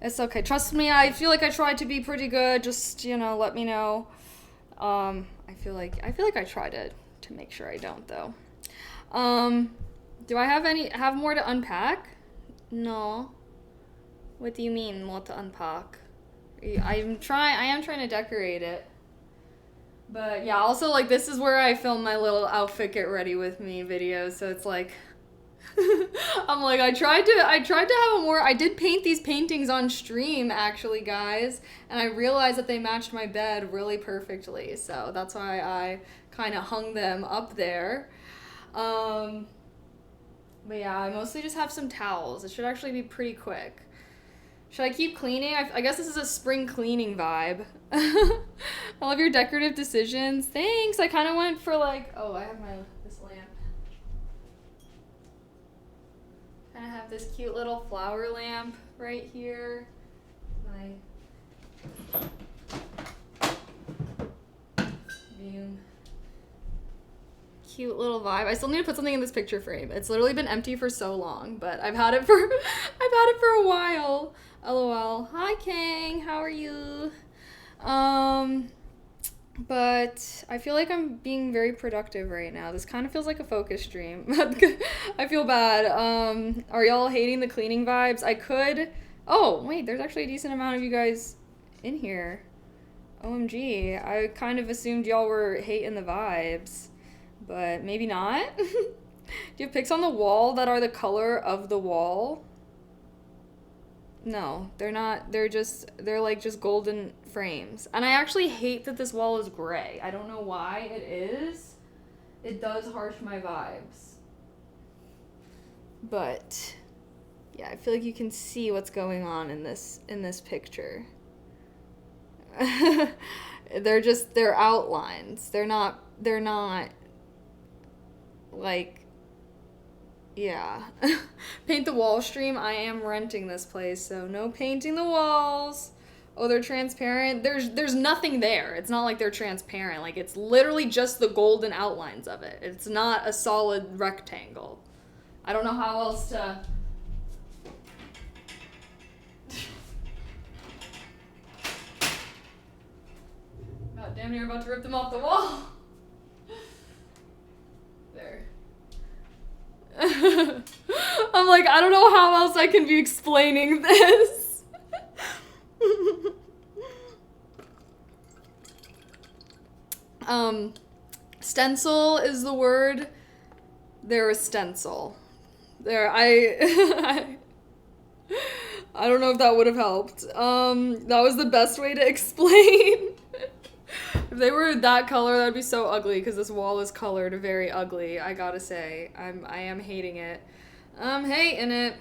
It's okay. Trust me. I feel like I tried to be pretty good. Just let me know. I feel like I tried to make sure I don't though. Do I have more to unpack? No. What do you mean more to unpack? I am trying to decorate it. But yeah, also like this is where I film my little outfit get ready with me videos, so it's like I'm like I tried to have a more I did paint these paintings on stream actually, guys, and I realized that they matched my bed really perfectly. So that's why I kind of hung them up there. But yeah, I mostly just have some towels. It should actually be pretty quick. Should I keep cleaning? I guess this is a spring cleaning vibe. I love your decorative decisions. Thanks. I kind of went for like, oh, I have this lamp. Kind of have this cute little flower lamp right here. My view. Cute little vibe. I still need to put something in this picture frame. It's literally been empty for so long, but I've had it for a while. LOL. Hi Kang, how are you? But I feel like I'm being very productive right now. This kind of feels like a focus stream. I feel bad. Are y'all hating the cleaning vibes? I could. Oh, wait, there's actually a decent amount of you guys in here. OMG. I kind of assumed y'all were hating the vibes, but maybe not. Do you have pics on the wall that are the color of the wall? No, they're not. They're like just golden frames. And I actually hate that this wall is gray. I don't know why it is. It does harsh my vibes. But yeah, I feel like you can see what's going on in this picture. They're outlines. They're not like, yeah. Paint the wall stream. I am renting this place, so no painting the walls. Oh, they're transparent. There's nothing there. It's not like they're transparent. Like it's literally just the golden outlines of it. It's not a solid rectangle. I don't know how else to. God damn, you're about to rip them off the wall. There. I'm like, I don't know how else I can be explaining this. Stencil is the word. There is stencil. There, I don't know if that would have helped. That was the best way to explain. If they were that color, that would be so ugly because this wall is colored very ugly. I gotta say, I am hating it. I'm hating it.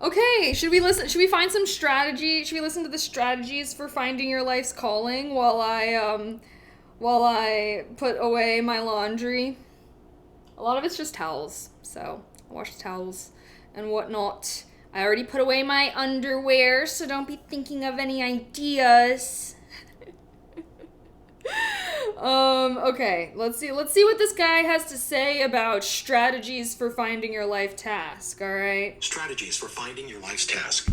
Okay, should we find some strategy? Should we listen to the strategies for finding your life's calling while I put away my laundry? A lot of it's just towels, so I wash the towels and whatnot. I already put away my underwear, so don't be thinking of any ideas. Okay, let's see what this guy has to say about strategies for finding your life task, all right? Strategies for finding your life's task.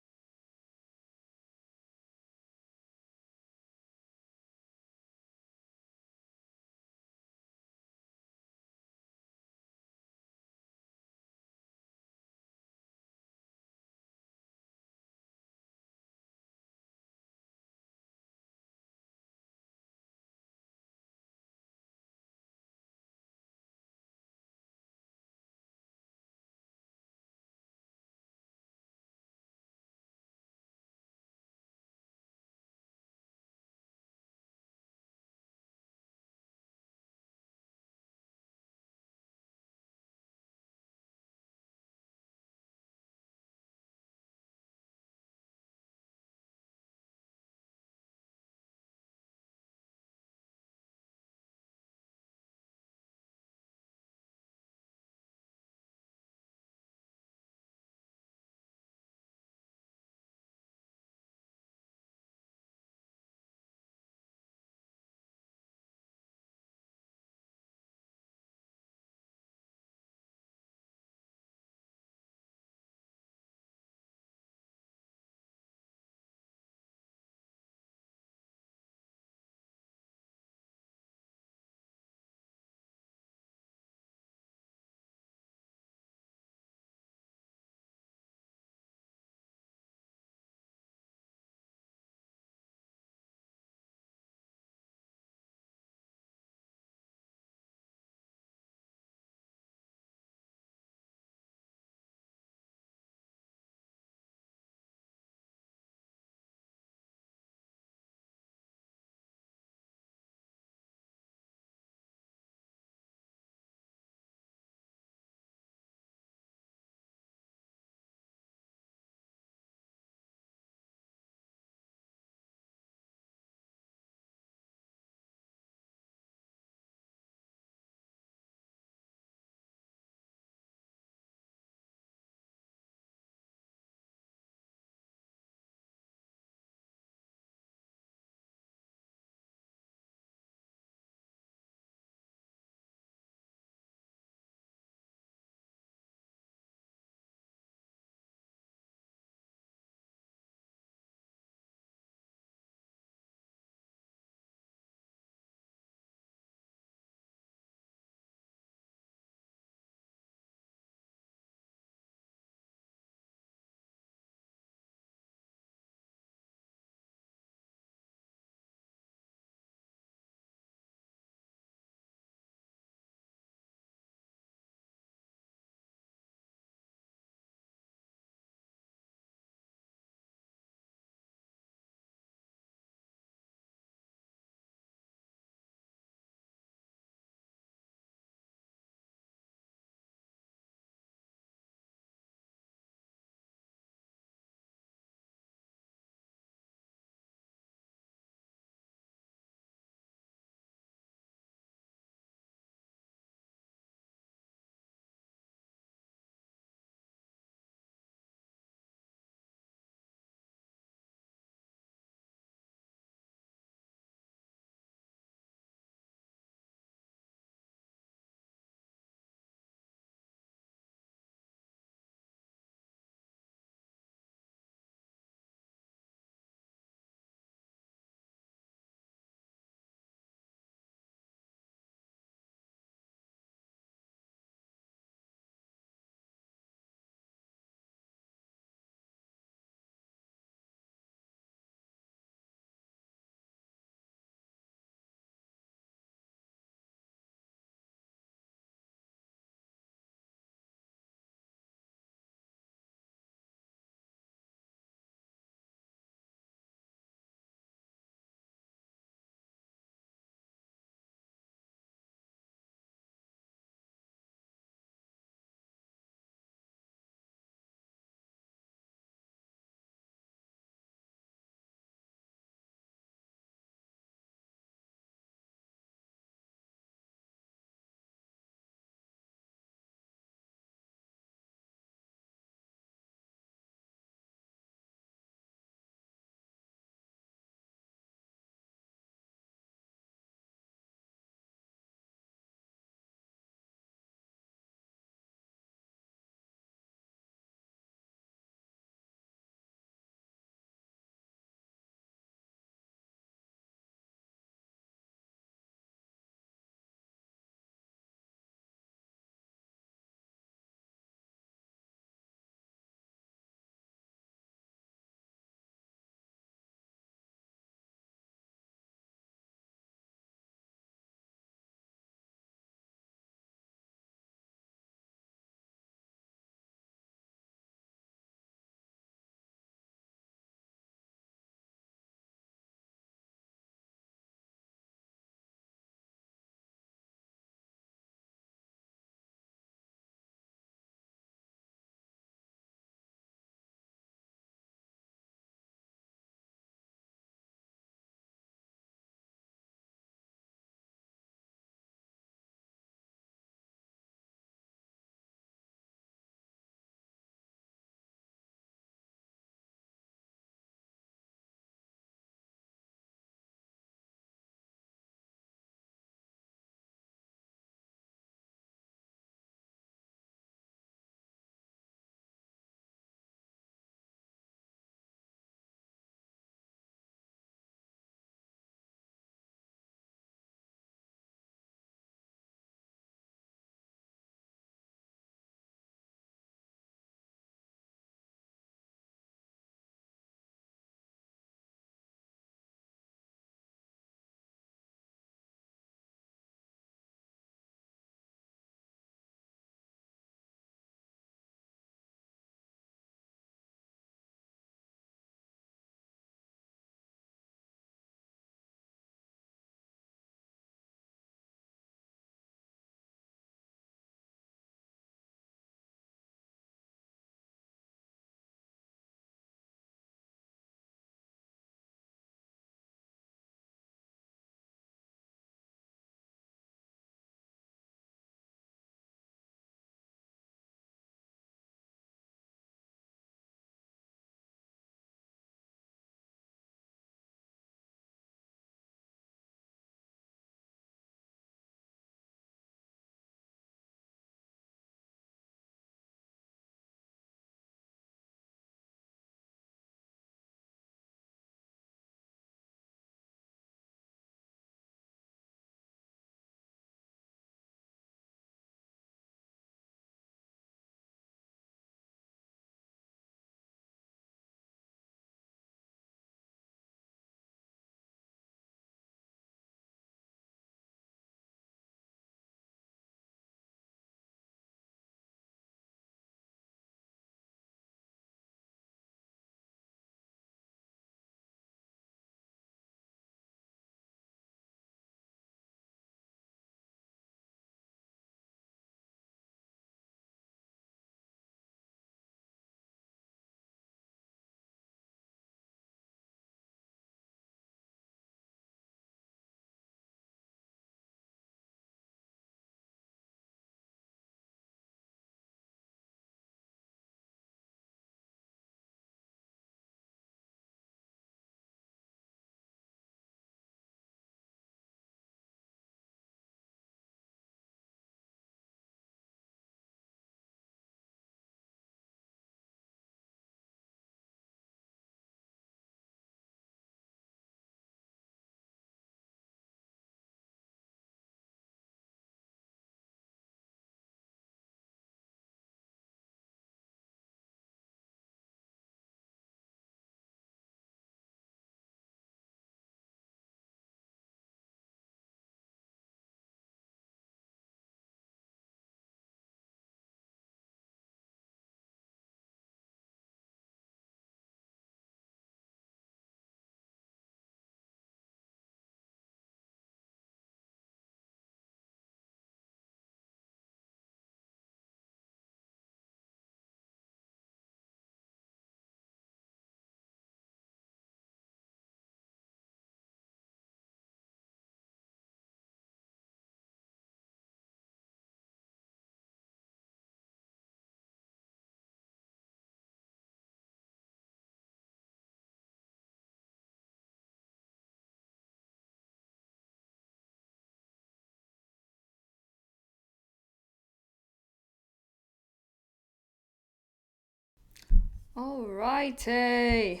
Alrighty.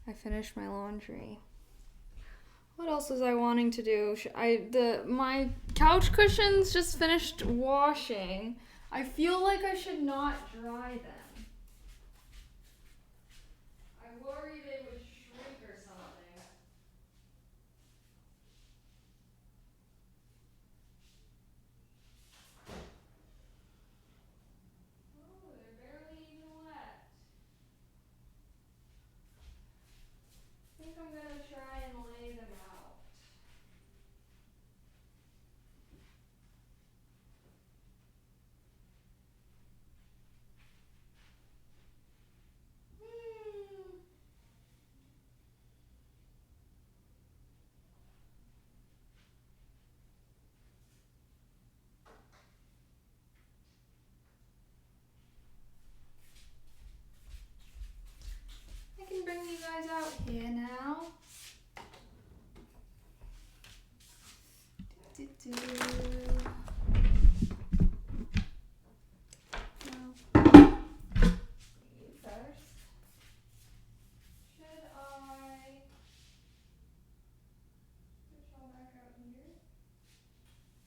I finished my laundry. What else was I wanting to do? My couch cushions just finished washing. I feel like I should not dry them. I worry they would shrink or something. Oh, they're barely even wet. I think I'm gonna try and lay them out. I can bring you guys out here now. You first. Should I put y'all back out here?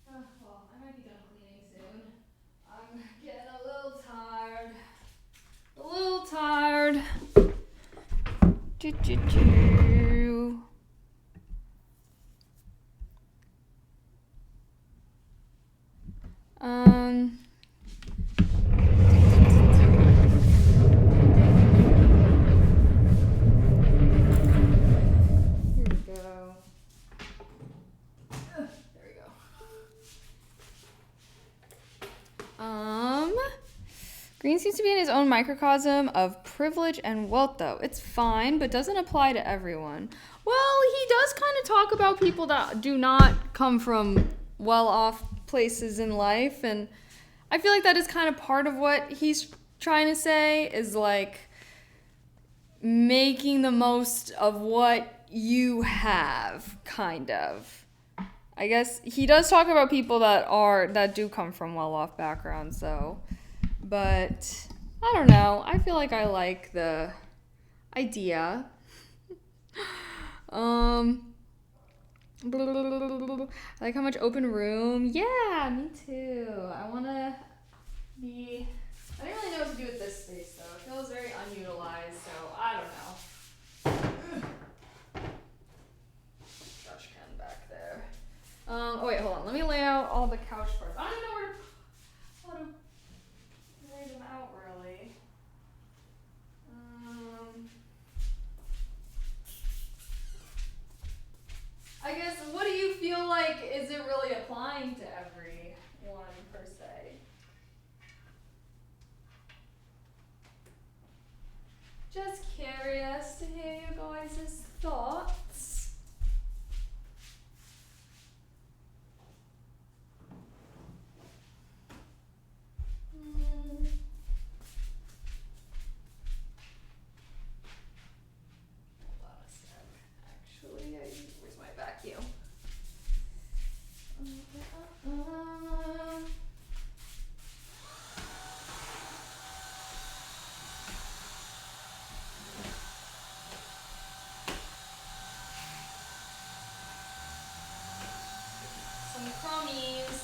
Well, I might be done cleaning soon. I'm getting a little tired. A little tired. Do. Here we go. There we go. Green seems to be in his own microcosm of privilege and wealth, though. It's fine, but doesn't apply to everyone. Well, he does kind of talk about people that do not come from well-off places in life, and I feel like that is kind of part of what he's trying to say, is like making the most of what you have, kind of. I guess he does talk about people that do come from well-off backgrounds, though. But I don't know. I feel like I like the idea. I like how much open room. Yeah, me too. I didn't really know what to do with this space, though. It feels very unutilized, so I don't know. Trash can back there. Oh wait, hold on. Let me lay out all the couch parts. I don't even know how to lay them out, really. I guess, what do you feel like, is it really applying to everyone, per se? Just curious to hear you guys' thoughts. Hold on a sec. Actually, where's my vacuum? Some crummies.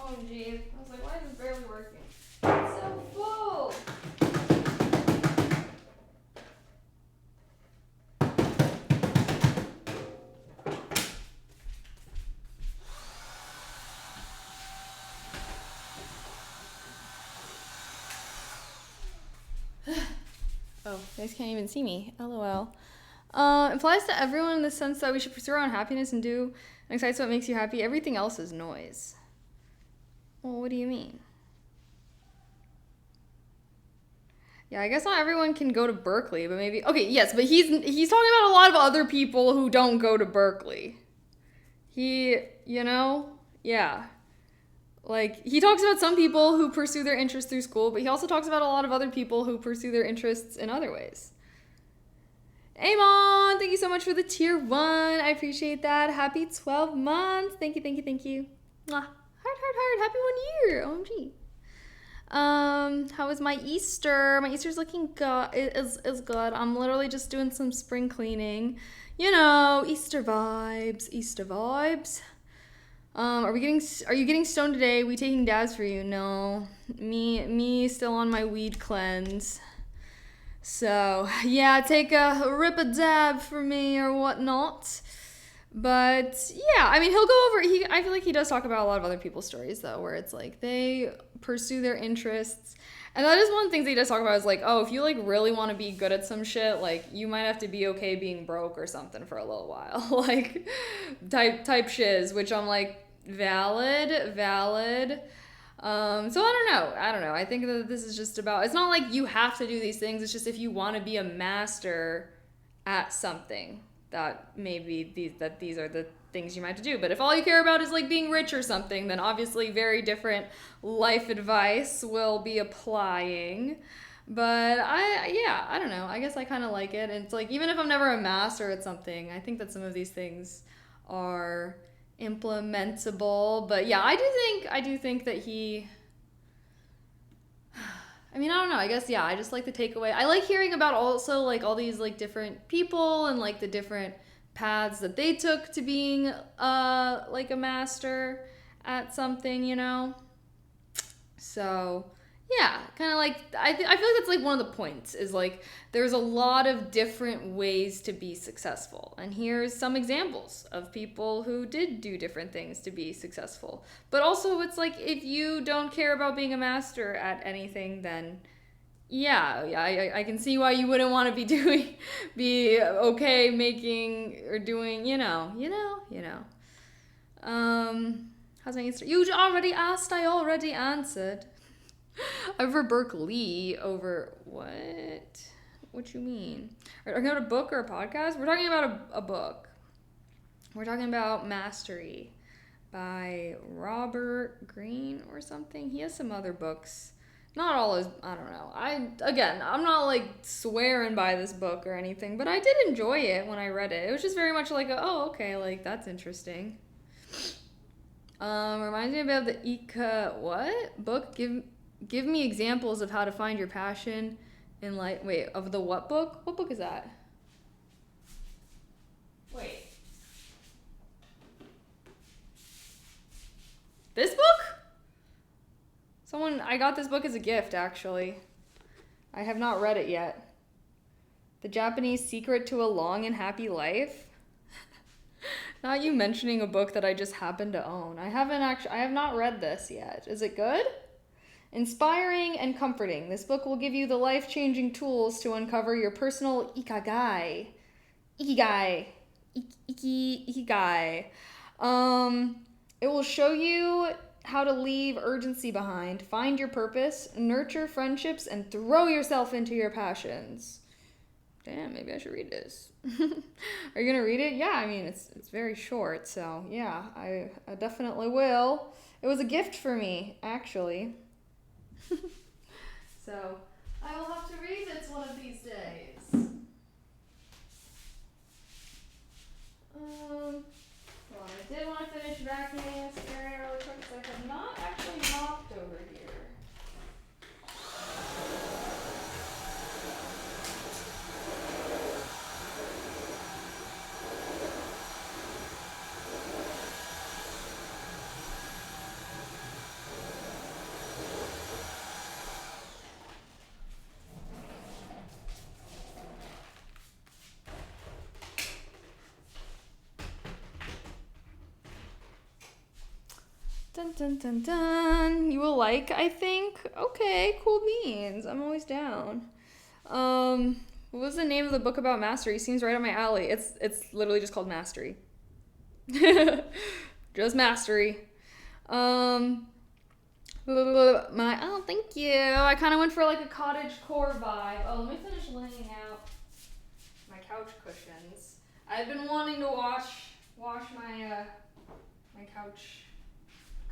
Oh, gee. I was like, why is this barely working? It's so full. Oh, you guys can't even see me. LOL. Applies to everyone in the sense that we should pursue our own happiness and do and excites what makes you happy. Everything else is noise. Well, what do you mean? Yeah, I guess not everyone can go to Berkeley, but maybe... Okay, yes, but he's talking about a lot of other people who don't go to Berkeley. Yeah. Like, he talks about some people who pursue their interests through school, but he also talks about a lot of other people who pursue their interests in other ways. Amon, thank you so much for the tier 1. I appreciate that. Happy 12 months. Thank you, thank you, thank you. Mwah. Heart. Happy 1 year. OMG. How was my Easter? My Easter's looking good. Is good. I'm literally just doing some spring cleaning. You know, Easter vibes. Are you getting stoned today? We taking dabs for you? No. Me still on my weed cleanse. So, yeah, take rip a dab for me or whatnot. But, yeah, I mean, he'll go over, I feel like he does talk about a lot of other people's stories, though, where it's like they pursue their interests. And that is one of the things that he does talk about is like, oh, if you like really want to be good at some shit, like you might have to be okay being broke or something for a little while. Like, type shiz, which I'm like, valid. So I don't know. I think that this is just about, it's not like you have to do these things. It's just if you want to be a master at something, that maybe these are the things you might have to do. But if all you care about is like being rich or something, then obviously very different life advice will be applying. But I don't know. I guess I kind of like it. And it's like, even if I'm never a master at something, I think that some of these things are implementable. But yeah, I do think that he, I mean, I don't know. I guess, yeah, I just like the takeaway. I like hearing about also like all these like different people and like the different paths that they took to being like a master at something, you know? So, yeah, kind of like, I feel like that's like one of the points is like there's a lot of different ways to be successful. And here's some examples of people who did do different things to be successful. But also it's like if you don't care about being a master at anything, then yeah, I can see why you wouldn't want to be okay making or doing, you know. How's my Easter? You already asked, I already answered. Over Berkeley, over what? What you mean? Are we talking about a book or a podcast? We're talking about a book. We're talking about Mastery by Robert Greene or something. He has some other books. Not all his, I don't know. I'm not like swearing by this book or anything, but I did enjoy it when I read it. It was just very much like, okay, like that's interesting. Reminds me of the what? Book? Give me examples of how to find your passion in life. Wait, of the what book? What book is that? Wait. This book? I got this book as a gift, actually. I have not read it yet. The Japanese Secret to a Long and Happy Life? Not you mentioning a book that I just happen to own. I have not read this yet. Is it good? Inspiring and comforting. This book will give you the life-changing tools to uncover your personal ikigai. Ikigai. It will show you how to leave urgency behind, find your purpose, nurture friendships, and throw yourself into your passions. Damn, maybe I should read this. Are you gonna read it? Yeah, I mean, it's very short, so yeah, I definitely will. It was a gift for me, actually. So, I will have to read this one of these days. Well, I did want to finish vacuuming this area really quick because I have not actually mopped over here. Dun dun dun dun. You will like, I think. Okay, cool beans. I'm always down. What was the name of the book about mastery? Seems right up my alley. It's literally just called Mastery. Just Mastery. Thank you. I kind of went for like a cottagecore vibe. Oh, let me finish laying out my couch cushions. I've been wanting to wash my my couch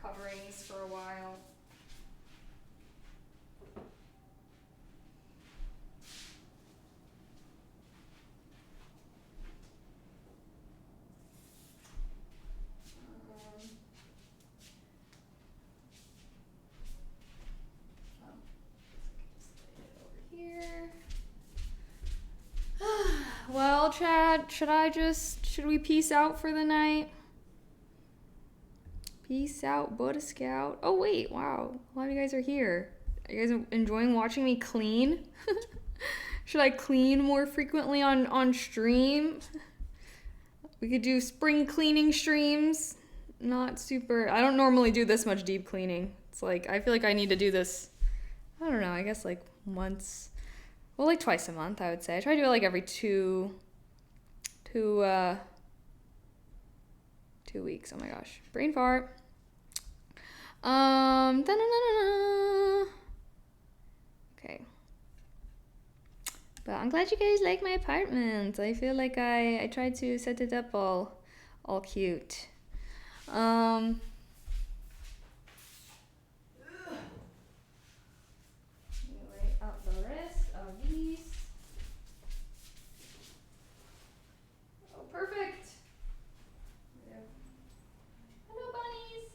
coverings for a while. Here. Well, Chad, should we peace out for the night? Peace out, Buddha Scout. Oh, wait, wow. A lot of you guys are here. Are you guys enjoying watching me clean? Should I clean more frequently on stream? We could do spring cleaning streams. Not super, I don't normally do this much deep cleaning. It's like, I feel like I need to do this, I don't know, I guess like once, well, like twice a month, I would say. I try to do it like every two weeks. Oh my gosh. Brain fart. Okay. But I'm glad you guys like my apartment. I feel like I tried to set it up all cute. Lay out the rest of these. Oh, perfect. Hello, bunnies.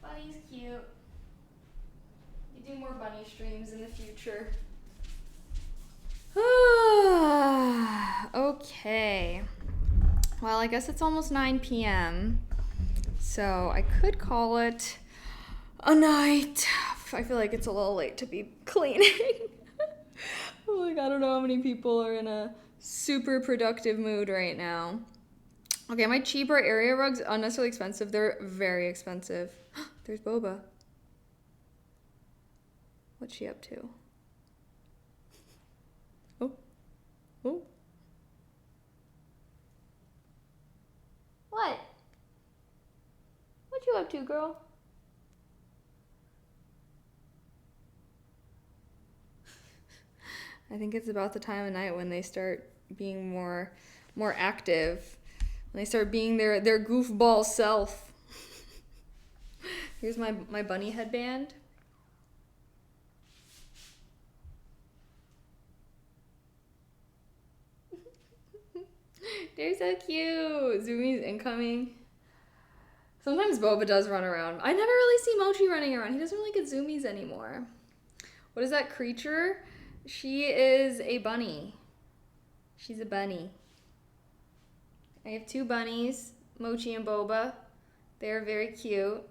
Bunny's cute. You do more bunny streams in the future. Okay. Well, I guess it's almost 9 p.m. So I could call it a night. I feel like it's a little late to be cleaning. Like, I don't know how many people are in a super productive mood right now. Okay, my cheaper area rugs, unnecessarily expensive. They're very expensive. There's Boba. What's she up to? Oh. What? What you up to, girl? I think it's about the time of night when they start being more active. When they start being their goofball self. Here's my bunny headband. They're so cute. Zoomies incoming. Sometimes Boba does run around. I never really see Mochi running around. He doesn't really get zoomies anymore. What is that creature? She is a bunny. She's a bunny. I have two bunnies, Mochi and Boba. They are very cute.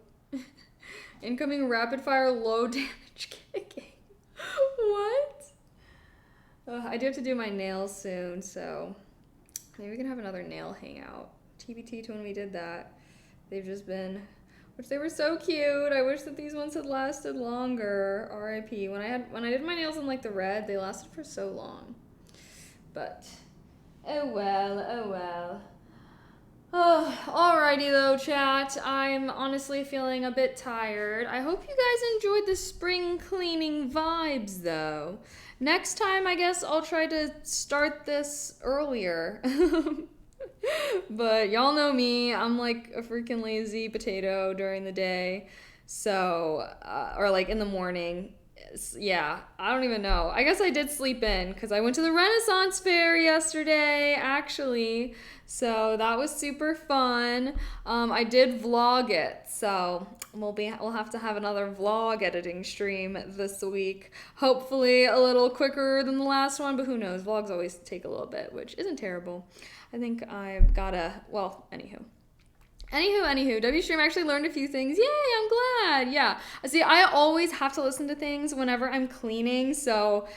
Incoming rapid fire low damage kicking. What? I do have to do my nails soon, so maybe we can have another nail hangout. TBT to when we did that. They've just been, which they were so cute. I wish that these ones had lasted longer. RIP. When I did my nails in like the red, they lasted for so long. But oh well. Oh, alrighty though, chat. I'm honestly feeling a bit tired. I hope you guys enjoyed the spring cleaning vibes though. Next time, I guess I'll try to start this earlier. But y'all know me, I'm like a freaking lazy potato during the day. So, or like in the morning. Yeah, I don't even know. I guess I did sleep in because I went to the Renaissance Fair yesterday, actually. So that was super fun. I did vlog it, so we'll have to have another vlog editing stream this week. Hopefully a little quicker than the last one, but who knows? Vlogs always take a little bit, which isn't terrible. I think I've got anywho, WStream actually learned a few things. Yay, I'm glad. Yeah. See, I always have to listen to things whenever I'm cleaning, so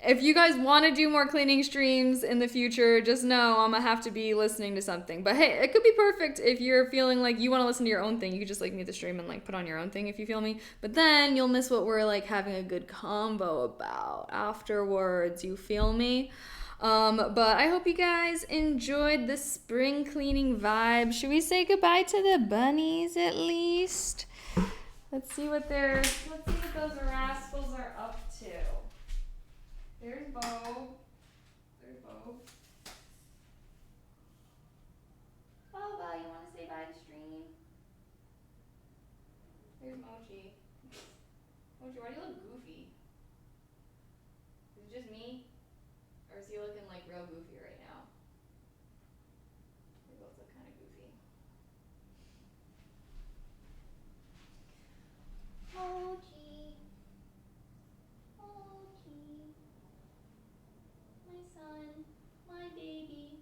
if you guys want to do more cleaning streams in the future, just know I'm gonna have to be listening to something. But hey, it could be perfect if you're feeling like you want to listen to your own thing. You could just like mute the stream and like put on your own thing if you feel me. But then you'll miss what we're like having a good combo about afterwards. You feel me? But I hope you guys enjoyed the spring cleaning vibe. Should we say goodbye to the bunnies at least? Let's see what those rascals are up to. There's Bo. Boba, you want to say bye to stream? There's Mochi. Mochi, why do you look goofy? Is it just me? Or is he looking like real goofy right now? They both look kind of goofy. Mochi. Mochi. My son. My baby.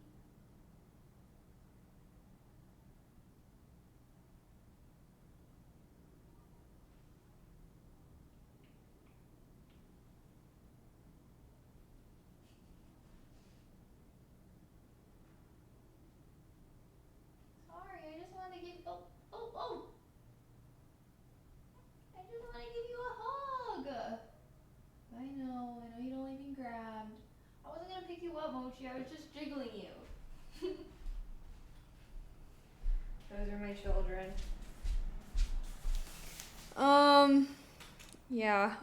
Sorry, I just wanted to give I just want to give you a hug. I know you don't like being grabbed. I wasn't gonna pick you up, Mochi. I was just jiggling you. Those are my children. Yeah.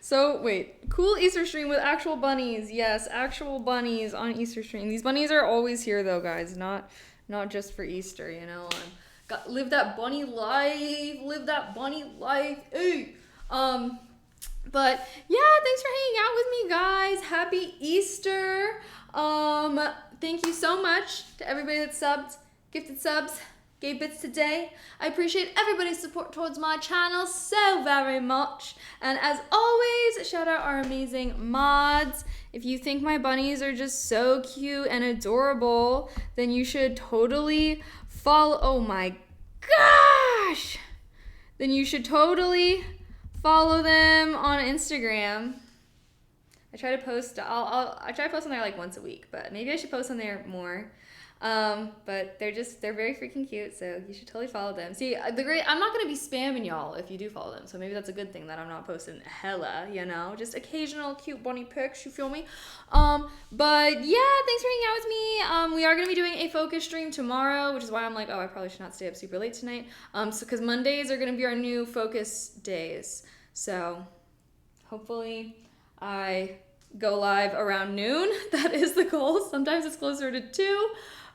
So wait, cool Easter stream with actual bunnies. Yes, actual bunnies on Easter stream. These bunnies are always here though, guys. Not just for Easter, you know. Live that bunny life. Hey. But yeah, thanks for hanging out with me, guys. Happy Easter. Thank you so much to everybody that subbed, gifted subs, gave bits today. I appreciate everybody's support towards my channel so very much. And as always, shout out our amazing mods. If you think my bunnies are just so cute and adorable, then you should totally follow. Oh my gosh! Then you should totally follow them on Instagram. I try to post. I try to post on there like once a week, but maybe I should post on there more. But they're very freaking cute, so you should totally follow them. See, I'm not gonna be spamming y'all if you do follow them, so maybe that's a good thing that I'm not posting hella, you know, just occasional cute bunny pics. You feel me? But yeah, thanks for hanging out with me. We are gonna be doing a focus stream tomorrow, which is why I'm like, oh, I probably should not stay up super late tonight. So because Mondays are gonna be our new focus days, so hopefully I go live around noon. That is the goal. Sometimes it's closer to 2.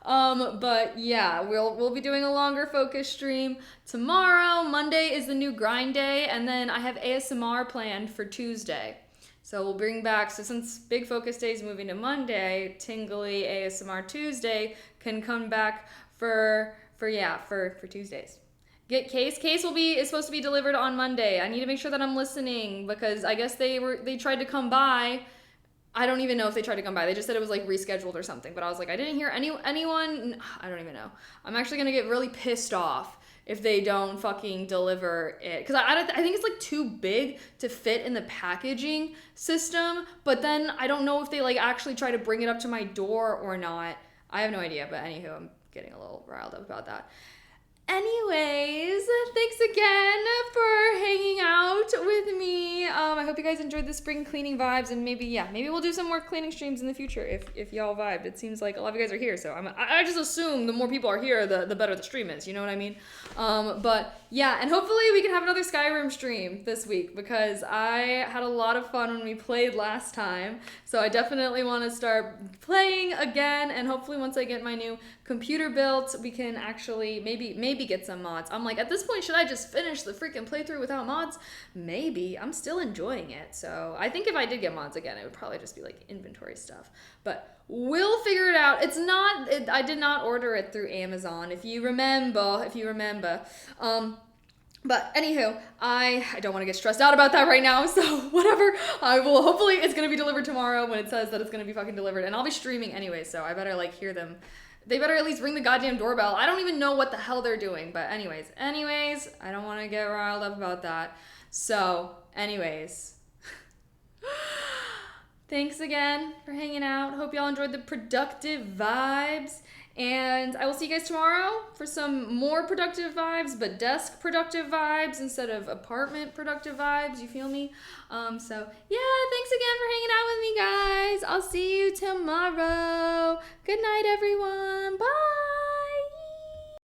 But yeah, we'll be doing a longer focus stream tomorrow. Monday is the new grind day, and then I have ASMR planned for Tuesday. So we'll bring back, so since big focus day is moving to Monday, tingly ASMR Tuesday can come back for Tuesdays. Get Case. Case is supposed to be delivered on Monday. I need to make sure that I'm listening because I guess they tried to come by. I don't even know if they tried to come by. They just said it was like rescheduled or something. But I was like, I didn't hear anyone. I don't even know. I'm actually gonna get really pissed off if they don't fucking deliver it, because I think it's like too big to fit in the packaging system. But then I don't know if they like actually try to bring it up to my door or not. I have no idea. But anywho, I'm getting a little riled up about that. Anyways, thanks again for hanging out with me. I hope you guys enjoyed the spring cleaning vibes, and maybe we'll do some more cleaning streams in the future if y'all vibed. It seems like a lot of you guys are here, so I just assume the more people are here, the better the stream is. You know what I mean? But yeah, and hopefully we can have another Skyrim stream this week because I had a lot of fun when we played last time. So I definitely want to start playing again, and hopefully once I get my new computer built, we can actually maybe get some mods. I'm like, at this point, should I just finish the freaking playthrough without mods? Maybe. I'm still enjoying it. So I think if I did get mods again, it would probably just be like inventory stuff. But we'll figure it out. I did not order it through Amazon, if you remember. But anywho, I don't want to get stressed out about that right now, so whatever. Hopefully it's going to be delivered tomorrow when it says that it's going to be fucking delivered, and I'll be streaming anyway, so I better like hear them. They better at least ring the goddamn doorbell. I don't even know what the hell they're doing, but anyways, I don't want to get riled up about that. So, anyways. Thanks again for hanging out. Hope y'all enjoyed the productive vibes. And I will see you guys tomorrow for some more productive vibes, but desk productive vibes instead of apartment productive vibes. You feel me? So yeah, thanks again for hanging out with me, guys. I'll see you tomorrow. Good night, everyone. Bye.